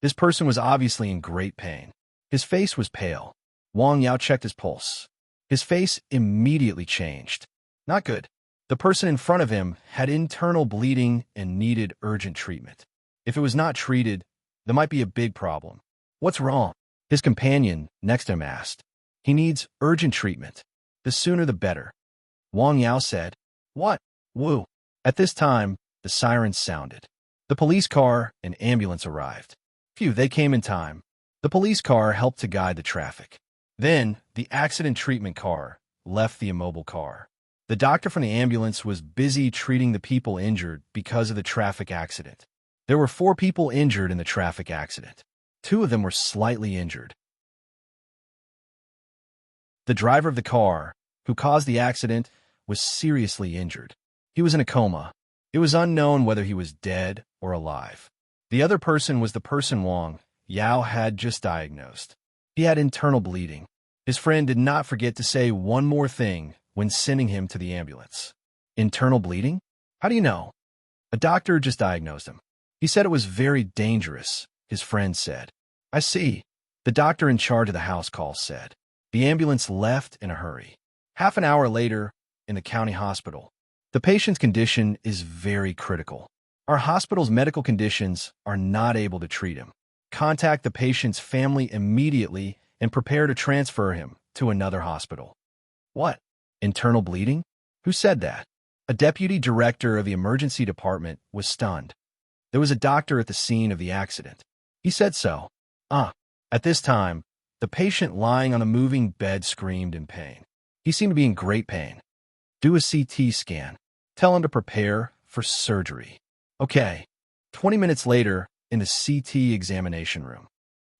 [SPEAKER 1] This person was obviously in great pain. His face was pale. Wang Yao checked his pulse. His face immediately changed. Not good. The person in front of him had internal bleeding and needed urgent treatment. If it was not treated, there might be a big problem. "What's wrong?" His companion next to him asked. "He needs urgent treatment. The sooner the better." Wang Yao said, "What? Woo." At this time, the sirens sounded. The police car and ambulance arrived. Phew, they came in time. The police car helped to guide the traffic. Then, the accident treatment car left the immobile car. The doctor from the ambulance was busy treating the people injured because of the traffic accident. There were 4 people injured in the traffic accident. 2 of them were slightly injured. The driver of the car, who caused the accident, was seriously injured. He was in a coma. It was unknown whether he was dead or alive. The other person was the person Wang Yao had just diagnosed. He had internal bleeding. His friend did not forget to say one more thing when sending him to the ambulance. "Internal bleeding? How do you know?" "A doctor just diagnosed him. He said it was very dangerous," his friend said. "I see," the doctor in charge of the house call said. The ambulance left in a hurry. Half an hour later, in the county hospital. "The patient's condition is very critical. Our hospital's medical conditions are not able to treat him. Contact the patient's family immediately and prepare to transfer him to another hospital." "What? Internal bleeding? Who said that?" A deputy director of the emergency department was stunned. "There was a doctor at the scene of the accident. He said so." At this time, the patient lying on a moving bed screamed in pain. He seemed to be in great pain. "Do a CT scan. Tell him to prepare for surgery." Okay. 20 minutes later, in the CT examination room.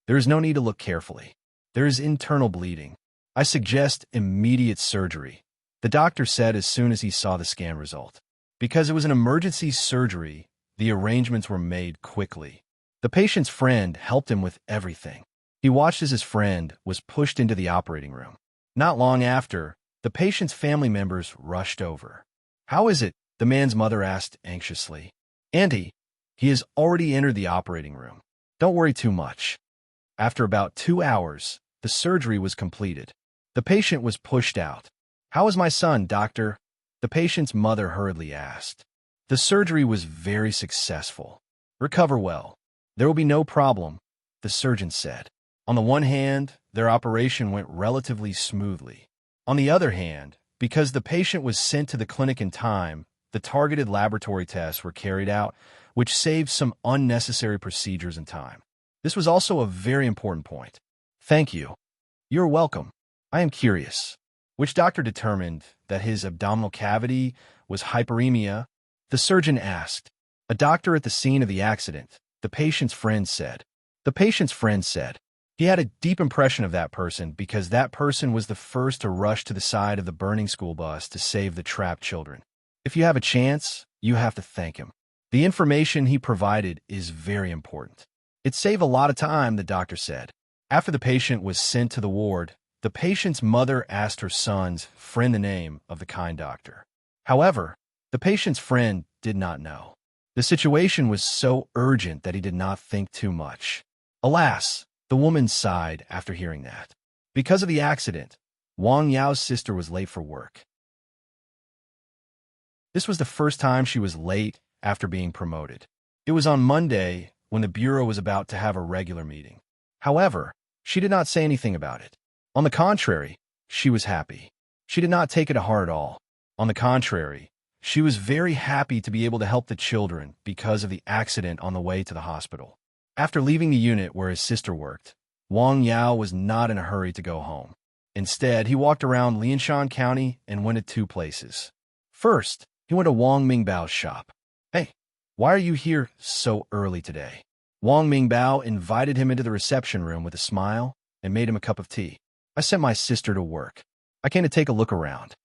[SPEAKER 1] "There is no need to look carefully. There is internal bleeding. I suggest immediate surgery," the doctor said as soon as he saw the scan result. Because it was an emergency surgery, the arrangements were made quickly. The patient's friend helped him with everything. He watched as his friend was pushed into the operating room. Not long after, the patient's family members rushed over. "How is it?" the man's mother asked anxiously. "Auntie, he has already entered the operating room. Don't worry too much." After about 2 hours, the surgery was completed. The patient was pushed out. "How is my son, doctor?" the patient's mother hurriedly asked. "The surgery was very successful. Recover well. There will be no problem," the surgeon said. On the one hand, their operation went relatively smoothly. On the other hand, because the patient was sent to the clinic in time, the targeted laboratory tests were carried out, which saved some unnecessary procedures and time. This was also a very important point. "Thank you." "You're welcome. I am curious. Which doctor determined that his abdominal cavity was hyperemia?" the surgeon asked. "A doctor at the scene of the accident," the patient's friend said. The patient's friend said. He had a deep impression of that person because that person was the first to rush to the side of the burning school bus to save the trapped children. If you have a chance, you have to thank him. The information he provided is very important. It saved a lot of time, the doctor said. After the patient was sent to the ward, the patient's mother asked her son's friend the name of the kind doctor. However, the patient's friend did not know. The situation was so urgent that he did not think too much. Alas, the woman sighed after hearing that. Because of the accident, Wang Yao's sister was late for work. This was the first time she was late after being promoted. It was on Monday when the bureau was about to have a regular meeting. However, she did not say anything about it. On the contrary, she was happy. She did not take it to heart at all. On the contrary, she was very happy to be able to help the children because of the accident on the way to the hospital. After leaving the unit where his sister worked, Wang Yao was not in a hurry to go home. Instead, he walked around Lianshan County and went to two places. First, he went to Wang Mingbao's shop. "Hey, why are you here so early today?" Wang Mingbao invited him into the reception room with a smile and made him a cup of tea. "I sent my sister to work. I came to take a look around."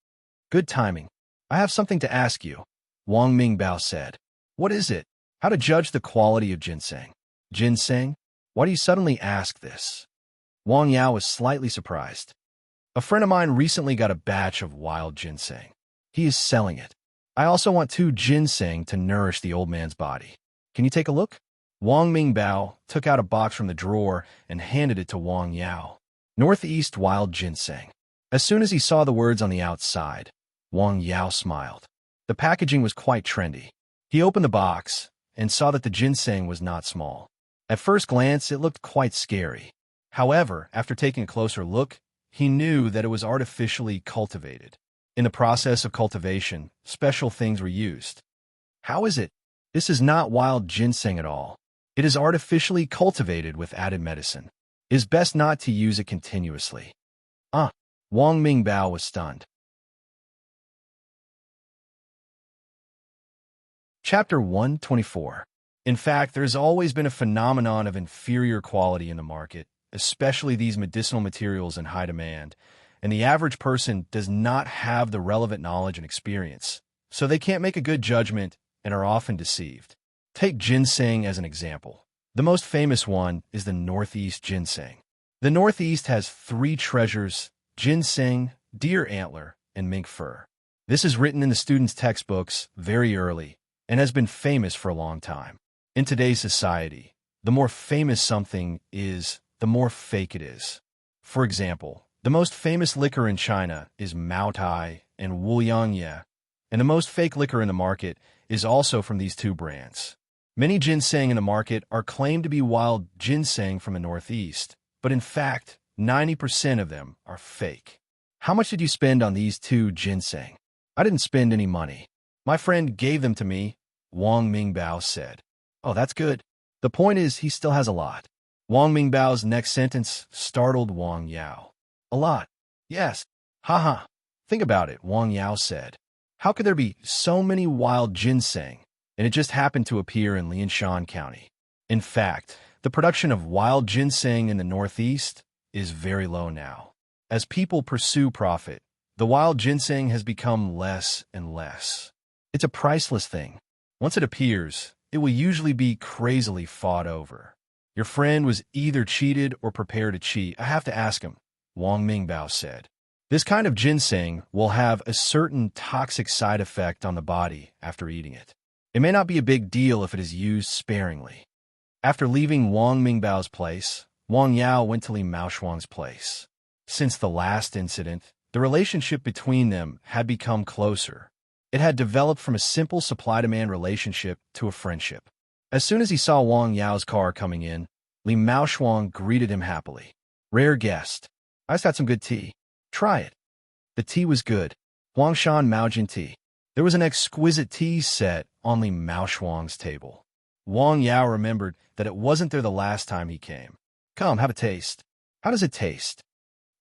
[SPEAKER 1] "Good timing. I have something to ask you," Wang Mingbao said. "What is it?" "How to judge the quality of ginseng." "Ginseng? Why do you suddenly ask this?" Wang Yao was slightly surprised. "A friend of mine recently got a batch of wild ginseng. He is selling it. I also want 2 ginseng to nourish the old man's body. Can you take a look?" Wang Mingbao took out a box from the drawer and handed it to Wang Yao. "Northeast wild ginseng." As soon as he saw the words on the outside, Wang Yao smiled. The packaging was quite trendy. He opened the box and saw that the ginseng was not small. At first glance, it looked quite scary. However, after taking a closer look, he knew that it was artificially cultivated. In the process of cultivation, special things were used. "How is it? This is not wild ginseng at all. It is artificially cultivated with added medicine. It is best not to use it continuously." Wang Mingbao was stunned. Chapter 124. In fact, there has always been a phenomenon of inferior quality in the market, especially these medicinal materials in high demand, and the average person does not have the relevant knowledge and experience, so they can't make a good judgment and are often deceived. Take ginseng as an example. The most famous one is the Northeast ginseng. The Northeast has 3 treasures: ginseng, deer antler, and mink fur. This is written in the students' textbooks very early and has been famous for a long time. In today's society, the more famous something is, the more fake it is. For example, the most famous liquor in China is Maotai and Wuyangye, and the most fake liquor in the market is also from these 2 brands. Many ginseng in the market are claimed to be wild ginseng from the Northeast, but in fact, 90% of them are fake. "How much did you spend on these 2 ginseng?" "I didn't spend any money. My friend gave them to me," Wang Mingbao said. "Oh, that's good. The point is, he still has a lot." Wang Mingbao's next sentence startled Wang Yao. "A lot?" "Yes. Haha. Think about it," Wang Yao said. "How could there be so many wild ginseng, and it just happened to appear in Lianshan County? In fact, the production of wild ginseng in the Northeast is very low now. As people pursue profit, the wild ginseng has become less and less. It's a priceless thing. Once it appears, it will usually be crazily fought over. Your friend was either cheated or prepared to cheat. I have to ask him," Wang Mingbao said. "This kind of ginseng will have a certain toxic side effect on the body after eating it. It may not be a big deal if it is used sparingly." After leaving Wang Mingbao's place, Wang Yao went to Li Maoshuang's place. Since the last incident, the relationship between them had become closer. It had developed from a simple supply-demand relationship to a friendship. As soon as he saw Wang Yao's car coming in, Li Maoshuang greeted him happily. "Rare guest. I just got some good tea. Try it." The tea was good. Huangshan Maojin tea. There was an exquisite tea set on Li Maoshuang's table. Wang Yao remembered that it wasn't there the last time he came. "Come, have a taste." "How does it taste?"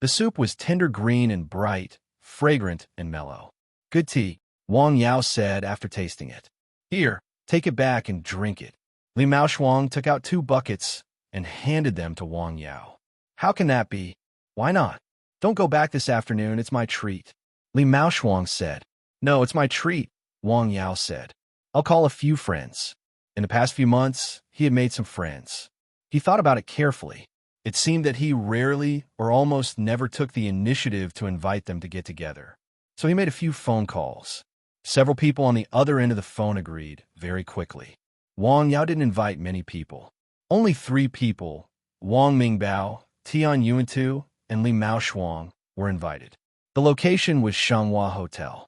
[SPEAKER 1] The soup was tender green and bright, fragrant and mellow. "Good tea," Wang Yao said after tasting it. "Here, take it back and drink it." Li Maoshuang took out 2 buckets and handed them to Wang Yao. "How can that be?" "Why not? Don't go back this afternoon, it's my treat." Li Maoshuang said. "No, it's my treat. Wang Yao said. I'll call a few friends. In the past few months, he had made some friends. He thought about it carefully. It seemed that he rarely or almost never took the initiative to invite them to get together. So he made a few phone calls. Several people on the other end of the phone agreed very quickly. Wang Yao didn't invite many people. Only 3 people, Wang Mingbao, Tian Yuantu, and Li Mao Shuang, were invited. The location was Shanghua Hotel.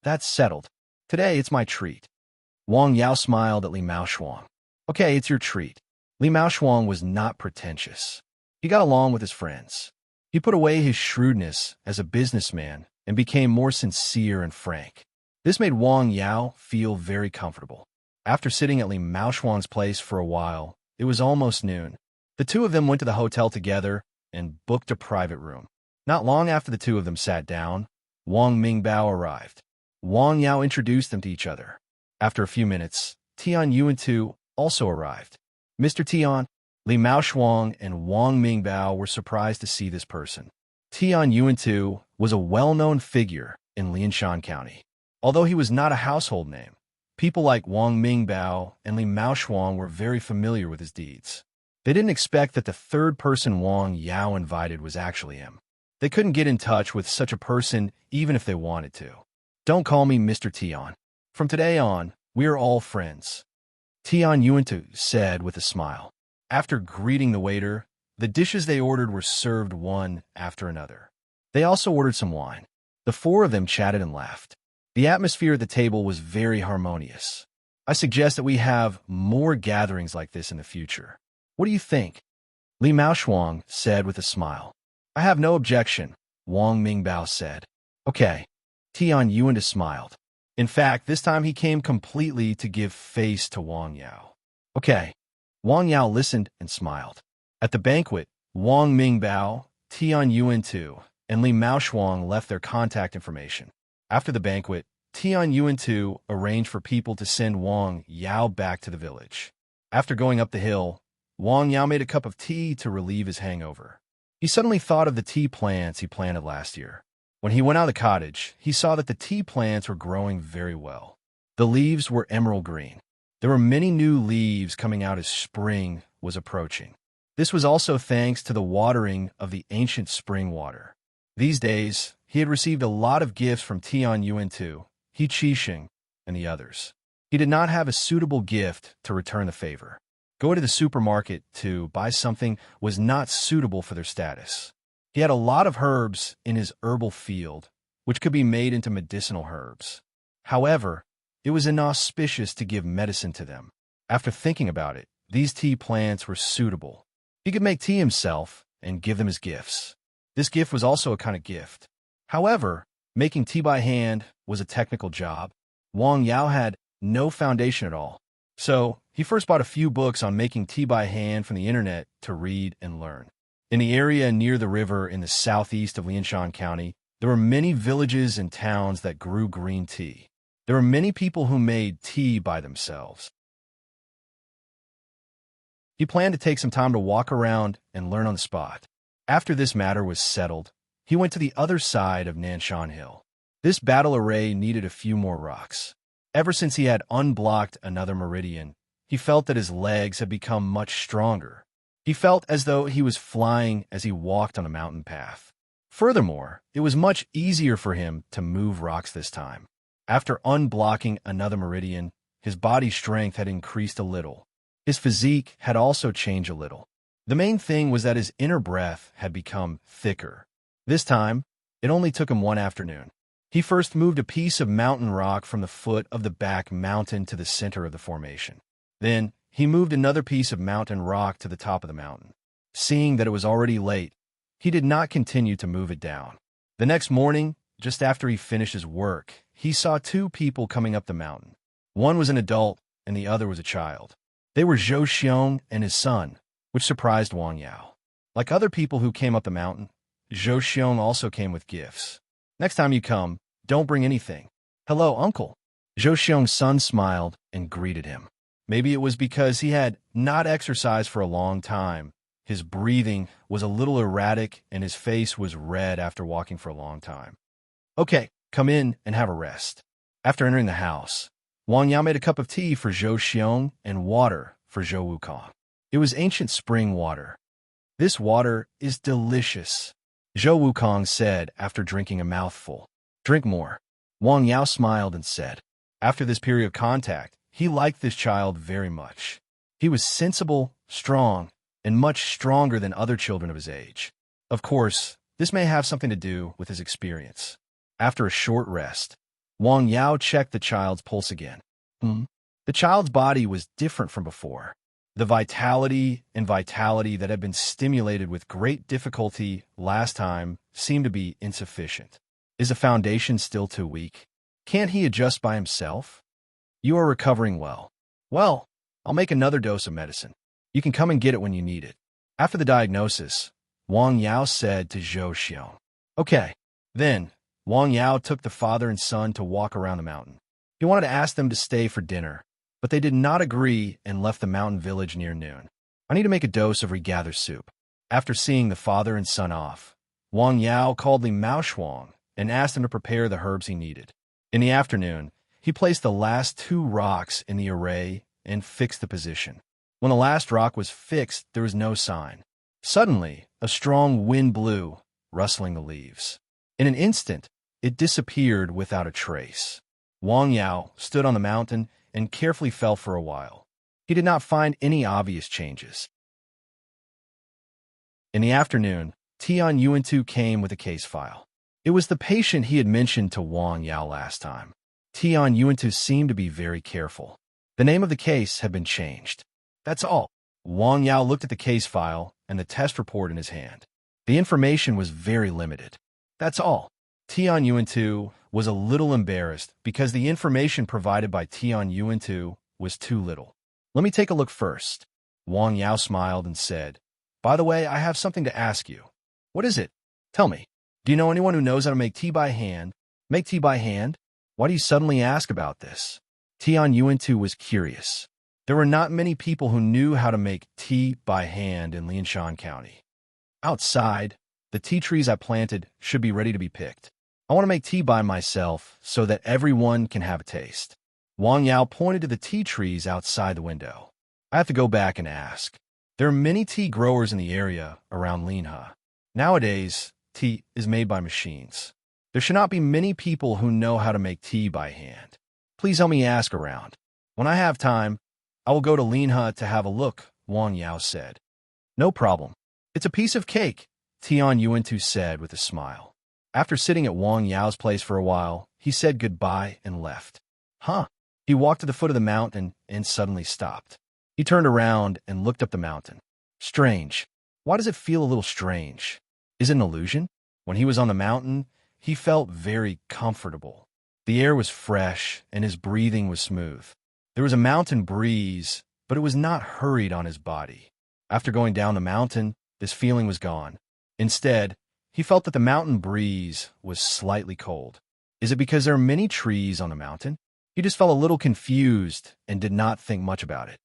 [SPEAKER 1] That's settled. Today it's my treat. Wang Yao smiled at Li Mao Shuang. Okay, it's your treat. Li Mao Shuang was not pretentious. He got along with his friends. He put away his shrewdness as a businessman and became more sincere and frank. This made Wang Yao feel very comfortable. After sitting at Li Mao Shuang's place for a while, it was almost noon. The 2 of them went to the hotel together and booked a private room. Not long after the 2 of them sat down, Wang Mingbao arrived. Wang Yao introduced them to each other. After a few minutes, Tian Yuantu also arrived. Mr. Tian, Li Mao Shuang, and Wang Mingbao were surprised to see this person. Tian Yuantu was a well-known figure in Lianshan County. Although he was not a household name, people like Wang Mingbao and Li Mao Shuang were very familiar with his deeds. They didn't expect that the 3rd person Wang Yao invited was actually him. They couldn't get in touch with such a person even if they wanted to. Don't call me Mr. Tian. From today on, we are all friends, Tian Yuantu said with a smile. After greeting the waiter, the dishes they ordered were served one after another. They also ordered some wine. The 4 of them chatted and laughed. The atmosphere at the table was very harmonious. I suggest that we have more gatherings like this in the future. What do you think? Li Mao Shuang said with a smile. I have no objection, Wang Mingbao said. Okay. Tian Yuantu smiled. In fact, this time he came completely to give face to Wang Yao. Okay. Wang Yao listened and smiled. At the banquet, Wang Mingbao, Tian Yuantu, and Li Mao Shuang left their contact information. After the banquet, Tian Yuantu arranged for people to send Wang Yao back to the village. After going up the hill, Wang Yao made a cup of tea to relieve his hangover. He suddenly thought of the tea plants he planted last year. When he went out of the cottage, he saw that the tea plants were growing very well. The leaves were emerald green. There were many new leaves coming out as spring was approaching. This was also thanks to the watering of the ancient spring water. These days, he had received a lot of gifts from Tian Yuantu, He Qixing, and the others. He did not have a suitable gift to return the favor. Going to the supermarket to buy something was not suitable for their status. He had a lot of herbs in his herbal field, which could be made into medicinal herbs. However, it was inauspicious to give medicine to them. After thinking about it, these tea plants were suitable. He could make tea himself and give them as gifts. This gift was also a kind of gift. However, making tea by hand was a technical job. Wang Yao had no foundation at all. So, he first bought a few books on making tea by hand from the internet to read and learn. In the area near the river in the southeast of Lianshan County, there were many villages and towns that grew green tea. There were many people who made tea by themselves. He planned to take some time to walk around and learn on the spot. After this matter was settled, he went to the other side of Nanshan Hill. This battle array needed a few more rocks. Ever since he had unblocked another meridian, he felt that his legs had become much stronger. He felt as though he was flying as he walked on a mountain path. Furthermore, it was much easier for him to move rocks this time. After unblocking another meridian, his body strength had increased a little. His physique had also changed a little. The main thing was that his inner breath had become thicker. This time, it only took him one afternoon. He first moved a piece of mountain rock from the foot of the back mountain to the center of the formation. Then, he moved another piece of mountain rock to the top of the mountain. Seeing that it was already late, he did not continue to move it down. The next morning, just after he finished his work, he saw 2 people coming up the mountain. One was an adult, and the other was a child. They were Zhou Xiong and his son, which surprised Wang Yao. Like other people who came up the mountain, Zhou Xiong also came with gifts. Next time you come, don't bring anything. Hello, uncle. Zhou Xiong's son smiled and greeted him. Maybe it was because he had not exercised for a long time. His breathing was a little erratic and his face was red after walking for a long time. Okay, come in and have a rest." After entering the house, Wang Yao made a cup of tea for Zhou Xiong and water for Zhou Wukong. It was ancient spring water. "This water is delicious," Zhou Wukong said after drinking a mouthful. "Drink more." Wang Yao smiled and said, after this period of contact, he liked this child very much. He was sensible, strong, and much stronger than other children of his age. Of course, this may have something to do with his experience. After a short rest, Wang Yao checked the child's pulse again. The child's body was different from before. The vitality that had been stimulated with great difficulty last time seemed to be insufficient. Is the foundation still too weak? Can't he adjust by himself? "You are recovering well." "Well, I'll make another dose of medicine. You can come and get it when you need it." After the diagnosis, Wang Yao said to Zhou Xiong, "Okay." Then, Wang Yao took the father and son to walk around the mountain. He wanted to ask them to stay for dinner, but they did not agree and left the mountain village near noon. "I need to make a dose of regather soup." After seeing the father and son off, Wang Yao called Li Mao Shuang and asked him to prepare the herbs he needed. In the afternoon, he placed the last 2 rocks in the array and fixed the position. When the last rock was fixed, there was no sign. Suddenly, a strong wind blew, rustling the leaves. In an instant, it disappeared without a trace. Wang Yao stood on the mountain and carefully felt for a while. He did not find any obvious changes. In the afternoon, Tian Yuantu came with a case file. It was the patient he had mentioned to Wang Yao last time. Tian Yuantu seemed to be very careful. The name of the case had been changed. That's all. Wang Yao looked at the case file and the test report in his hand. The information was very limited. That's all. Tian Yuantu was a little embarrassed because the information provided by Tian Yuantu was too little. "Let me take a look first." Wang Yao smiled and said, "By the way, I have something to ask you." "What is it? Tell me. Do you know anyone who knows how to make tea by hand?" "Make tea by hand? Why do you suddenly ask about this?" Tian Yuantu was curious. There were not many people who knew how to make tea by hand in Lianshan County. "Outside, the tea trees I planted should be ready to be picked. I want to make tea by myself so that everyone can have a taste." Wang Yao pointed to the tea trees outside the window. "I have to go back and ask. There are many tea growers in the area around Linhe. Nowadays, tea is made by machines. There should not be many people who know how to make tea by hand. Please help me ask around. When I have time, I will go to Linhe to have a look," Wang Yao said. "No problem. It's a piece of cake," Tian Yuantu said with a smile. After sitting at Wang Yao's place for a while, he said goodbye and left. He walked to the foot of the mountain and suddenly stopped. He turned around and looked up the mountain. Strange. Why does it feel a little strange? Is it an illusion? When he was on the mountain, he felt very comfortable. The air was fresh and his breathing was smooth. There was a mountain breeze, but it was not hurried on his body. After going down the mountain, this feeling was gone. Instead, he felt that the mountain breeze was slightly cold. Is it because there are many trees on the mountain? He just felt a little confused and did not think much about it.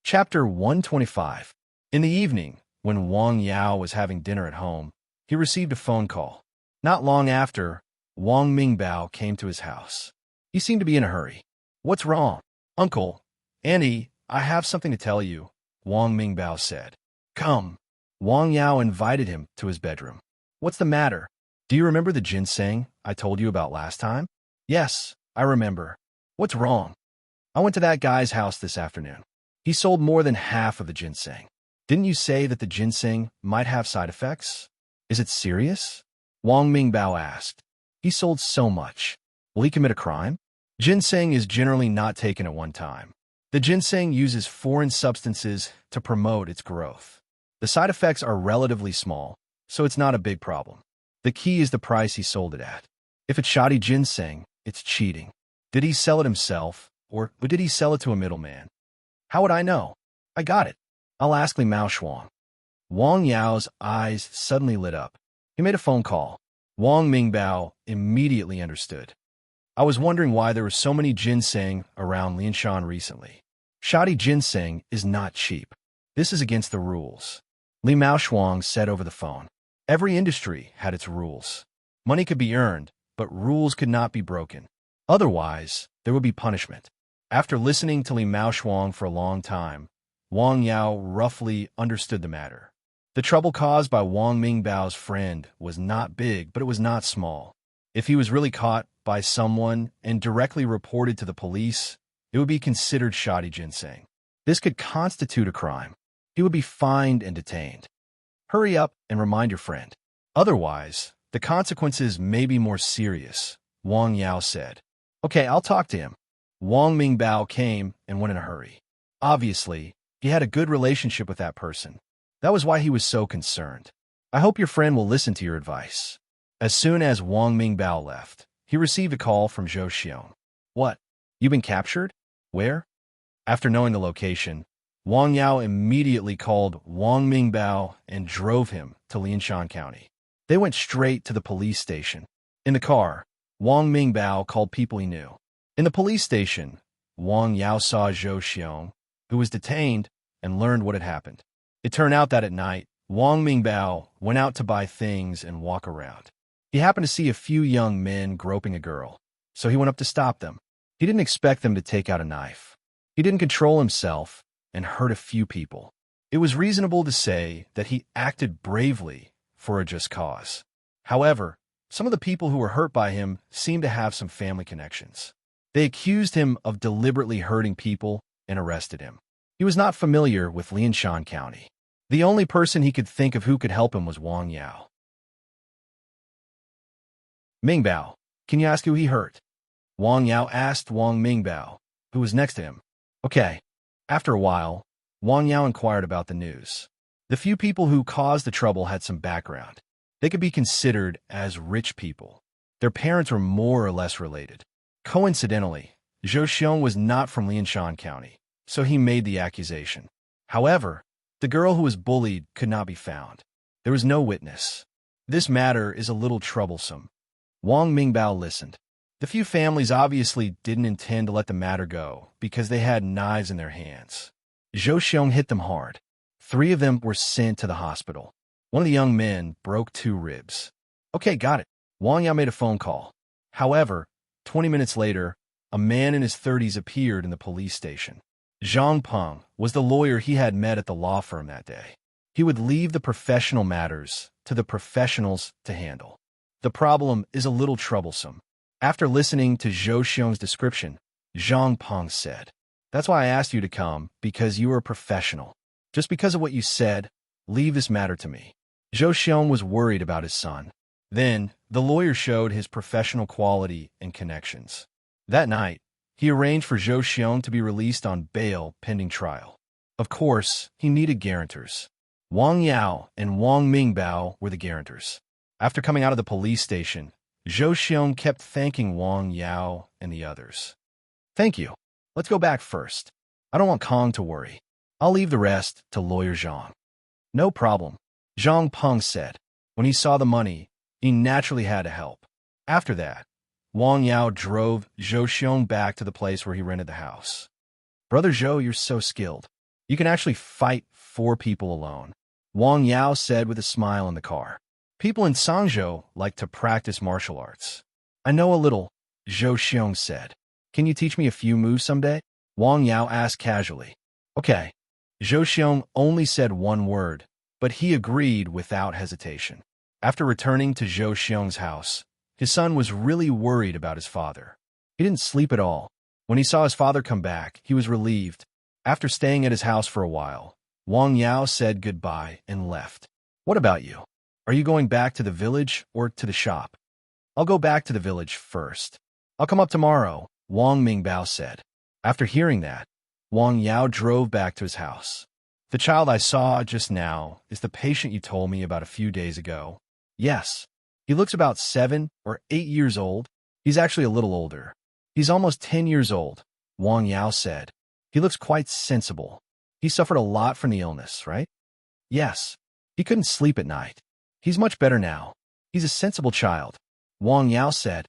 [SPEAKER 1] Chapter 125. In the evening, when Wang Yao was having dinner at home, he received a phone call. Not long after, Wang Mingbao came to his house. He seemed to be in a hurry. "What's wrong?" "Uncle, Auntie, I have something to tell you," Wang Mingbao said. "Come." Wang Yao invited him to his bedroom. "What's the matter? Do you remember the ginseng I told you about last time?" "Yes, I remember." "What's wrong?" "I went to that guy's house this afternoon. He sold more than half of the ginseng. Didn't you say that the ginseng might have side effects? Is it serious?" Wang Mingbao asked. "He sold so much. Will he commit a crime?" Ginseng is generally not taken at one time. The ginseng uses foreign substances to promote its growth. The side effects are relatively small, so it's not a big problem. The key is the price he sold it at. If it's shoddy ginseng, it's cheating. Did he sell it himself, or did he sell it to a middleman? How would I know? I got it. I'll ask Li Mao Shuang. Wang Yao's eyes suddenly lit up. He made a phone call. Wang Mingbao immediately understood. "I was wondering why there were so many ginseng around Lianshan recently. Shoddy ginseng is not cheap. This is against the rules," Li Mao Shuang said over the phone. Every industry had its rules. Money could be earned, but rules could not be broken. Otherwise, there would be punishment. After listening to Li Maoshuang for a long time, Wang Yao roughly understood the matter. The trouble caused by Wang Mingbao's friend was not big, but it was not small. If he was really caught by someone and directly reported to the police, it would be considered shoddy ginseng. This could constitute a crime. He would be fined and detained. Hurry up and remind your friend. Otherwise, the consequences may be more serious, Wang Yao said. Okay, I'll talk to him. Wang Mingbao came and went in a hurry. Obviously, he had a good relationship with that person. That was why he was so concerned. I hope your friend will listen to your advice. As soon as Wang Mingbao left, he received a call from Zhou Xiong. What? You've been captured? Where? After knowing the location, Wang Yao immediately called Wang Mingbao and drove him to Lianshan County. They went straight to the police station. In the car, Wang Mingbao called people he knew. In the police station, Wang Yao saw Zhou Xiong, who was detained, and learned what had happened. It turned out that at night, Wang Mingbao went out to buy things and walk around. He happened to see a few young men groping a girl, so he went up to stop them. He didn't expect them to take out a knife. He didn't control himself and hurt a few people. It was reasonable to say that he acted bravely for a just cause. However, some of the people who were hurt by him seemed to have some family connections. They accused him of deliberately hurting people and arrested him. He was not familiar with Lianshan County. The only person he could think of who could help him was Wang Yao. Mingbao, can you ask who he hurt? Wang Yao asked Wang Mingbao, who was next to him. Okay. After a while, Wang Yao inquired about the news. The few people who caused the trouble had some background. They could be considered as rich people. Their parents were more or less related. Coincidentally, Zhou Xiong was not from Lianshan County, so he made the accusation. However, the girl who was bullied could not be found. There was no witness. This matter is a little troublesome. Wang Mingbao listened. The few families obviously didn't intend to let the matter go because they had knives in their hands. Zhou Xiong hit them hard. 3 of them were sent to the hospital. One of the young men broke 2 ribs. Okay, got it. Wang Yao made a phone call. However, 20 minutes later, a man in his 30s appeared in the police station. Zhang Peng was the lawyer he had met at the law firm that day. He would leave the professional matters to the professionals to handle. The problem is a little troublesome. After listening to Zhou Xiong's description, Zhang Peng said, "That's why I asked you to come, because you are a professional. Just because of what you said, leave this matter to me." Zhou Xiong was worried about his son. Then, the lawyer showed his professional quality and connections. That night, he arranged for Zhou Xiong to be released on bail pending trial. Of course, he needed guarantors. Wang Yao and Wang Mingbao were the guarantors. After coming out of the police station, Zhou Xiong kept thanking Wang Yao and the others. "Thank you. Let's go back first. I don't want Kong to worry. I'll leave the rest to lawyer Zhang." "No problem," Zhang Peng said. When he saw the money, he naturally had to help. After that, Wang Yao drove Zhou Xiong back to the place where he rented the house. "Brother Zhou, you're so skilled. You can actually fight 4 people alone," Wang Yao said with a smile in the car. "People in Sangzhou like to practice martial arts." "I know a little," Zhou Xiong said. "Can you teach me a few moves someday?" Wang Yao asked casually. "Okay." Zhou Xiong only said one word, but he agreed without hesitation. After returning to Zhou Xiong's house, his son was really worried about his father. He didn't sleep at all. When he saw his father come back, he was relieved. After staying at his house for a while, Wang Yao said goodbye and left. "What about you? Are you going back to the village or to the shop?" "I'll go back to the village first. I'll come up tomorrow," Wang Mingbao said. After hearing that, Wang Yao drove back to his house. "The child I saw just now is the patient you told me about a few days ago." "Yes. He looks about 7 or 8 years old. He's actually a little older. He's almost 10 years old," Wang Yao said. "He looks quite sensible. He suffered a lot from the illness, right?" "Yes. He couldn't sleep at night. He's much better now. He's a sensible child," Wang Yao said.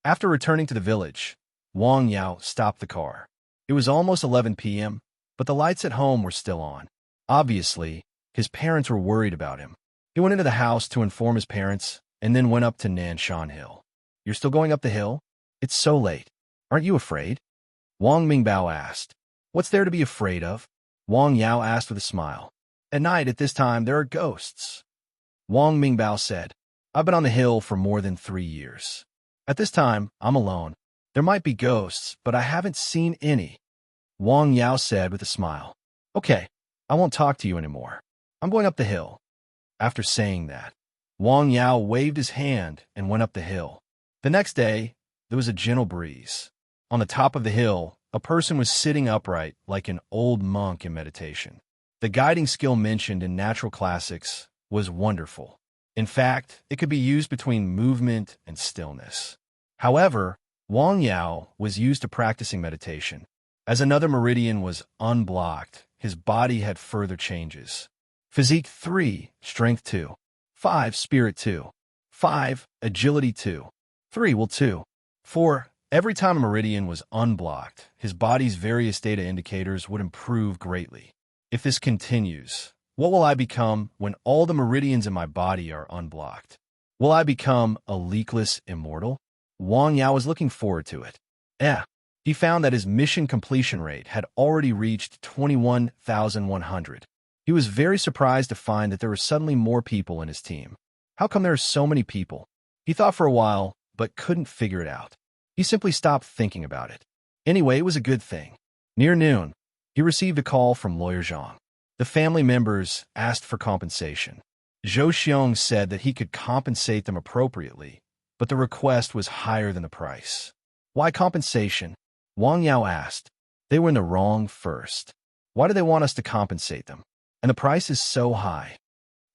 [SPEAKER 1] After returning to the village, Wang Yao stopped the car. It was almost 11 p.m., but the lights at home were still on. Obviously, His parents were worried about him. He went into the house to inform his parents and then went up to Nanshan Hill. "You're still going up the hill? It's so late. Aren't you afraid?" Wang Mingbao asked. "What's there to be afraid of?" Wang Yao asked with a smile. "At night at this time there are ghosts." Wang Mingbao said, "I've been on the hill for more than 3 years. At this time, I'm alone. There might be ghosts, but I haven't seen any." Wang Yao said with a smile, "Okay, I won't talk to you anymore. I'm going up the hill." After saying that, Wang Yao waved his hand and went up the hill. The next day, there was a gentle breeze. On the top of the hill, a person was sitting upright like an old monk in meditation. The guiding skill mentioned in natural classics was wonderful. In fact, it could be used between movement and stillness. However, Wang Yao was used to practicing meditation. As another meridian was unblocked, his body had further changes. Physique 3, Strength 2. 5, Spirit 2. 5, Agility 2. 3, Will 2. 4, every time a meridian was unblocked, his body's various data indicators would improve greatly. If this continues, what will I become when all the meridians in my body are unblocked? Will I become a leakless immortal? Wang Yao was looking forward to it. He found that his mission completion rate had already reached 21,100. He was very surprised to find that there were suddenly more people in his team. How come there are so many people? He thought for a while, but couldn't figure it out. He simply stopped thinking about it. Anyway, it was a good thing. Near noon, he received a call from Lawyer Zhang. The family members asked for compensation. Zhou Xiong said that he could compensate them appropriately, but the request was higher than the price. "Why compensation?" Wang Yao asked. "They were in the wrong first. Why do they want us to compensate them? And the price is so high."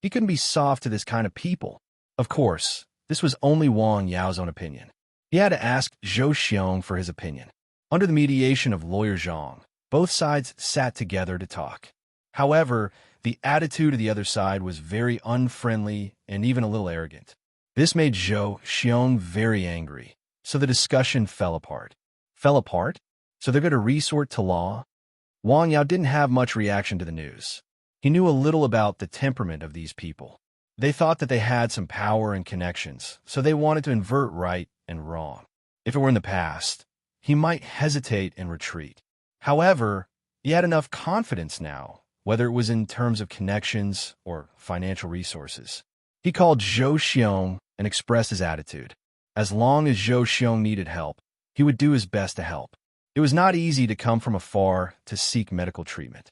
[SPEAKER 1] He couldn't be soft to this kind of people. Of course, this was only Wang Yao's own opinion. He had to ask Zhou Xiong for his opinion. Under the mediation of Lawyer Zhang, both sides sat together to talk. However, the attitude of the other side was very unfriendly and even a little arrogant. This made Zhou Xiong very angry, so the discussion fell apart. Fell apart? So they're going to resort to law? Wang Yao didn't have much reaction to the news. He knew a little about the temperament of these people. They thought that they had some power and connections, so they wanted to invert right and wrong. If it were in the past, he might hesitate and retreat. However, he had enough confidence now, whether it was in terms of connections or financial resources. He called Zhou Xiong and expressed his attitude. As long as Zhou Xiong needed help, he would do his best to help. It was not easy to come from afar to seek medical treatment.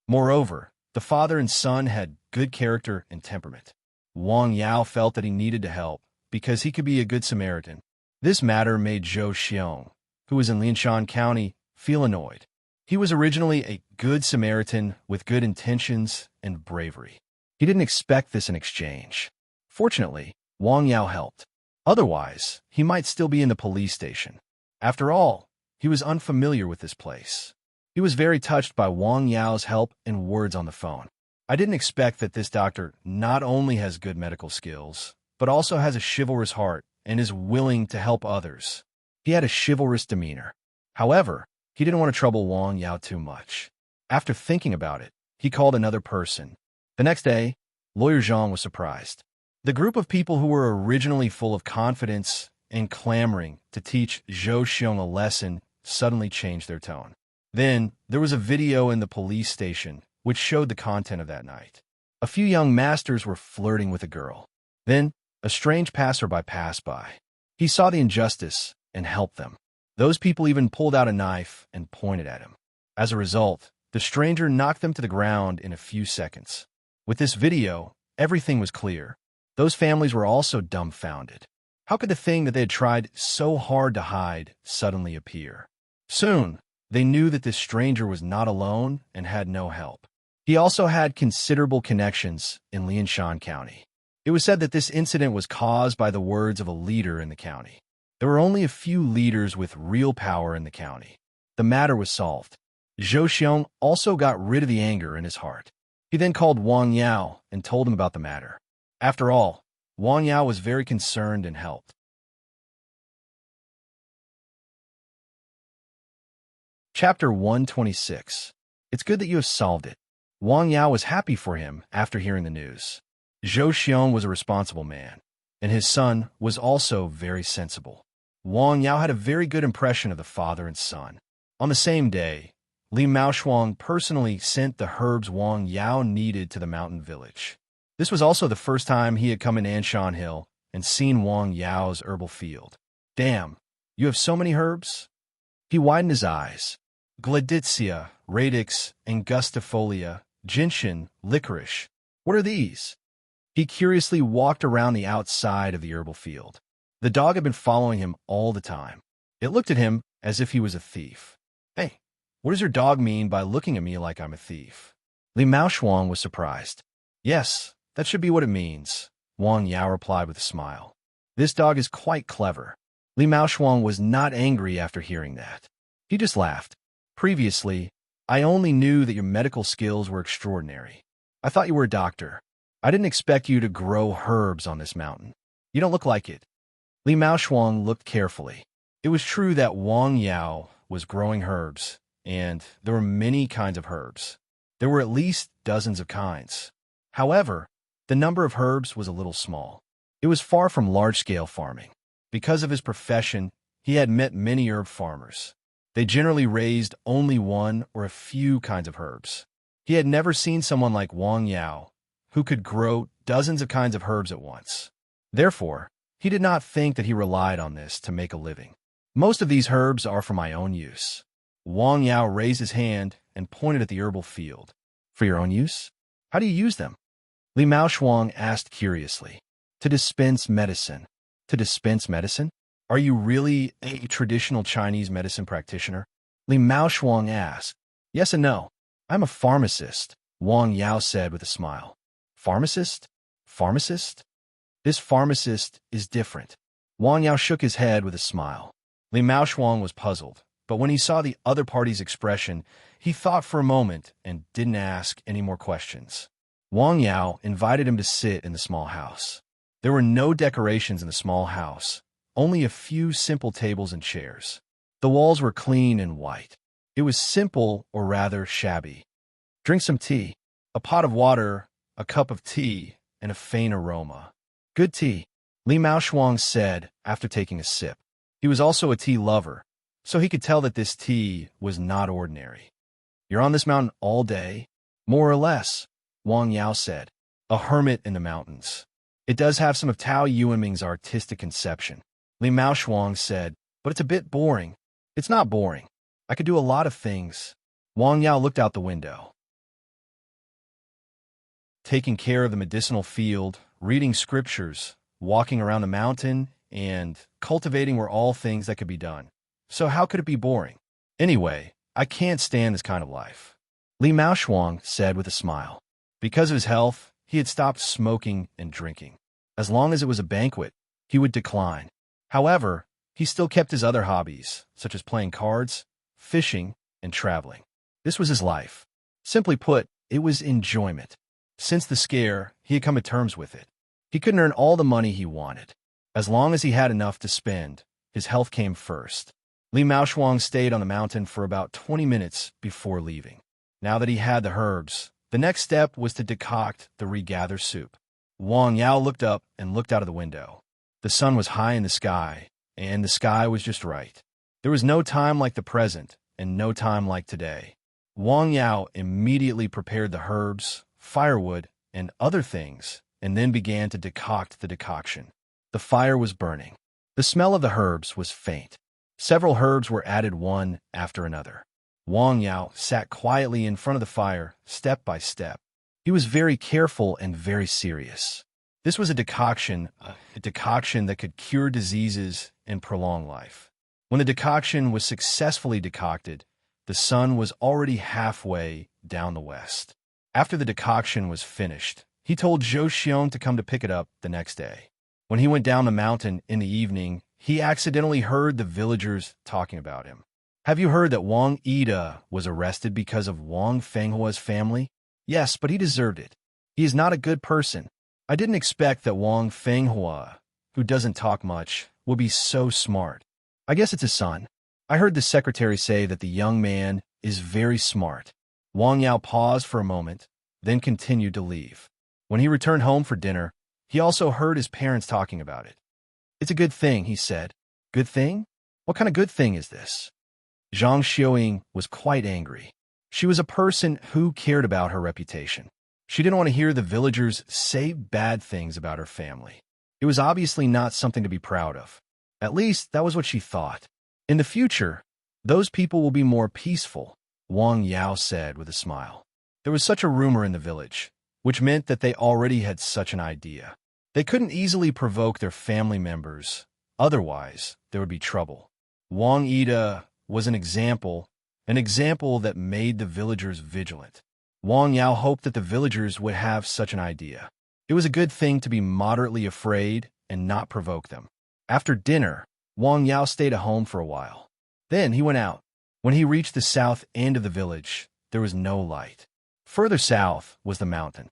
[SPEAKER 1] Moreover, the father and son had good character and temperament. Wang Yao felt that he needed to help because he could be a good Samaritan. This matter made Zhou Xiong, who was in Lianshan County, feel annoyed. He was originally a good Samaritan with good intentions and bravery. He didn't expect this in exchange. Fortunately, Wang Yao helped. Otherwise, he might still be in the police station. After all, he was unfamiliar with this place. He was very touched by Wang Yao's help and words on the phone. "I didn't expect that this doctor not only has good medical skills, but also has a chivalrous heart and is willing to help others." He had a chivalrous demeanor. However, he didn't want to trouble Wang Yao too much. After thinking about it, he called another person. The next day, Lawyer Zhang was surprised. The group of people who were originally full of confidence and clamoring to teach Zhou Xiong a lesson suddenly changed their tone. Then, there was a video in the police station which showed the content of that night. A few young masters were flirting with a girl. Then, a strange passerby passed by. He saw the injustice and helped them. Those people even pulled out a knife and pointed at him. As a result, the stranger knocked them to the ground in a few seconds. With this video, everything was clear. Those families were also dumbfounded. How could the thing that they had tried so hard to hide suddenly appear? Soon, they knew that this stranger was not alone and had no help. He also had considerable connections in Lianshan County. It was said that this incident was caused by the words of a leader in the county. There were only a few leaders with real power in the county. The matter was solved. Zhou Xiong also got rid of the anger in his heart. He then called Wang Yao and told him about the matter. After all, Wang Yao was very concerned and helped. Chapter 126. It's good that you have solved it. Wang Yao was happy for him after hearing the news. Zhou Xiong was a responsible man, and his son was also very sensible. Wang Yao had a very good impression of the father and son. On the same day, Li Maoshuang personally sent the herbs Wang Yao needed to the mountain village. This was also the first time he had come in Anshan Hill and seen Wang Yao's herbal field. Damn, you have so many herbs? He widened his eyes. Gleditsia, radix, angustifolia, gentian, licorice. What are these? He curiously walked around the outside of the herbal field. The dog had been following him all the time. It looked at him as if he was a thief. Hey, what does your dog mean by looking at me like I'm a thief? Li Maoshuang was surprised. Yes, that should be what it means, Wang Yao replied with a smile. This dog is quite clever. Li Maoshuang was not angry after hearing that. He just laughed. Previously, I only knew that your medical skills were extraordinary. I thought you were a doctor. I didn't expect you to grow herbs on this mountain. You don't look like it. Li Maoshuang looked carefully. It was true that Wang Yao was growing herbs, and there were many kinds of herbs. There were at least dozens of kinds. However, the number of herbs was a little small. It was far from large-scale farming. Because of his profession, he had met many herb farmers. They generally raised only one or a few kinds of herbs. He had never seen someone like Wang Yao, who could grow dozens of kinds of herbs at once. Therefore, he did not think that he relied on this to make a living. Most of these herbs are for my own use. Wang Yao raised his hand and pointed at the herbal field. For your own use? How do you use them? Li Maoshuang asked curiously. To dispense medicine. To dispense medicine? Are you really a traditional Chinese medicine practitioner? Li Maoshuang asked. Yes and no. I'm a pharmacist, Wang Yao said with a smile. Pharmacist? Pharmacist? This pharmacist is different. Wang Yao shook his head with a smile. Li Maoshuang was puzzled, but when he saw the other party's expression, he thought for a moment and didn't ask any more questions. Wang Yao invited him to sit in the small house. There were no decorations in the small house, only a few simple tables and chairs. The walls were clean and white. It was simple, or rather shabby. Drink some tea. A pot of water, a cup of tea, and a faint aroma. Good tea, Li Maoshuang said after taking a sip. He was also a tea lover, so he could tell that this tea was not ordinary. You're on this mountain all day? More or less, Wang Yao said. A hermit in the mountains. It does have some of Tao Yuanming's artistic conception. Li Maoshuang said, but it's a bit boring. It's not boring. I could do a lot of things. Wang Yao looked out the window. Taking care of the medicinal field, reading scriptures, walking around the mountain, and cultivating were all things that could be done. So how could it be boring? Anyway, I can't stand this kind of life. Li Maoshuang said with a smile. Because of his health, he had stopped smoking and drinking. As long as it was a banquet, he would decline. However, he still kept his other hobbies, such as playing cards, fishing, and traveling. This was his life. Simply put, it was enjoyment. Since the scare, he had come to terms with it. He couldn't earn all the money he wanted. As long as he had enough to spend, his health came first. Li Maoshuang stayed on the mountain for about 20 minutes before leaving. Now that he had the herbs, the next step was to decoct the regather soup. Wang Yao looked up and looked out of the window. The sun was high in the sky, and the sky was just right. There was no time like the present, and no time like today. Wang Yao immediately prepared the herbs, firewood, and other things, and then began to decoct the decoction. The fire was burning. The smell of the herbs was faint. Several herbs were added one after another. Wang Yao sat quietly in front of the fire, step by step. He was very careful and very serious. This was a decoction that could cure diseases and prolong life. When the decoction was successfully decocted, the sun was already halfway down the west. After the decoction was finished, he told Zhou Xiong to come to pick it up the next day. When he went down the mountain in the evening, he accidentally heard the villagers talking about him. Have you heard that Wang Ida was arrested because of Wang Fenghua's family? Yes, but he deserved it. He is not a good person. I didn't expect that Wang Fenghua, who doesn't talk much, would be so smart. I guess it's his son. I heard the secretary say that the young man is very smart. Wang Yao paused for a moment, then continued to leave. When he returned home for dinner, he also heard his parents talking about it. "It's a good thing," he said. "Good thing? What kind of good thing is this?" Zhang Xiaoying was quite angry. She was a person who cared about her reputation. She didn't want to hear the villagers say bad things about her family. It was obviously not something to be proud of. At least, that was what she thought. "In the future, those people will be more peaceful," Wang Yao said with a smile. There was such a rumor in the village, which meant that they already had such an idea. They couldn't easily provoke their family members, otherwise there would be trouble. Wang Ida was an example that made the villagers vigilant. Wang Yao hoped that the villagers would have such an idea. It was a good thing to be moderately afraid and not provoke them. After dinner, Wang Yao stayed at home for a while. Then he went out. When he reached the south end of the village, there was no light. Further south was the mountain.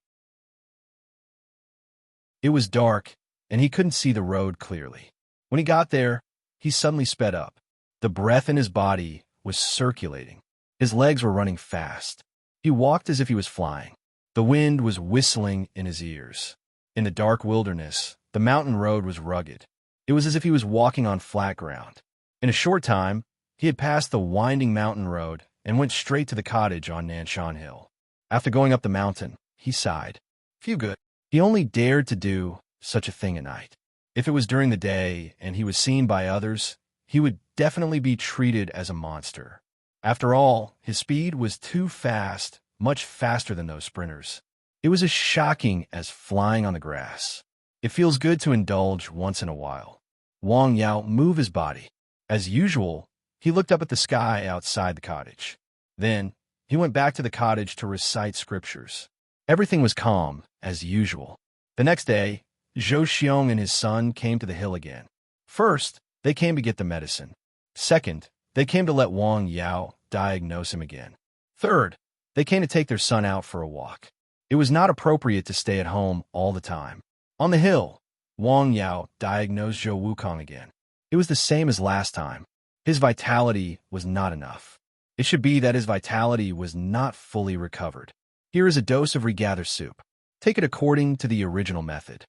[SPEAKER 1] It was dark, and he couldn't see the road clearly. When he got there, he suddenly sped up. The breath in his body was circulating. His legs were running fast. He walked as if he was flying. The wind was whistling in his ears. In the dark wilderness, the mountain road was rugged. It was as if he was walking on flat ground. In a short time, he had passed the winding mountain road and went straight to the cottage on Nanshan Hill. After going up the mountain, he sighed. Phew, good. He only dared to do such a thing at night. If it was during the day and he was seen by others, he would definitely be treated as a monster. After all, his speed was too fast, much faster than those sprinters. It was as shocking as flying on the grass. It feels good to indulge once in a while. Wang Yao moved his body. As usual, he looked up at the sky outside the cottage. Then, he went back to the cottage to recite scriptures. Everything was calm, as usual. The next day, Zhou Xiong and his son came to the hill again. First, they came to get the medicine. Second, they came to let Wang Yao diagnose him again. Third, they came to take their son out for a walk. It was not appropriate to stay at home all the time. On the hill, Wang Yao diagnosed Zhou Wukong again. It was the same as last time. His vitality was not enough. It should be that his vitality was not fully recovered. Here is a dose of regather soup. Take it according to the original method.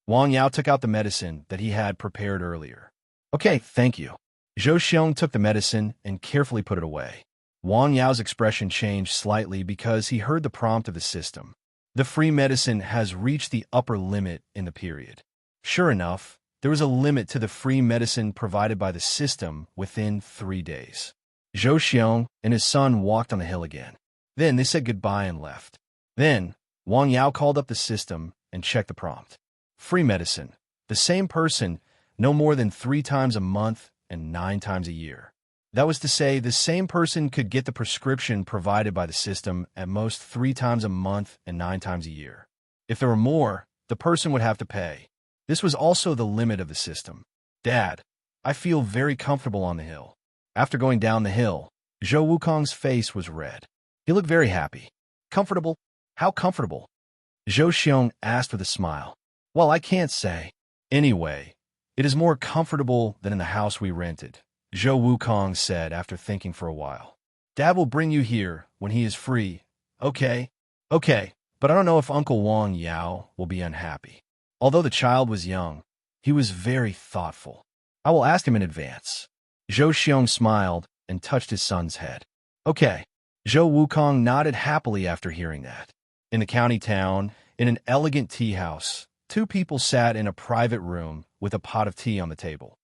[SPEAKER 1] Wang Yao took out the medicine that he had prepared earlier. Okay, thank you. Zhou Xiong took the medicine and carefully put it away. Wang Yao's expression changed slightly because he heard the prompt of the system. The free medicine has reached the upper limit in the period. Sure enough, there was a limit to the free medicine provided by the system within 3 days. Zhou Xiong and his son walked on the hill again. Then they said goodbye and left. Then, Wang Yao called up the system and checked the prompt. Free medicine. The same person, no more than 3 times a month and 9 times a year. That was to say, the same person could get the prescription provided by the system at most 3 times a month and 9 times a year. If there were more, the person would have to pay. This was also the limit of the system. Dad, I feel very comfortable on the hill. After going down the hill, Zhou Wukong's face was red. He looked very happy. Comfortable? How comfortable? Zhou Xiong asked with a smile. Well, I can't say. Anyway, it is more comfortable than in the house we rented, Zhou Wukong said after thinking for a while. Dad will bring you here when he is free. Okay, but I don't know if Uncle Wang Yao will be unhappy. Although the child was young, he was very thoughtful. I will ask him in advance. Zhou Xiong smiled and touched his son's head. Okay. Zhou Wukong nodded happily after hearing that. In the county town, in an elegant tea house, 2 people sat in a private room with a pot of tea on the table.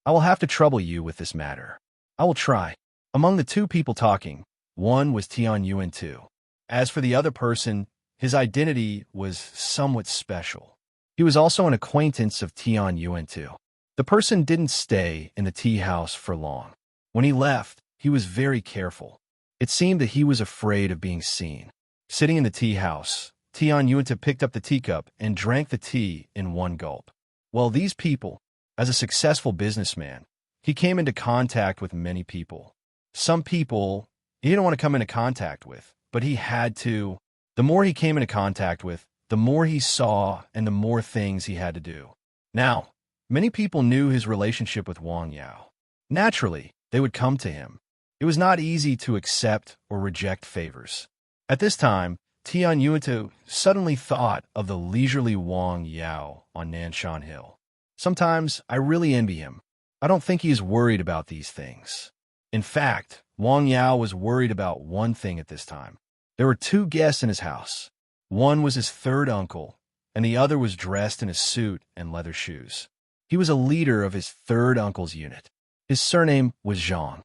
[SPEAKER 1] I will have to trouble you with this matter. I will try. Among the 2 people talking, one was Tian Yuan too. As for the other person, his identity was somewhat special. He was also an acquaintance of Tian Yuan too. The person didn't stay in the tea house for long. When he left, he was very careful. It seemed that he was afraid of being seen. Sitting in the tea house, Tian Yuanta picked up the teacup and drank the tea in one gulp. Well, these people, as a successful businessman, he came into contact with many people. Some people he didn't want to come into contact with, but he had to. The more he came into contact with, the more he saw and the more things he had to do. Now, many people knew his relationship with Wang Yao. Naturally, they would come to him. It was not easy to accept or reject favors. At this time, Tian Yuantu suddenly thought of the leisurely Wang Yao on Nanshan Hill. Sometimes I really envy him. I don't think he is worried about these things. In fact, Wang Yao was worried about one thing at this time. There were two guests in his house. One was his third uncle, and the other was dressed in a suit and leather shoes. He was a leader of his third uncle's unit. His surname was Zhang.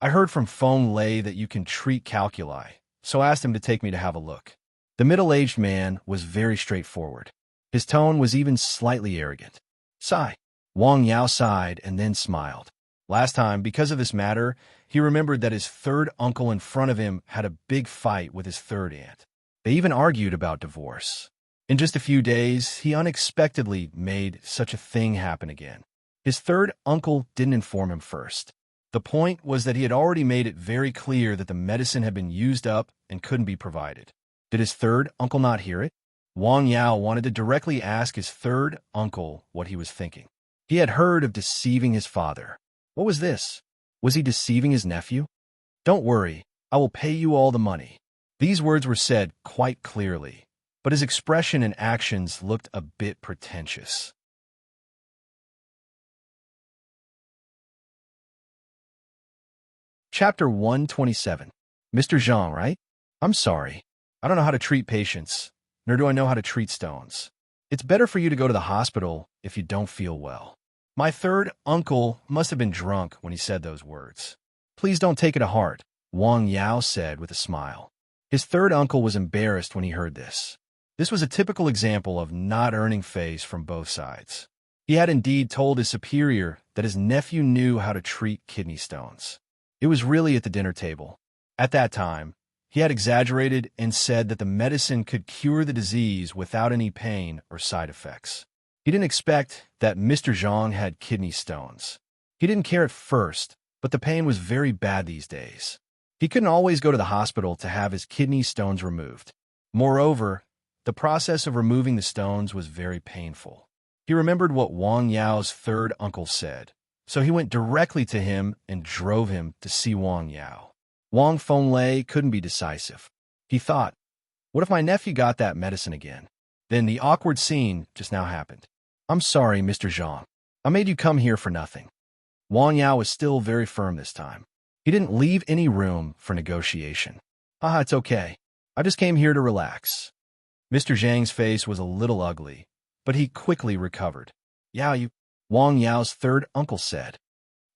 [SPEAKER 1] I heard from Feng Lei that you can treat calculi, so I asked him to take me to have a look. The middle-aged man was very straightforward. His tone was even slightly arrogant. Sigh. Wang Yao sighed and then smiled. Last time, because of this matter, he remembered that his third uncle in front of him had a big fight with his third aunt. They even argued about divorce. In just a few days, he unexpectedly made such a thing happen again. His third uncle didn't inform him first. The point was that he had already made it very clear that the medicine had been used up and couldn't be provided. Did his third uncle not hear it? Wang Yao wanted to directly ask his third uncle what he was thinking. He had heard of deceiving his father. What was this? Was he deceiving his nephew? Don't worry, I will pay you all the money. These words were said quite clearly, but his expression and actions looked a bit pretentious. Chapter 127. Mr. Zhang, right? I'm sorry. I don't know how to treat patients, nor do I know how to treat stones. It's better for you to go to the hospital if you don't feel well. My third uncle must have been drunk when he said those words. Please don't take it to heart, Wang Yao said with a smile. His third uncle was embarrassed when he heard this. This was a typical example of not earning face from both sides. He had indeed told his superior that his nephew knew how to treat kidney stones. It was really at the dinner table. At that time, he had exaggerated and said that the medicine could cure the disease without any pain or side effects. He didn't expect that Mr. Zhang had kidney stones. He didn't care at first, but the pain was very bad these days. He couldn't always go to the hospital to have his kidney stones removed. Moreover, the process of removing the stones was very painful. He remembered what Wang Yao's third uncle said, so he went directly to him and drove him to see Wang Yao. Wang Fenglei couldn't be decisive. He thought, what if my nephew got that medicine again? Then the awkward scene just now happened. I'm sorry, Mr. Zhang. I made you come here for nothing. Wang Yao was still very firm this time. He didn't leave any room for negotiation. Haha, it's okay. I just came here to relax. Mr. Zhang's face was a little ugly, but he quickly recovered. Wang Yao's third uncle said.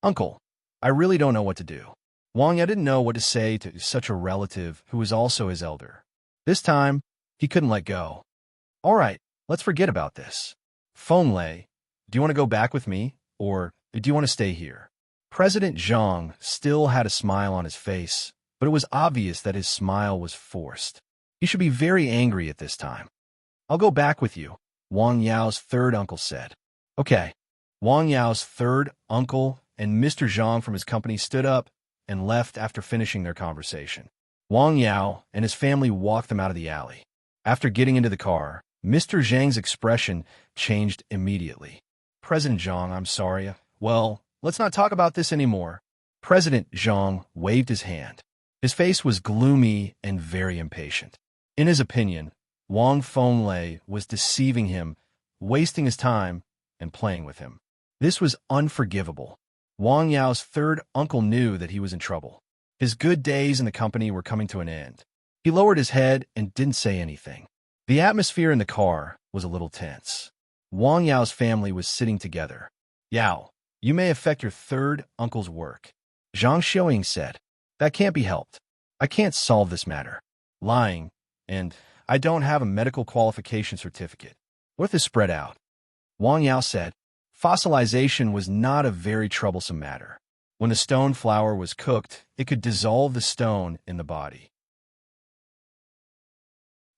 [SPEAKER 1] Uncle, I really don't know what to do. Wang Yao didn't know what to say to such a relative who was also his elder. This time, he couldn't let go. All right, let's forget about this. Fenglei, do you want to go back with me, or do you want to stay here? President Zhang still had a smile on his face, but it was obvious that his smile was forced. He should be very angry at this time. I'll go back with you, Wang Yao's third uncle said. Okay. Wang Yao's third uncle and Mr. Zhang from his company stood up and left after finishing their conversation. Wang Yao and his family walked them out of the alley. After getting into the car, Mr. Zhang's expression changed immediately. President Zhang, I'm sorry. Well, let's not talk about this anymore. President Zhang waved his hand. His face was gloomy and very impatient. In his opinion, Wang Fenglei was deceiving him, wasting his time, and playing with him. This was unforgivable. Wang Yao's third uncle knew that he was in trouble. His good days in the company were coming to an end. He lowered his head and didn't say anything. The atmosphere in the car was a little tense. Wang Yao's family was sitting together. Yao, you may affect your third uncle's work. Zhang Xiaoying said. That can't be helped. I can't solve this matter. Lying, and I don't have a medical qualification certificate. What if this spread out? Wang Yao said. Fossilization was not a very troublesome matter. When the stone flower was cooked, it could dissolve the stone in the body.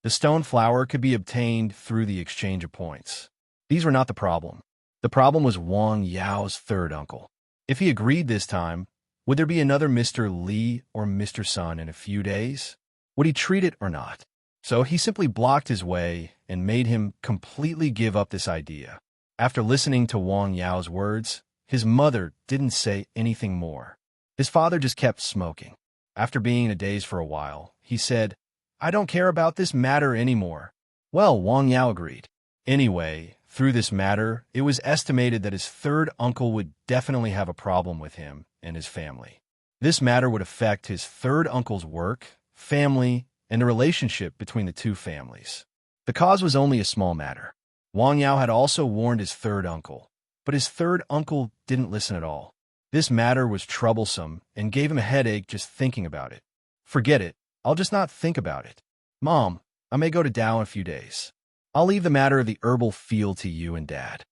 [SPEAKER 1] The stone flower could be obtained through the exchange of points. These were not the problem. The problem was Wang Yao's third uncle. If he agreed this time, would there be another Mr. Li or Mr. Sun in a few days? Would he treat it or not? So he simply blocked his way and made him completely give up this idea. After listening to Wang Yao's words, his mother didn't say anything more. His father just kept smoking. After being in a daze for a while, he said, "I don't care about this matter anymore." Well, Wang Yao agreed. Anyway, through this matter, it was estimated that his third uncle would definitely have a problem with him and his family. This matter would affect his third uncle's work, family, and the relationship between the two families. The cause was only a small matter. Wang Yao had also warned his third uncle, but his third uncle didn't listen at all. This matter was troublesome and gave him a headache just thinking about it. "Forget it. I'll just not think about it. Mom, I may go to Dao in a few days. I'll leave the matter of the herbal field to you and Dad."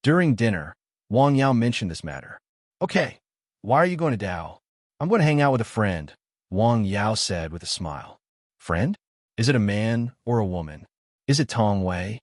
[SPEAKER 1] During dinner, Wang Yao mentioned this matter. "Okay, why are you going to Dao?" "I'm going to hang out with a friend," Wang Yao said with a smile. "Friend? Is it a man or a woman? Is it Tong Wei?"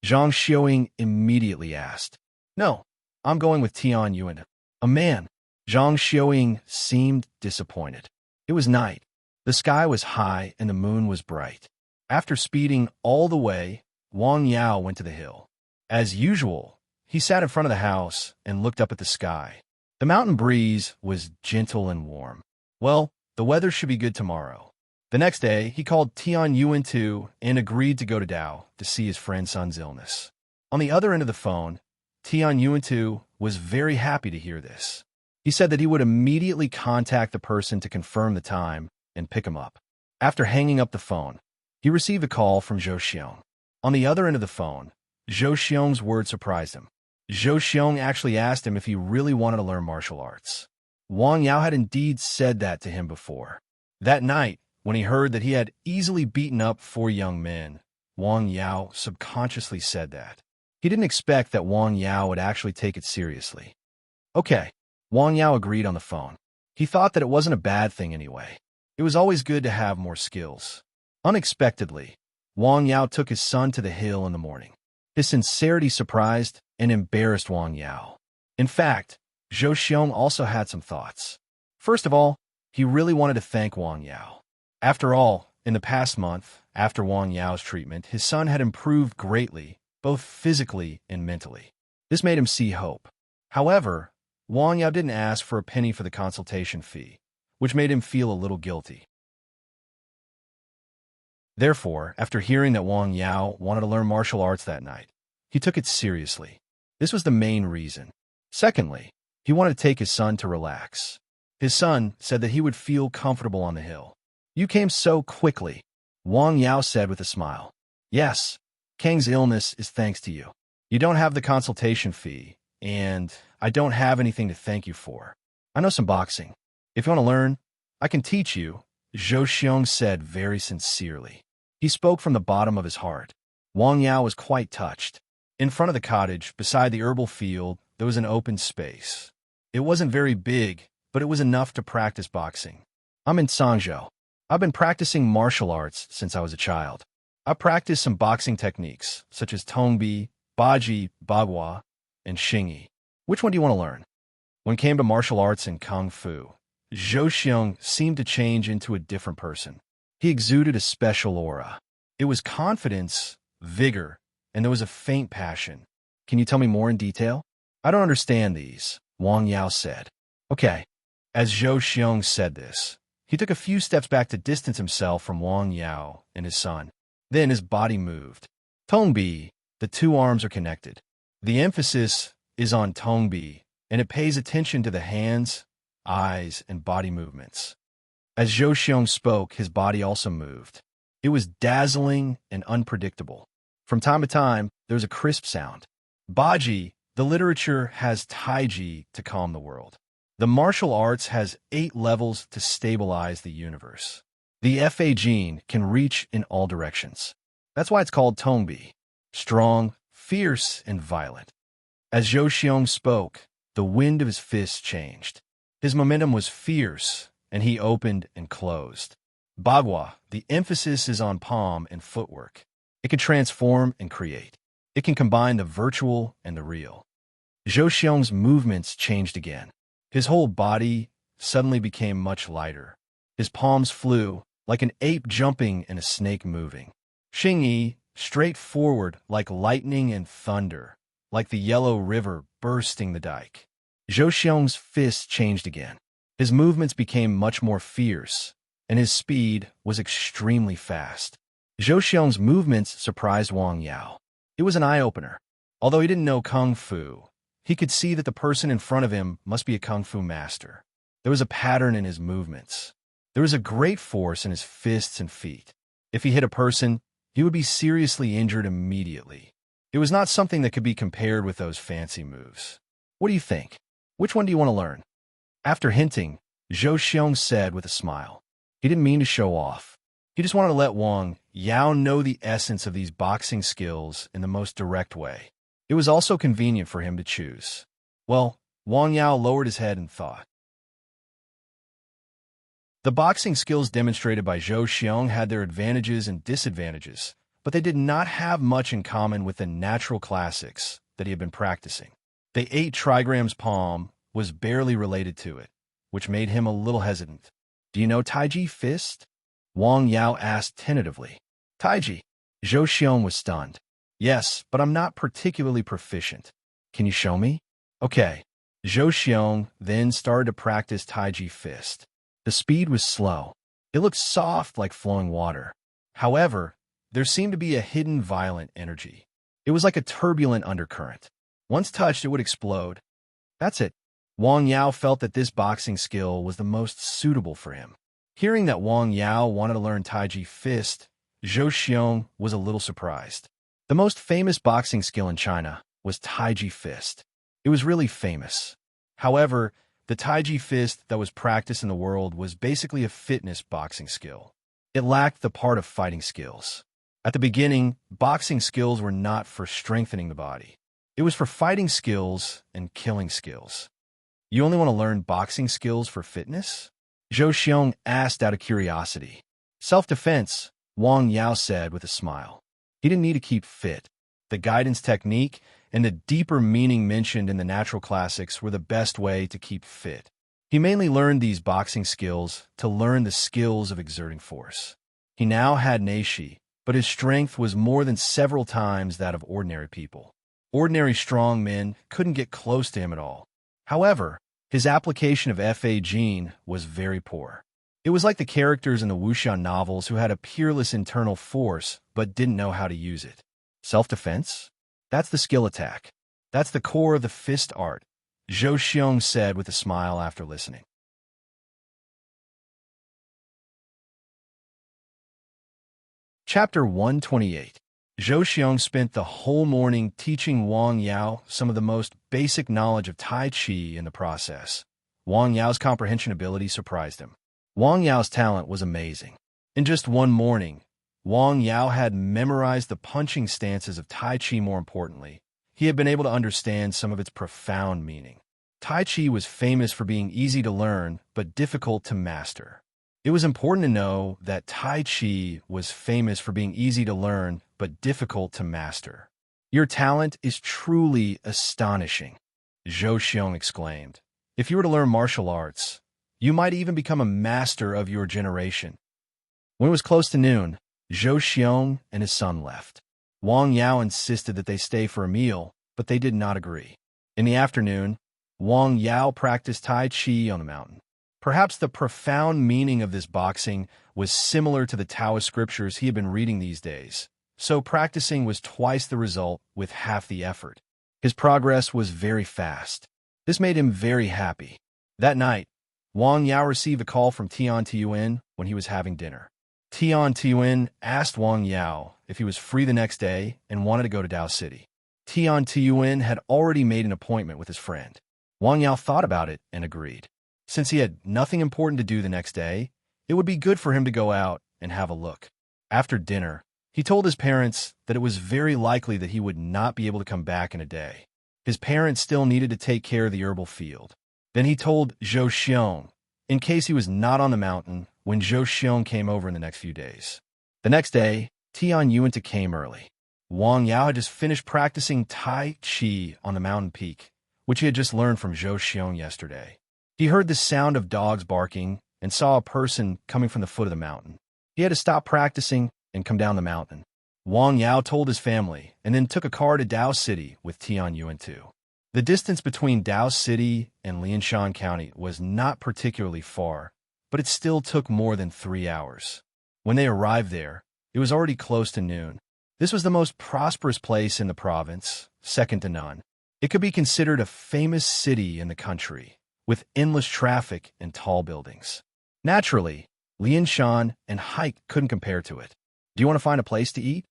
[SPEAKER 1] Zhang Xiaoying immediately asked. "No, I'm going with Tian Yuan." "A man." Zhang Xiaoying seemed disappointed. It was night. The sky was high and the moon was bright. After speeding all the way, Wang Yao went to the hill. As usual, he sat in front of the house and looked up at the sky. The mountain breeze was gentle and warm. Well, the weather should be good tomorrow. The next day, he called Tian Yuan too and agreed to go to Dao to see his friend's son's illness. On the other end of the phone, Tian Yuan too was very happy to hear this. He said that he would immediately contact the person to confirm the time and pick him up. After hanging up the phone, he received a call from Zhou Xiong. On the other end of the phone, Zhou Xiong's word surprised him. Zhou Xiong actually asked him if he really wanted to learn martial arts. Wang Yao had indeed said that to him before. That night, when he heard that he had easily beaten up 4 young men, Wang Yao subconsciously said that. He didn't expect that Wang Yao would actually take it seriously. Okay, Wang Yao agreed on the phone. He thought that it wasn't a bad thing anyway. It was always good to have more skills. Unexpectedly, Wang Yao took his son to the hill in the morning. His sincerity surprised and embarrassed Wang Yao. In fact, Zhou Xiong also had some thoughts. First of all, he really wanted to thank Wang Yao. After all, in the past month, after Wang Yao's treatment, his son had improved greatly, both physically and mentally. This made him see hope. However, Wang Yao didn't ask for a penny for the consultation fee, which made him feel a little guilty. Therefore, after hearing that Wang Yao wanted to learn martial arts that night, he took it seriously. This was the main reason. Secondly, he wanted to take his son to relax. His son said that he would feel comfortable on the hill. "You came so quickly," Wang Yao said with a smile. "Yes, Kang's illness is thanks to you. You don't have the consultation fee, and I don't have anything to thank you for. I know some boxing. If you want to learn, I can teach you," Zhou Xiong said very sincerely. He spoke from the bottom of his heart. Wang Yao was quite touched. In front of the cottage, beside the herbal field, there was an open space. It wasn't very big, but it was enough to practice boxing. "I'm in Sangzhou. I've been practicing martial arts since I was a child. I practiced some boxing techniques, such as Tongbi, Baji, Bagua, and Xingyi. Which one do you want to learn?" When it came to martial arts and Kung Fu, Zhou Xiong seemed to change into a different person. He exuded a special aura. It was confidence, vigor, and there was a faint passion. "Can you tell me more in detail?" "I don't understand these," Wang Yao said. "Okay." As Zhou Xiong said this, he took a few steps back to distance himself from Wang Yao and his son. Then his body moved. Tongbi, the 2 arms are connected. The emphasis is on Tongbi, and it pays attention to the hands, eyes, and body movements. As Zhou Xiong spoke, his body also moved. It was dazzling and unpredictable. From time to time, there was a crisp sound. Baji, the literature, has Taiji to calm the world. The martial arts has 8 levels to stabilize the universe. The Fa gene can reach in all directions. That's why it's called Tongbi. Strong, fierce, and violent. As Zhou Xiong spoke, the wind of his fists changed. His momentum was fierce, and he opened and closed. Bagua, the emphasis is on palm and footwork. It can transform and create. It can combine the virtual and the real. Zhou Xiong's movements changed again. His whole body suddenly became much lighter. His palms flew, like an ape jumping and a snake moving. Xingyi, straightforward like lightning and thunder, like the yellow river bursting the dike. Zhou Xiong's fists changed again. His movements became much more fierce, and his speed was extremely fast. Zhou Xiong's movements surprised Wang Yao. It was an eye-opener. Although he didn't know Kung Fu, he could see that the person in front of him must be a Kung Fu master. There was a pattern in his movements. There was a great force in his fists and feet. If he hit a person, he would be seriously injured immediately. It was not something that could be compared with those fancy moves. What do you think? Which one do you want to learn? After hinting, Zhou Xiong said with a smile. He didn't mean to show off. He just wanted to let Wang Yao know the essence of these boxing skills in the most direct way. It was also convenient for him to choose. Well, Wang Yao lowered his head and thought. The boxing skills demonstrated by Zhou Xiong had their advantages and disadvantages, but they did not have much in common with the natural classics that he had been practicing. The 8 trigrams palm was barely related to it, which made him a little hesitant. Do you know Taiji fist? Wang Yao asked tentatively. Taiji? Zhou Xiong was stunned. Yes, but I'm not particularly proficient. Can you show me? Okay. Zhou Xiong then started to practice Taiji fist. The speed was slow. It looked soft like flowing water. However, there seemed to be a hidden violent energy. It was like a turbulent undercurrent. Once touched, it would explode. That's it. Wang Yao felt that this boxing skill was the most suitable for him. Hearing that Wang Yao wanted to learn Taiji fist, Zhou Xiong was a little surprised. The most famous boxing skill in China was Taiji fist. It was really famous. However, the Taiji fist that was practiced in the world was basically a fitness boxing skill. It lacked the part of fighting skills. At the beginning, boxing skills were not for strengthening the body. It was for fighting skills and killing skills. You only want to learn boxing skills for fitness? Zhou Xiong asked out of curiosity. Self-defense, Wang Yao said with a smile. He didn't need to keep fit. The guidance technique and the deeper meaning mentioned in the natural classics were the best way to keep fit. He mainly learned these boxing skills to learn the skills of exerting force. He now had neishi, but his strength was more than several times that of ordinary people. Ordinary strong men couldn't get close to him at all. However, his application of Fa gene was very poor. It was like the characters in the wuxia novels who had a peerless internal force but didn't know how to use it. Self-defense? That's the skill attack. That's the core of the fist art, Zhou Xiong said with a smile after listening. Chapter 128. Zhou Xiong spent the whole morning teaching Wang Yao some of the most basic knowledge of Tai Chi in the process. Wang Yao's comprehension ability surprised him. Wang Yao's talent was amazing. In just one morning, Wang Yao had memorized the punching stances of Tai Chi. More importantly, he had been able to understand some of its profound meaning. Tai Chi was famous for being easy to learn but difficult to master. It was important to know that Tai Chi was famous for being easy to learn but difficult to master. Your talent is truly astonishing, Zhou Xiong exclaimed. If you were to learn martial arts, you might even become a master of your generation. When it was close to noon, Zhou Xiong and his son left. Wang Yao insisted that they stay for a meal, but they did not agree. In the afternoon, Wang Yao practiced Tai Chi on the mountain. Perhaps the profound meaning of this boxing was similar to the Taoist scriptures he had been reading these days, so practicing was twice the result with half the effort. His progress was very fast. This made him very happy. That night, Wang Yao received a call from Tian Tiyuan when he was having dinner. Tian Tiyuan asked Wang Yao if he was free the next day and wanted to go to Dao City. Tian Tiyuan had already made an appointment with his friend. Wang Yao thought about it and agreed. Since he had nothing important to do the next day, it would be good for him to go out and have a look. After dinner, he told his parents that it was very likely that he would not be able to come back in a day. His parents still needed to take care of the herbal field. Then he told Zhou Xiong, in case he was not on the mountain, when Zhou Xiong came over in the next few days. The next day, Tian Yuan came early. Wang Yao had just finished practicing Tai Chi on the mountain peak, which he had just learned from Zhou Xiong yesterday. He heard the sound of dogs barking and saw a person coming from the foot of the mountain. He had to stop practicing and come down the mountain. Wang Yao told his family and then took a car to Dao City with Tian Yuan too. The distance between Tao City and Lianshan County was not particularly far, but it still took more than 3 hours. When they arrived there, it was already close to noon. This was the most prosperous place in the province, second to none. It could be considered a famous city in the country, with endless traffic and tall buildings. Naturally, Lianshan and Hike couldn't compare to it. Do you want to find a place to eat?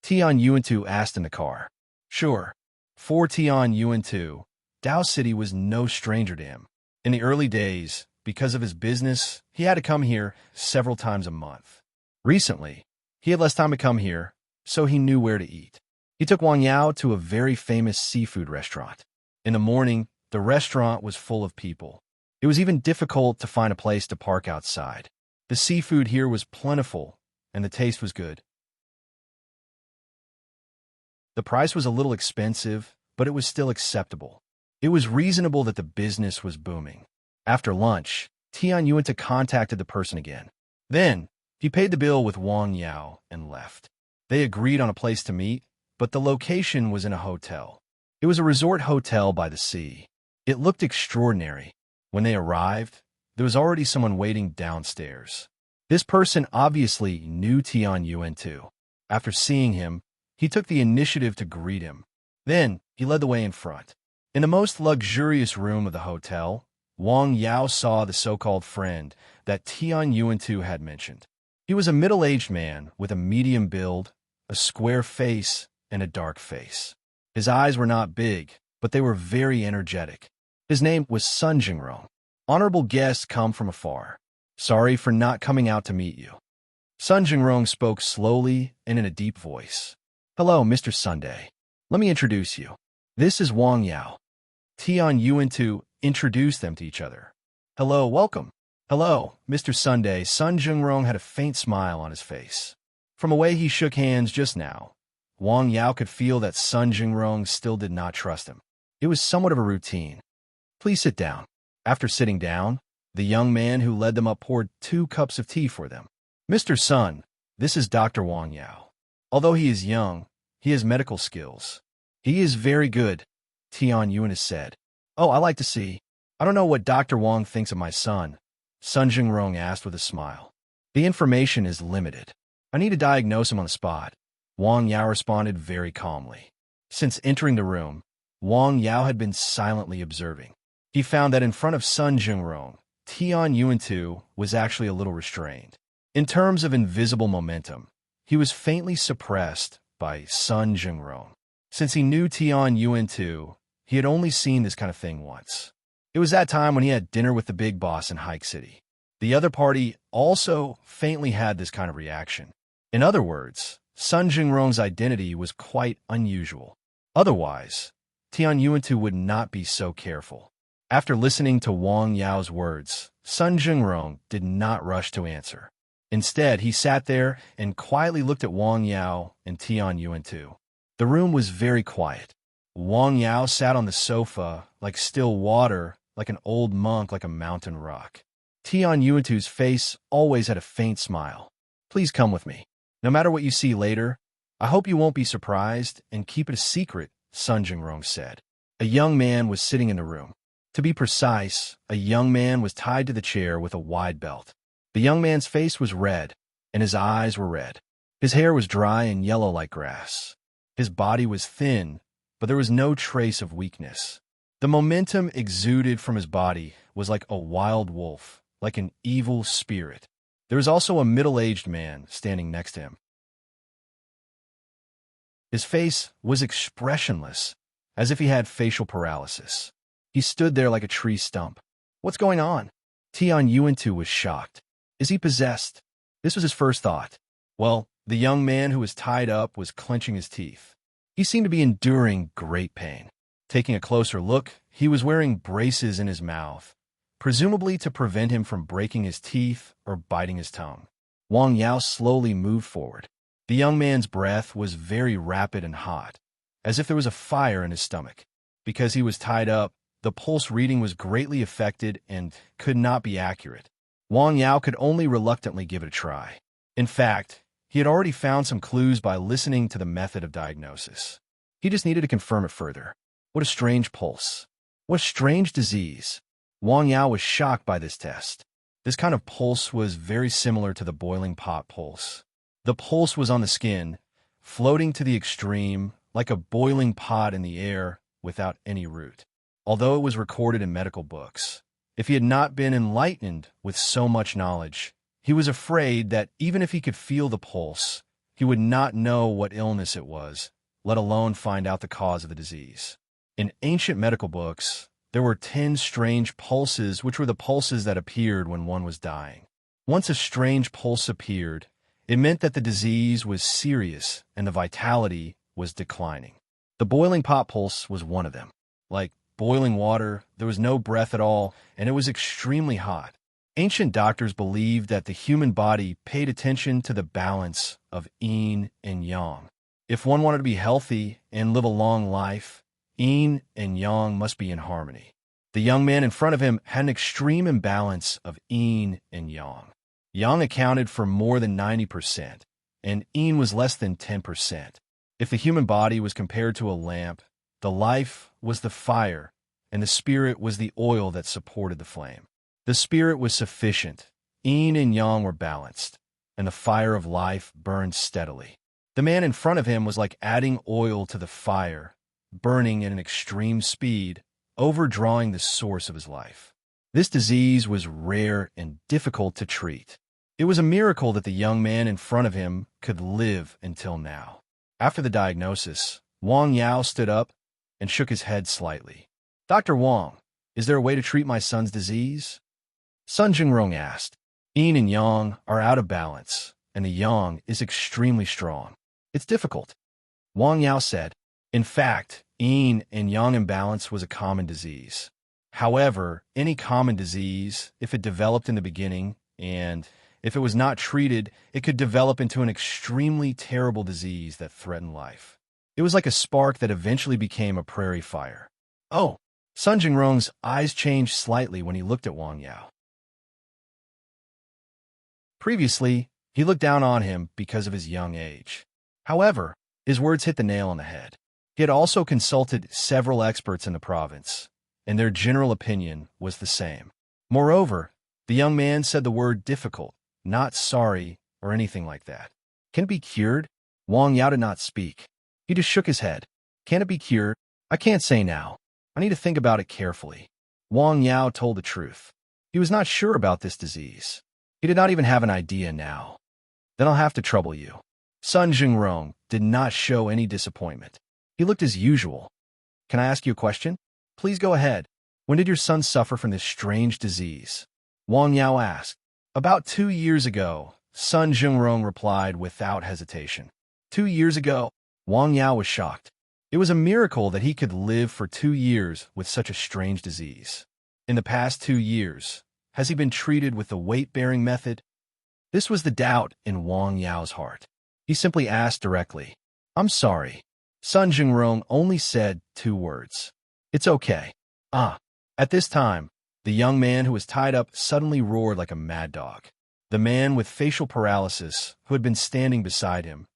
[SPEAKER 1] Tian Yuan-tu asked in the car. Sure. For Tian Yuan-tu, Tao City was no stranger to him. In the early days, because of his business, he had to come here several times a month. Recently, he had less time to come here, so he knew where to eat. He took Wang Yao to a very famous seafood restaurant. In the morning, the restaurant was full of people. It was even difficult to find a place to park outside. The seafood here was plentiful, and the taste was good. The price was a little expensive, but it was still acceptable. It was reasonable that the business was booming. After lunch, Tian Yuan contacted the person again. Then, he paid the bill with Wang Yao and left. They agreed on a place to meet, but the location was in a hotel. It was a resort hotel by the sea. It looked extraordinary. When they arrived, there was already someone waiting downstairs. This person obviously knew Tian Yuan too. After seeing him, he took the initiative to greet him. Then, he led the way in front. In the most luxurious room of the hotel, Wang Yao saw the so-called friend that Tian Yuan had mentioned. He was a middle-aged man with a medium build, a square face, and a dark face. His eyes were not big, but they were very energetic. His name was Sun Jingrong. Honorable guests come from afar. Sorry for not coming out to meet you. Sun Jingrong spoke slowly and in a deep voice. Hello, Mr. Sunday. Let me introduce you. This is Wang Yao. Tian Yuan introduced them to each other. Hello, welcome. Hello, Mr. Sunday. Sun Jingrong had a faint smile on his face. From the way he shook hands just now, Wang Yao could feel that Sun Jingrong still did not trust him. It was somewhat of a routine. Please sit down. After sitting down, the young man who led them up poured 2 cups of tea for them. Mr. Sun, this is Dr. Wang Yao. Although he is young, he has medical skills. He is very good, Tian Yuan has said. Oh, I like to see. I don't know what Dr. Wang thinks of my son, Sun Jingrong asked with a smile. The information is limited. I need to diagnose him on the spot. Wang Yao responded very calmly. Since entering the room, Wang Yao had been silently observing. He found that in front of Sun Jingrong, Tian Yuan was actually a little restrained. In terms of invisible momentum, he was faintly suppressed by Sun Jingrong. Since he knew Tian Yuan he had only seen this kind of thing once. It was that time when he had dinner with the big boss in Hike City. The other party also faintly had this kind of reaction. In other words, Sun Jingrong's identity was quite unusual. Otherwise, Tian Yuan would not be so careful. After listening to Wang Yao's words, Sun Jingrong did not rush to answer. Instead, he sat there and quietly looked at Wang Yao and Tian Yuan. The room was very quiet. Wang Yao sat on the sofa like still water, like an old monk, like a mountain rock. Tian Yuan's face always had a faint smile. Please come with me. No matter what you see later, I hope you won't be surprised and keep it a secret, Sun Jingrong said. A young man was sitting in the room. To be precise, a young man was tied to the chair with a wide belt. The young man's face was red, and his eyes were red. His hair was dry and yellow like grass. His body was thin, but there was no trace of weakness. The momentum exuded from his body was like a wild wolf, like an evil spirit. There was also a middle-aged man standing next to him. His face was expressionless, as if he had facial paralysis. He stood there like a tree stump. What's going on? Tian Yuan was shocked. Is he possessed? This was his first thought. Well, the young man who was tied up was clenching his teeth. He seemed to be enduring great pain. Taking a closer look, he was wearing braces in his mouth, presumably to prevent him from breaking his teeth or biting his tongue. Wang Yao slowly moved forward. The young man's breath was very rapid and hot, as if there was a fire in his stomach. Because he was tied up, the pulse reading was greatly affected and could not be accurate. Wang Yao could only reluctantly give it a try. In fact, he had already found some clues by listening to the method of diagnosis. He just needed to confirm it further. What a strange pulse. What a strange disease. Wang Yao was shocked by this test. This kind of pulse was very similar to the boiling pot pulse. The pulse was on the skin, floating to the extreme, like a boiling pot in the air without any root. Although it was recorded in medical books, if he had not been enlightened with so much knowledge, he was afraid that even if he could feel the pulse, he would not know what illness it was, let alone find out the cause of the disease. In ancient medical books, there were 10 strange pulses, which were the pulses that appeared when one was dying. Once a strange pulse appeared, it meant that the disease was serious and the vitality was declining. The boiling pot pulse was one of them. Like boiling water, there was no breath at all, and it was extremely hot. Ancient doctors believed that the human body paid attention to the balance of yin and yang. If one wanted to be healthy and live a long life, yin and yang must be in harmony. The young man in front of him had an extreme imbalance of yin and yang. Yang accounted for more than 90%, and yin was less than 10%. If the human body was compared to a lamp, the life was the fire, and the spirit was the oil that supported the flame. The spirit was sufficient, yin and yang were balanced, and the fire of life burned steadily. The man in front of him was like adding oil to the fire, burning at an extreme speed, overdrawing the source of his life. This disease was rare and difficult to treat. It was a miracle that the young man in front of him could live until now. After the diagnosis, Wang Yao stood up and shook his head slightly. "Dr. Wang, is there a way to treat my son's disease?" Sun Jingrong asked. "Yin and yang are out of balance, and the yang is extremely strong. It's difficult." Wang Yao said, "In fact, yin and yang imbalance was a common disease. However, any common disease, if it developed in the beginning, and if it was not treated, it could develop into an extremely terrible disease that threatened life. It was like a spark that eventually became a prairie fire." "Oh." Sun Jingrong's eyes changed slightly when he looked at Wang Yao. Previously, he looked down on him because of his young age. However, his words hit the nail on the head. He had also consulted several experts in the province, and their general opinion was the same. Moreover, the young man said the word difficult, not sorry, or anything like that. "Can it be cured?" Wang Yao did not speak. He just shook his head. "Can it be cured? I can't say now. I need to think about it carefully." Wang Yao told the truth. He was not sure about this disease. He did not even have an idea now. "Then I'll have to trouble you." Sun Jingrong did not show any disappointment. He looked as usual. "Can I ask you a question?" "Please go ahead. When did your son suffer from this strange disease?" Wang Yao asked. "About 2 years ago," Sun Jingrong replied without hesitation. 2 years ago? Wang Yao was shocked. It was a miracle that he could live for 2 years with such a strange disease. In the past 2 years, has he been treated with the weight-bearing method? This was the doubt in Wang Yao's heart. He simply asked directly, "I'm sorry." Sun Jingrong only said 2 words. "It's okay." "Ah." At this time, the young man who was tied up suddenly roared like a mad dog. The man with facial paralysis, who had been standing beside him,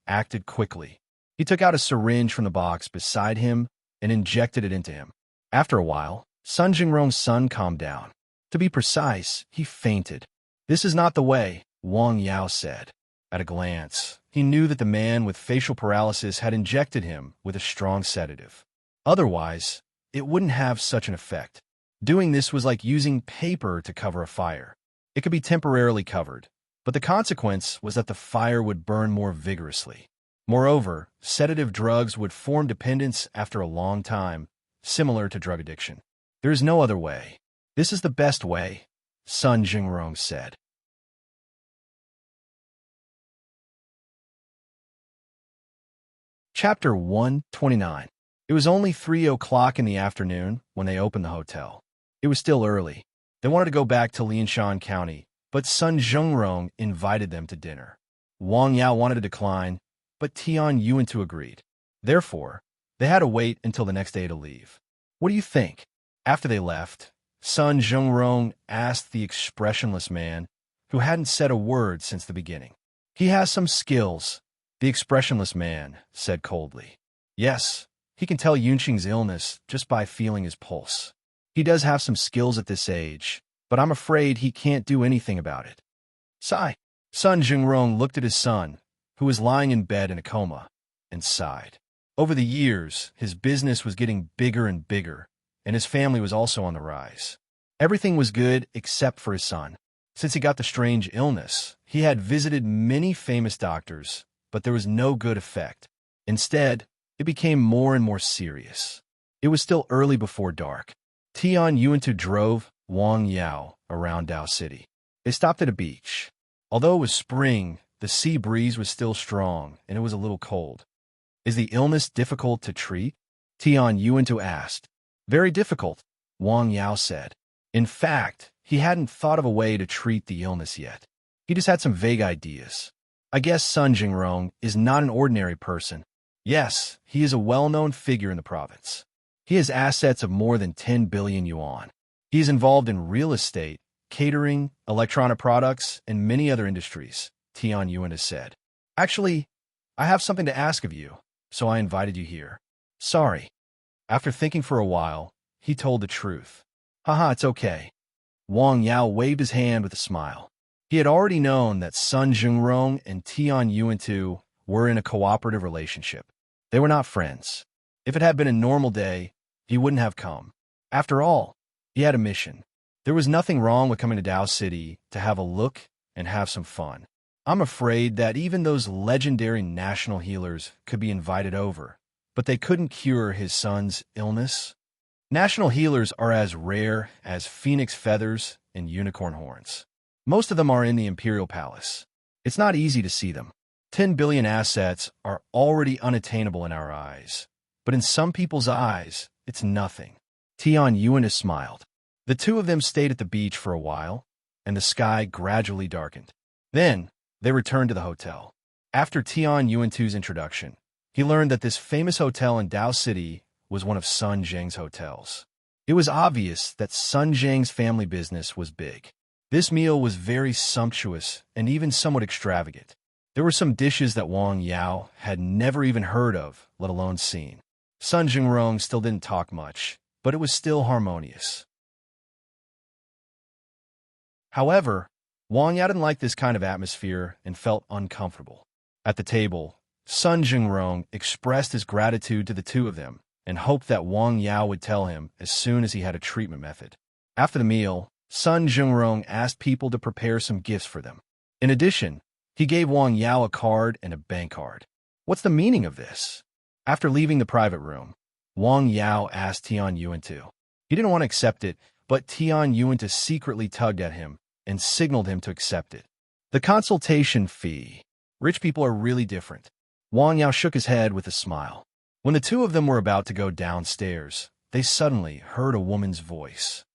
[SPEAKER 1] acted quickly. He took out a syringe from the box beside him and injected it into him. After a while, Sun Jingrong's son calmed down. To be precise, he fainted. "This is not the way," Wang Yao said. At a glance, he knew that the man with facial paralysis had injected him with a strong sedative. Otherwise, it wouldn't have such an effect. Doing this was like using paper to cover a fire. It could be temporarily covered, but the consequence was that the fire would burn more vigorously. Moreover, sedative drugs would form dependence after a long time, similar to drug addiction. "There is no other way. This is the best way," Sun Jingrong said. Chapter 129. It was only 3 o'clock in the afternoon when they opened the hotel. It was still early. They wanted to go back to Lianshan County, but Sun Jingrong invited them to dinner. Wang Yao wanted to decline, but Tian Yuantu agreed. Therefore, they had to wait until the next day to leave. "What do you think?" After they left, Sun Jingrong asked the expressionless man, who hadn't said a word since the beginning. "He has some skills," the expressionless man said coldly. "Yes, He can tell Yunqing's illness just by feeling his pulse. He does have some skills at this age, but I'm afraid he can't do anything about it. Sigh. Sun Jingrong looked at his son, who was lying in bed in a coma, and sighed. Over the years, his business was getting bigger and bigger, and his family was also on the rise. Everything was good except for his son. Since he got the strange illness, he had visited many famous doctors, but there was no good effect. Instead, it became more and more serious. It was still early before dark. Tian Yuantu drove Wang Yao around Dao City. They stopped at a beach. Although it was spring, the sea breeze was still strong, and it was a little cold. Is the illness difficult to treat? Tian Yuantu asked. Very difficult, Wang Yao said. In fact, he hadn't thought of a way to treat the illness yet. He just had some vague ideas. I guess Sun Jingrong is not an ordinary person. Yes, he is a well-known figure in the province. He has assets of more than 10 billion yuan. He is involved in real estate, catering, electronic products, and many other industries, Tian Yuan has said. Actually, I have something to ask of you, so I invited you here. Sorry. After thinking for a while, he told the truth. Haha, it's okay. Wang Yao waved his hand with a smile. He had already known that Sun Jingrong and Tian Yuantu were in a cooperative relationship. They were not friends. If it had been a normal day, he wouldn't have come. After all, he had a mission. There was nothing wrong with coming to Dao City to have a look and have some fun. I'm afraid that even those legendary national healers could be invited over, but they couldn't cure his son's illness. National healers are as rare as phoenix feathers and unicorn horns. Most of them are in the Imperial Palace. It's not easy to see them. 10 billion assets are already unattainable in our eyes, but in some people's eyes, it's nothing. Tian Yuan smiled. The two of them stayed at the beach for a while, and the sky gradually darkened. Then, they returned to the hotel. After Tian Yuantu's introduction, he learned that this famous hotel in Dao City was one of Sun Zheng's hotels. It was obvious that Sun Zheng's family business was big. This meal was very sumptuous and even somewhat extravagant. There were some dishes that Wang Yao had never even heard of, let alone seen. Sun Jingrong still didn't talk much, but it was still harmonious. However, Wang Yao didn't like this kind of atmosphere and felt uncomfortable. At the table, Sun Jingrong expressed his gratitude to the two of them and hoped that Wang Yao would tell him as soon as he had a treatment method. After the meal, Sun Jingrong asked people to prepare some gifts for them. In addition, he gave Wang Yao a card and a bank card. What's the meaning of this? After leaving the private room, Wang Yao asked Tian Yuantu. He didn't want to accept it, but Tian Yuantu secretly tugged at him and signaled him to accept it. The consultation fee. Rich people are really different. Wang Yao shook his head with a smile. When the two of them were about to go downstairs, they suddenly heard a woman's voice.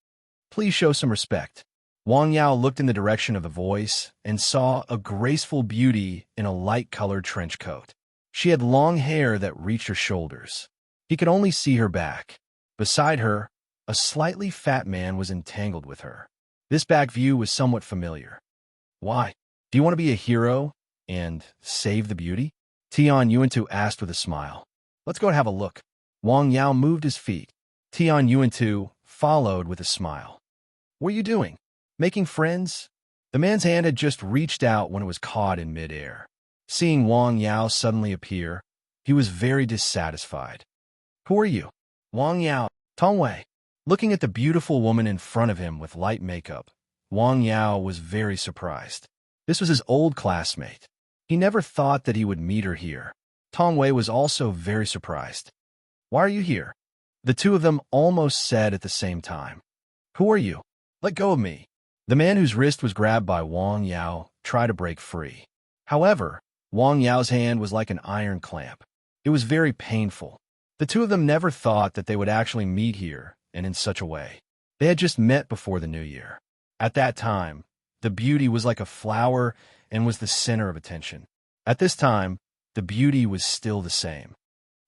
[SPEAKER 1] Please show some respect. Wang Yao looked in the direction of the voice and saw a graceful beauty in a light-colored trench coat. She had long hair that reached her shoulders. He could only see her back. Beside her, a slightly fat man was entangled with her. This back view was somewhat familiar. Why? Do you want to be a hero and save the beauty? Tian Yuantu asked with a smile. Let's go and have a look. Wang Yao moved his feet. Tian Yuantu followed with a smile. What are you doing? Making friends? The man's hand had just reached out when it was caught in midair. Seeing Wang Yao suddenly appear, he was very dissatisfied. Who are you? Wang Yao, Tongwei. Looking at the beautiful woman in front of him with light makeup, Wang Yao was very surprised. This was his old classmate. He never thought that he would meet her here. Tongwei was also very surprised. Why are you here? The two of them almost said at the same time. Who are you? Let go of me. The man whose wrist was grabbed by Wang Yao tried to break free. However, Wang Yao's hand was like an iron clamp. It was very painful. The two of them never thought that they would actually meet here and in such a way. They had just met before the new year. At that time, the beauty was like a flower and was the center of attention. At this time, the beauty was still the same.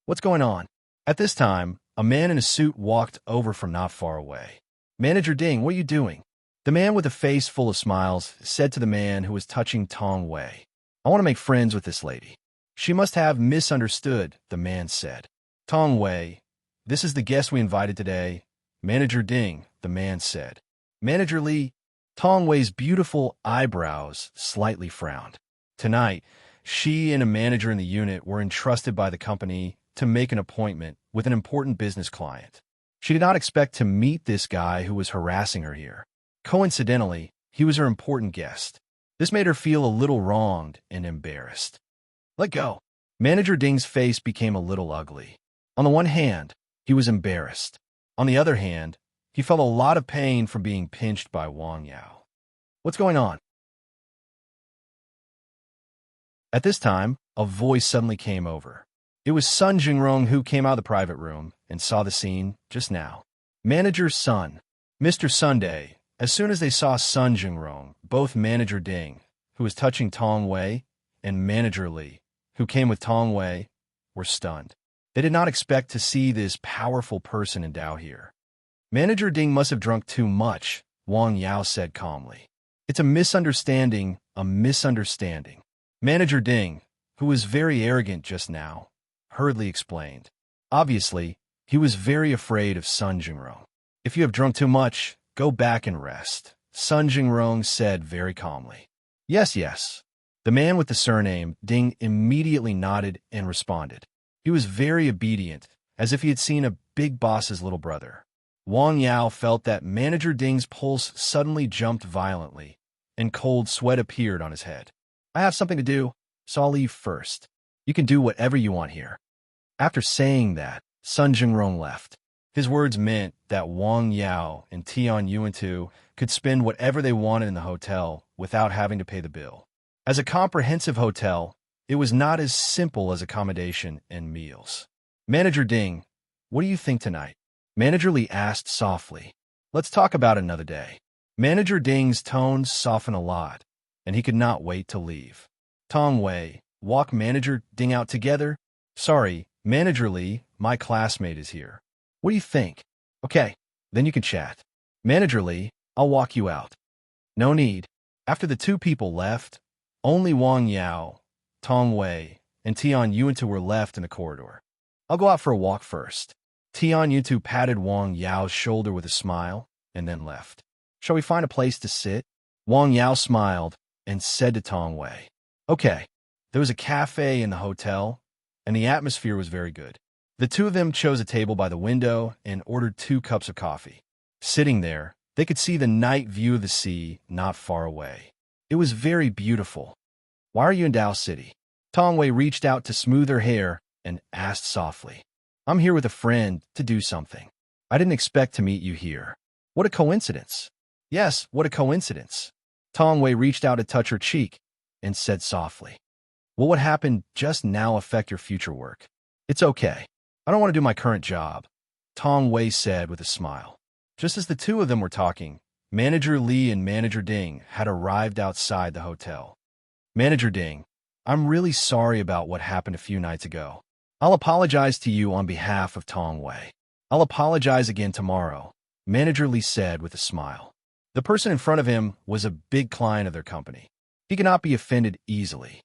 [SPEAKER 1] What's going on? At this time, a man in a suit walked over from not far away. Manager Ding, what are you doing? The man with a face full of smiles said to the man who was touching Tong Wei, I want to make friends with this lady. She must have misunderstood, the man said. Tong Wei, this is the guest we invited today. Manager Ding, the man said. Manager Li, Tong Wei's beautiful eyebrows slightly frowned. Tonight, she and a manager in the unit were entrusted by the company to make an appointment with an important business client. She did not expect to meet this guy who was harassing her here. Coincidentally, he was her important guest. This made her feel a little wronged and embarrassed. Let go. Manager Ding's face became a little ugly. On the one hand, he was embarrassed. On the other hand, he felt a lot of pain from being pinched by Wang Yao. What's going on? At this time, a voice suddenly came over. It was Sun Jingrong who came out of the private room and saw the scene just now. Manager's son, Mr. Sunday. As soon as they saw Sun Jingrong, both Manager Ding, who was touching Tong Wei, and Manager Li, who came with Tong Wei, were stunned. They did not expect to see this powerful person in Dao here. Manager Ding must have drunk too much, Wang Yao said calmly. It's a misunderstanding, a misunderstanding. Manager Ding, who was very arrogant just now, hurriedly explained. Obviously, he was very afraid of Sun Jingrong. If you have drunk too much, go back and rest, Sun Jingrong said very calmly. Yes, yes. The man with the surname, Ding, immediately nodded and responded. He was very obedient, as if he had seen a big boss's little brother. Wang Yao felt that Manager Ding's pulse suddenly jumped violently, and cold sweat appeared on his head. I have something to do, so I'll leave first. You can do whatever you want here. After saying that, Sun Jingrong left. His words meant that Wang Yao and Tian Yuantu could spend whatever they wanted in the hotel without having to pay the bill. As a comprehensive hotel, it was not as simple as accommodation and meals. Manager Ding, what do you think tonight? Manager Li asked softly. Let's talk about another day. Manager Ding's tones softened a lot, and he could not wait to leave. Tong Wei, walk Manager Ding out together? Sorry, Manager Li, my classmate is here. What do you think? Okay, then you can chat. Manager Li, I'll walk you out. No need. After the two people left, only Wang Yao, Tong Wei, and Tian Yuantu were left in the corridor. I'll go out for a walk first. Tian Yuantu patted Wang Yao's shoulder with a smile and then left. Shall we find a place to sit? Wang Yao smiled and said to Tong Wei. Okay. There was a cafe in the hotel, and the atmosphere was very good. The two of them chose a table by the window and ordered 2 cups of coffee. Sitting there, they could see the night view of the sea not far away. It was very beautiful. Why are you in Dao City? Tong Wei reached out to smooth her hair and asked softly. I'm here with a friend to do something. I didn't expect to meet you here. What a coincidence. Yes, what a coincidence. Tong Wei reached out to touch her cheek and said softly. Will what happened just now affect your future work? It's okay. I don't want to do my current job, Tong Wei said with a smile. Just as the two of them were talking, Manager Li and Manager Ding had arrived outside the hotel. Manager Ding, I'm really sorry about what happened a few nights ago. I'll apologize to you on behalf of Tong Wei. I'll apologize again tomorrow, Manager Li said with a smile. The person in front of him was a big client of their company. He cannot be offended easily.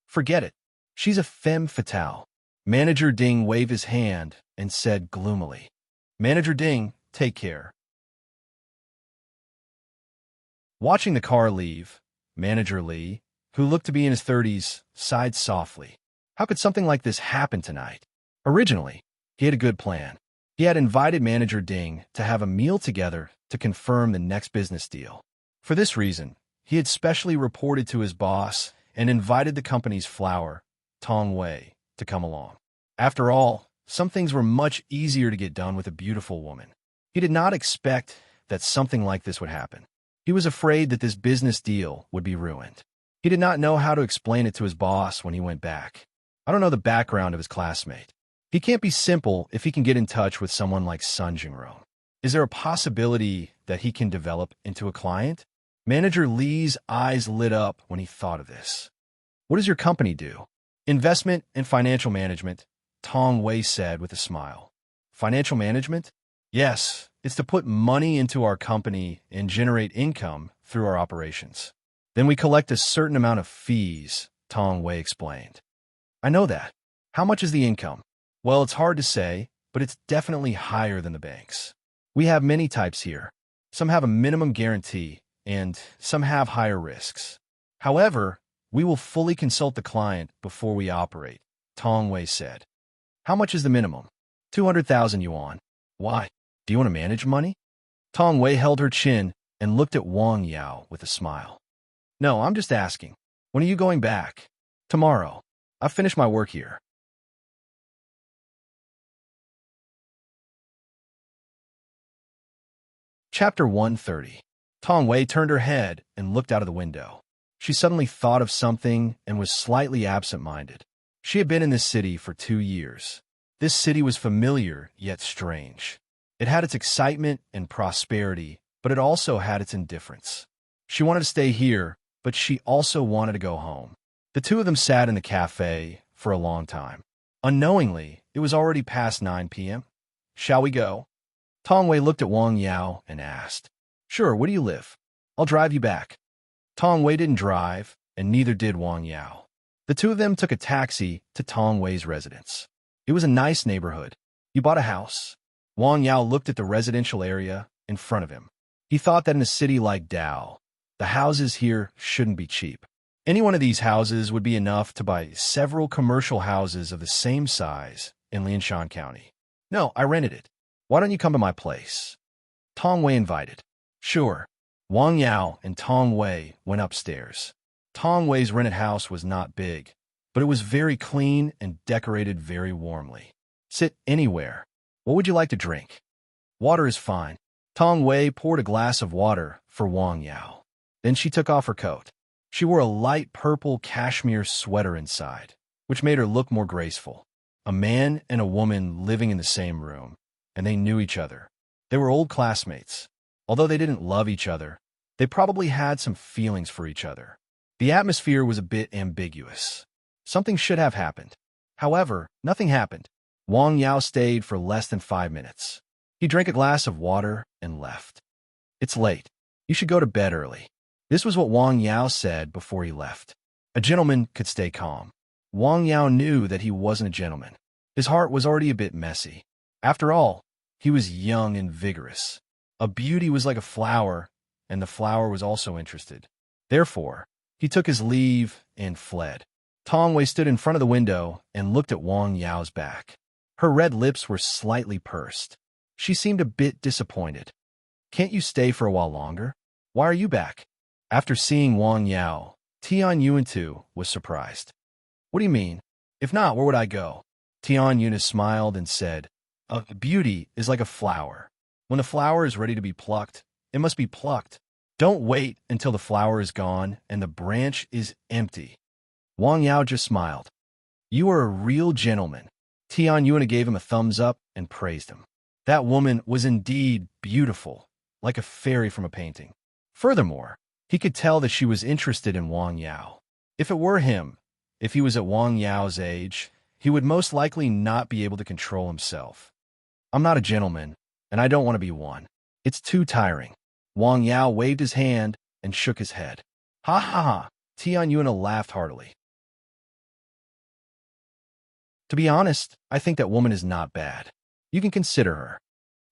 [SPEAKER 1] Forget it. She's a femme fatale. Manager Ding waved his hand and said gloomily. Manager Ding, take care. Watching the car leave, Manager Li, who looked to be in his 30s, sighed softly. How could something like this happen tonight? Originally, he had a good plan. He had invited Manager Ding to have a meal together to confirm the next business deal. For this reason, he had specially reported to his boss and invited the company's flower, Tong Wei, to come along. After all, some things were much easier to get done with a beautiful woman. He did not expect that something like this would happen. He was afraid that this business deal would be ruined. He did not know how to explain it to his boss when he went back. I don't know the background of his classmate. He can't be simple if he can get in touch with someone like Sun Jingrong. Is there a possibility that he can develop into a client? Manager Li's eyes lit up when he thought of this. What does your company do? Investment and financial management, Tong Wei said with a smile. Financial management? Yes, it's to put money into our company and generate income through our operations. Then we collect a certain amount of fees, Tong Wei explained. I know that. How much is the income? Well, it's hard to say, but it's definitely higher than the banks. We have many types here. Some have a minimum guarantee, and some have higher risks. However, we will fully consult the client before we operate, Tong Wei said. How much is the minimum? 200,000 yuan. Why? Do you want to manage money? Tong Wei held her chin and looked at Wang Yao with a smile. No, I'm just asking. When are you going back? Tomorrow. I've finished my work here. Chapter 130. Tong Wei turned her head and looked out of the window. She suddenly thought of something and was slightly absent-minded. She had been in this city for 2 years. This city was familiar, yet strange. It had its excitement and prosperity, but it also had its indifference. She wanted to stay here, but she also wanted to go home. The two of them sat in the cafe for a long time. Unknowingly, it was already past 9 p.m. Shall we go? Tong Wei looked at Wang Yao and asked. Sure, where do you live? I'll drive you back. Tong Wei didn't drive, and neither did Wang Yao. The two of them took a taxi to Tong Wei's residence. It was a nice neighborhood. You bought a house? Wang Yao looked at the residential area in front of him. He thought that in a city like Dao, the houses here shouldn't be cheap. Any one of these houses would be enough to buy several commercial houses of the same size in Lianshan County. No, I rented it. Why don't you come to my place? Tong Wei invited. Sure. Wang Yao and Tong Wei went upstairs. Tong Wei's rented house was not big, but it was very clean and decorated very warmly. Sit anywhere. What would you like to drink? Water is fine. Tong Wei poured a glass of water for Wang Yao. Then she took off her coat. She wore a light purple cashmere sweater inside, which made her look more graceful. A man and a woman living in the same room, and they knew each other. They were old classmates. Although they didn't love each other, they probably had some feelings for each other. The atmosphere was a bit ambiguous. Something should have happened. However, nothing happened. Wang Yao stayed for less than 5 minutes. He drank a glass of water and left. It's late. You should go to bed early. This was what Wang Yao said before he left. A gentleman could stay calm. Wang Yao knew that he wasn't a gentleman. His heart was already a bit messy. After all, he was young and vigorous. A beauty was like a flower, and the flower was also interested. Therefore, he took his leave and fled. Tong Wei stood in front of the window and looked at Wang Yao's back. Her red lips were slightly pursed. She seemed a bit disappointed. Can't you stay for a while longer? Why are you back? After seeing Wang Yao, Tian Yuan was surprised. What do you mean? If not, where would I go? Tian Yuan smiled and said, beauty is like a flower. When the flower is ready to be plucked, it must be plucked. Don't wait until the flower is gone and the branch is empty. Wang Yao just smiled. You are a real gentleman. Tian Yuan gave him a thumbs up and praised him. That woman was indeed beautiful, like a fairy from a painting. Furthermore, he could tell that she was interested in Wang Yao. If it were him, if he was at Wang Yao's age, he would most likely not be able to control himself. I'm not a gentleman, and I don't want to be one. It's too tiring. Wang Yao waved his hand and shook his head. Ha ha ha! Tian Yuan laughed heartily. To be honest, I think that woman is not bad. You can consider her.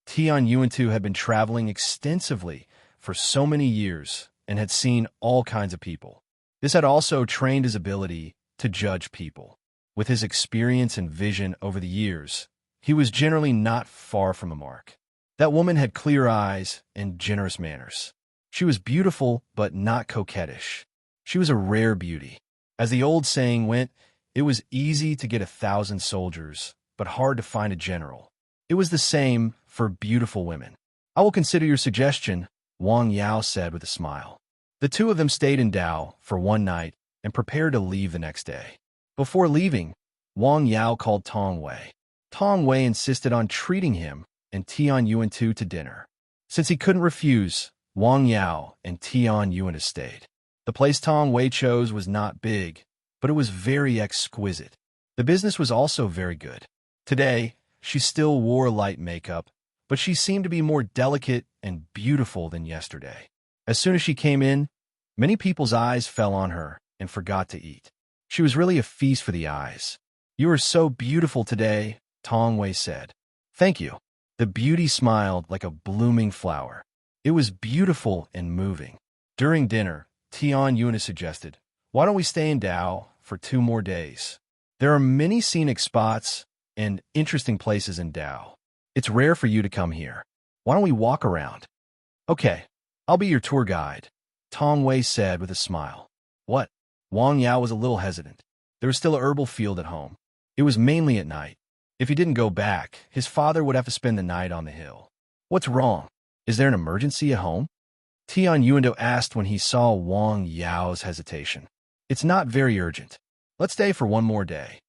[SPEAKER 1] Tian Yuan had been traveling extensively for so many years and had seen all kinds of people. This had also trained his ability to judge people. With his experience and vision over the years, he was generally not far from a mark. That woman had clear eyes and generous manners. She was beautiful, but not coquettish. She was a rare beauty. As the old saying went, it was easy to get 1,000 soldiers, but hard to find a general. It was the same for beautiful women. I will consider your suggestion, Wang Yao said with a smile. The two of them stayed in Dao for one night and prepared to leave the next day. Before leaving, Wang Yao called Tong Wei. Tong Wei insisted on treating him and Tian Yuan to dinner. Since he couldn't refuse, Wang Yao and Tian Yuan stayed. The place Tong Wei chose was not big, but it was very exquisite. The business was also very good. Today, she still wore light makeup, but she seemed to be more delicate and beautiful than yesterday. As soon as she came in, many people's eyes fell on her and forgot to eat. She was really a feast for the eyes. You are so beautiful today, Tong Wei said. Thank you. The beauty smiled like a blooming flower. It was beautiful and moving. During dinner, Tian Yuna suggested, why don't we stay in Dao for 2 more days? There are many scenic spots and interesting places in Dao. It's rare for you to come here. Why don't we walk around? Okay, I'll be your tour guide, Tong Wei said with a smile. What? Wang Yao was a little hesitant. There was still a herbal field at home. It was mainly at night. If he didn't go back, his father would have to spend the night on the hill. What's wrong? Is there an emergency at home? Tian Yuando asked when he saw Wang Yao's hesitation. It's not very urgent. Let's stay for 1 more day.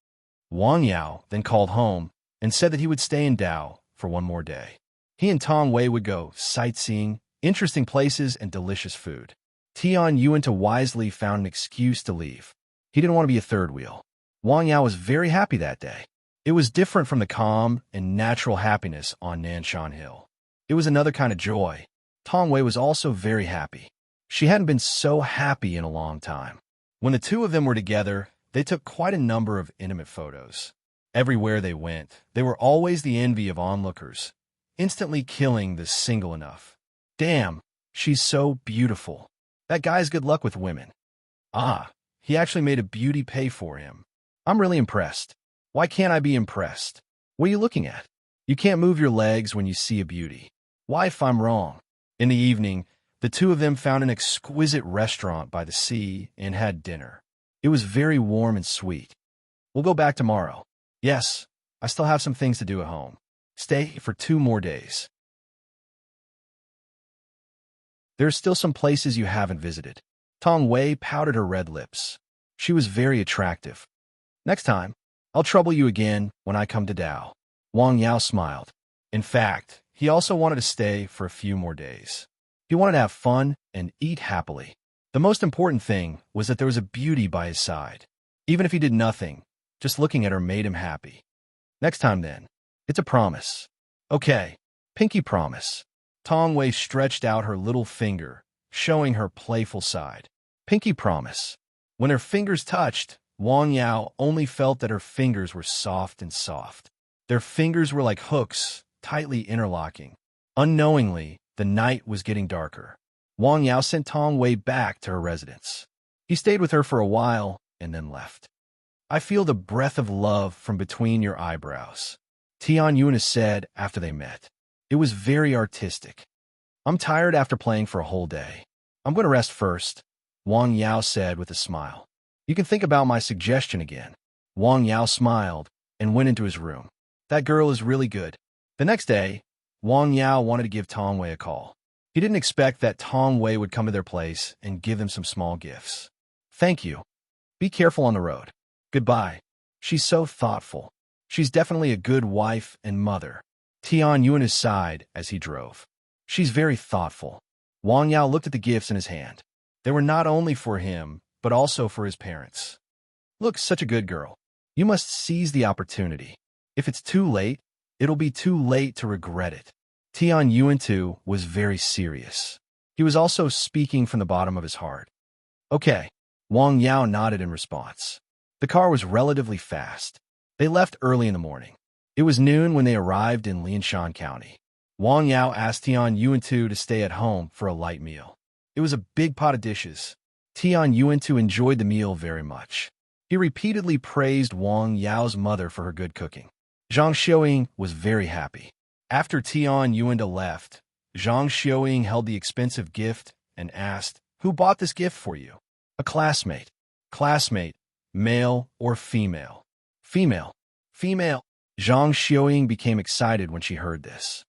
[SPEAKER 1] Wang Yao then called home and said that he would stay in Dao for 1 more day. He and Tong Wei would go sightseeing, interesting places, and delicious food. Tian Yuanta wisely found an excuse to leave. He didn't want to be a third wheel. Wang Yao was very happy that day. It was different from the calm and natural happiness on Nanshan Hill. It was another kind of joy. Tong Wei was also very happy. She hadn't been so happy in a long time. When the two of them were together, they took quite a number of intimate photos. Everywhere they went, they were always the envy of onlookers, instantly killing the single enough. Damn, she's so beautiful. That guy's good luck with women. Ah, he actually made a beauty pay for him. I'm really impressed. Why can't I be impressed? What are you looking at? You can't move your legs when you see a beauty. Why if I'm wrong? In the evening, the two of them found an exquisite restaurant by the sea and had dinner. It was very warm and sweet. We'll go back tomorrow. Yes, I still have some things to do at home. Stay for 2 more days. There are still some places you haven't visited. Tong Wei pouted her red lips. She was very attractive. Next time, I'll trouble you again when I come to Dao. Wang Yao smiled. In fact, he also wanted to stay for a few more days. He wanted to have fun and eat happily. The most important thing was that there was a beauty by his side. Even if he did nothing, just looking at her made him happy. Next time then, it's a promise. Okay, pinky promise. Tong Wei stretched out her little finger, showing her playful side. Pinky promise. When her fingers touched, Wang Yao only felt that her fingers were soft and soft. Their fingers were like hooks, tightly interlocking. Unknowingly, the night was getting darker. Wang Yao sent Tong Wei back to her residence. He stayed with her for a while and then left. I feel the breath of love from between your eyebrows, Tian Yuna said after they met. It was very artistic. I'm tired after playing for a whole day. I'm going to rest first, Wang Yao said with a smile. You can think about my suggestion again. Wang Yao smiled and went into his room. That girl is really good. The next day, Wang Yao wanted to give Tong Wei a call. He didn't expect that Tong Wei would come to their place and give them some small gifts. Thank you. Be careful on the road. Goodbye. She's so thoughtful. She's definitely a good wife and mother. Tian Yuna sighed as he drove. She's very thoughtful. Wang Yao looked at the gifts in his hand. They were not only for him, but also for his parents. Look, such a good girl. You must seize the opportunity. If it's too late, it'll be too late to regret it. Tian Yuan too was very serious. He was also speaking from the bottom of his heart. Okay. Wang Yao nodded in response. The car was relatively fast. They left early in the morning. It was noon when they arrived in Lianshan County. Wang Yao asked Tian Yuan-tu to stay at home for a light meal. It was a big pot of dishes. Tian Yuan-tu enjoyed the meal very much. He repeatedly praised Wang Yao's mother for her good cooking. Zhang Xiaoying was very happy. After Tian Yuan left, Zhang Xiaoying held the expensive gift and asked, "Who bought this gift for you?" "A classmate." "Classmate, male or female?" "Female." "Female." Zhang Xiaoying became excited when she heard this.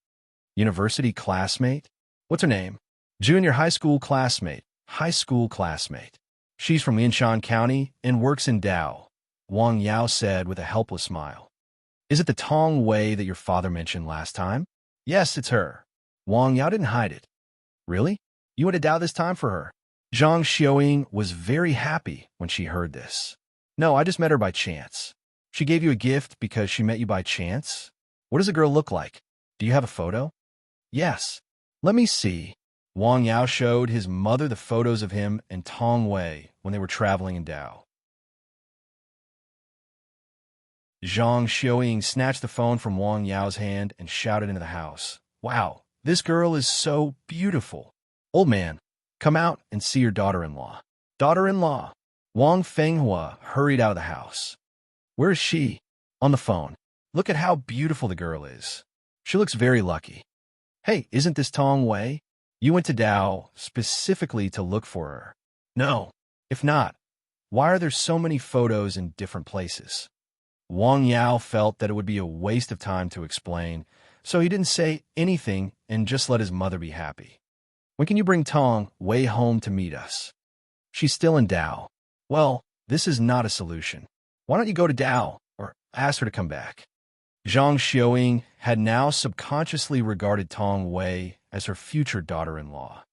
[SPEAKER 1] University classmate? What's her name? Junior high school classmate. High school classmate. She's from Lianshan County and works in Dao, Wang Yao said with a helpless smile. Is it the Tong Wei that your father mentioned last time? Yes, it's her. Wang Yao didn't hide it. Really? You went to Dao this time for her? Zhang Xiaoying was very happy when she heard this. No, I just met her by chance. She gave you a gift because she met you by chance? What does the girl look like? Do you have a photo? Yes. Let me see. Wang Yao showed his mother the photos of him and Tong Wei when they were traveling in Dao. Zhang Xiaoying snatched the phone from Wang Yao's hand and shouted into the house. Wow, this girl is so beautiful. Old man, come out and see your daughter-in-law. Daughter-in-law. Wang Fenghua hurried out of the house. Where is she? On the phone. Look at how beautiful the girl is. She looks very lucky. Hey, isn't this Tong Wei? You went to Dao specifically to look for her. No. If not, why are there so many photos in different places? Wang Yao felt that it would be a waste of time to explain, so he didn't say anything and just let his mother be happy. When can you bring Tong Wei home to meet us? She's still in Dao. Well, this is not a solution. Why don't you go to Dao or ask her to come back? Zhang Xiaoying had now subconsciously regarded Tong Wei as her future daughter-in-law.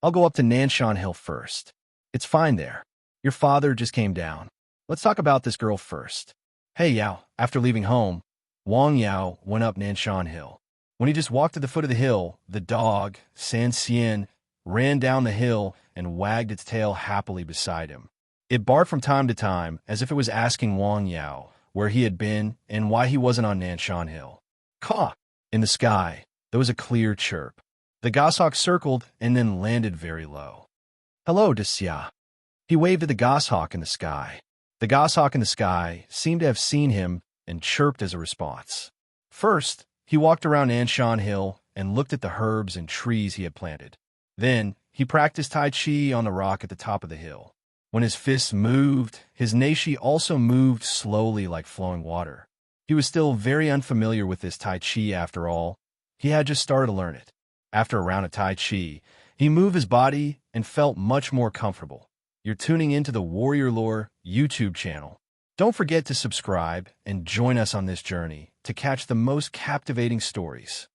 [SPEAKER 1] I'll go up to Nanshan Hill first. It's fine there. Your father just came down. Let's talk about this girl first. Hey, Yao. After leaving home, Wang Yao went up Nanshan Hill. When he just walked to the foot of the hill, the dog, San Xian, ran down the hill and wagged its tail happily beside him. It barked from time to time as if it was asking Wang Yao where he had been and why he wasn't on Nanshan Hill. Caw! In the sky, there was a clear chirp. The goshawk circled and then landed very low. Hello, Desya. He waved at the goshawk in the sky. The goshawk in the sky seemed to have seen him and chirped as a response. First, he walked around Nanshan Hill and looked at the herbs and trees he had planted. Then, he practiced Tai Chi on the rock at the top of the hill. When his fists moved, his neishi also moved slowly like flowing water. He was still very unfamiliar with this Tai Chi after all. He had just started to learn it. After a round of Tai Chi, he moved his body and felt much more comfortable. You're tuning into the Warrior Lore YouTube channel. Don't forget to subscribe and join us on this journey to catch the most captivating stories.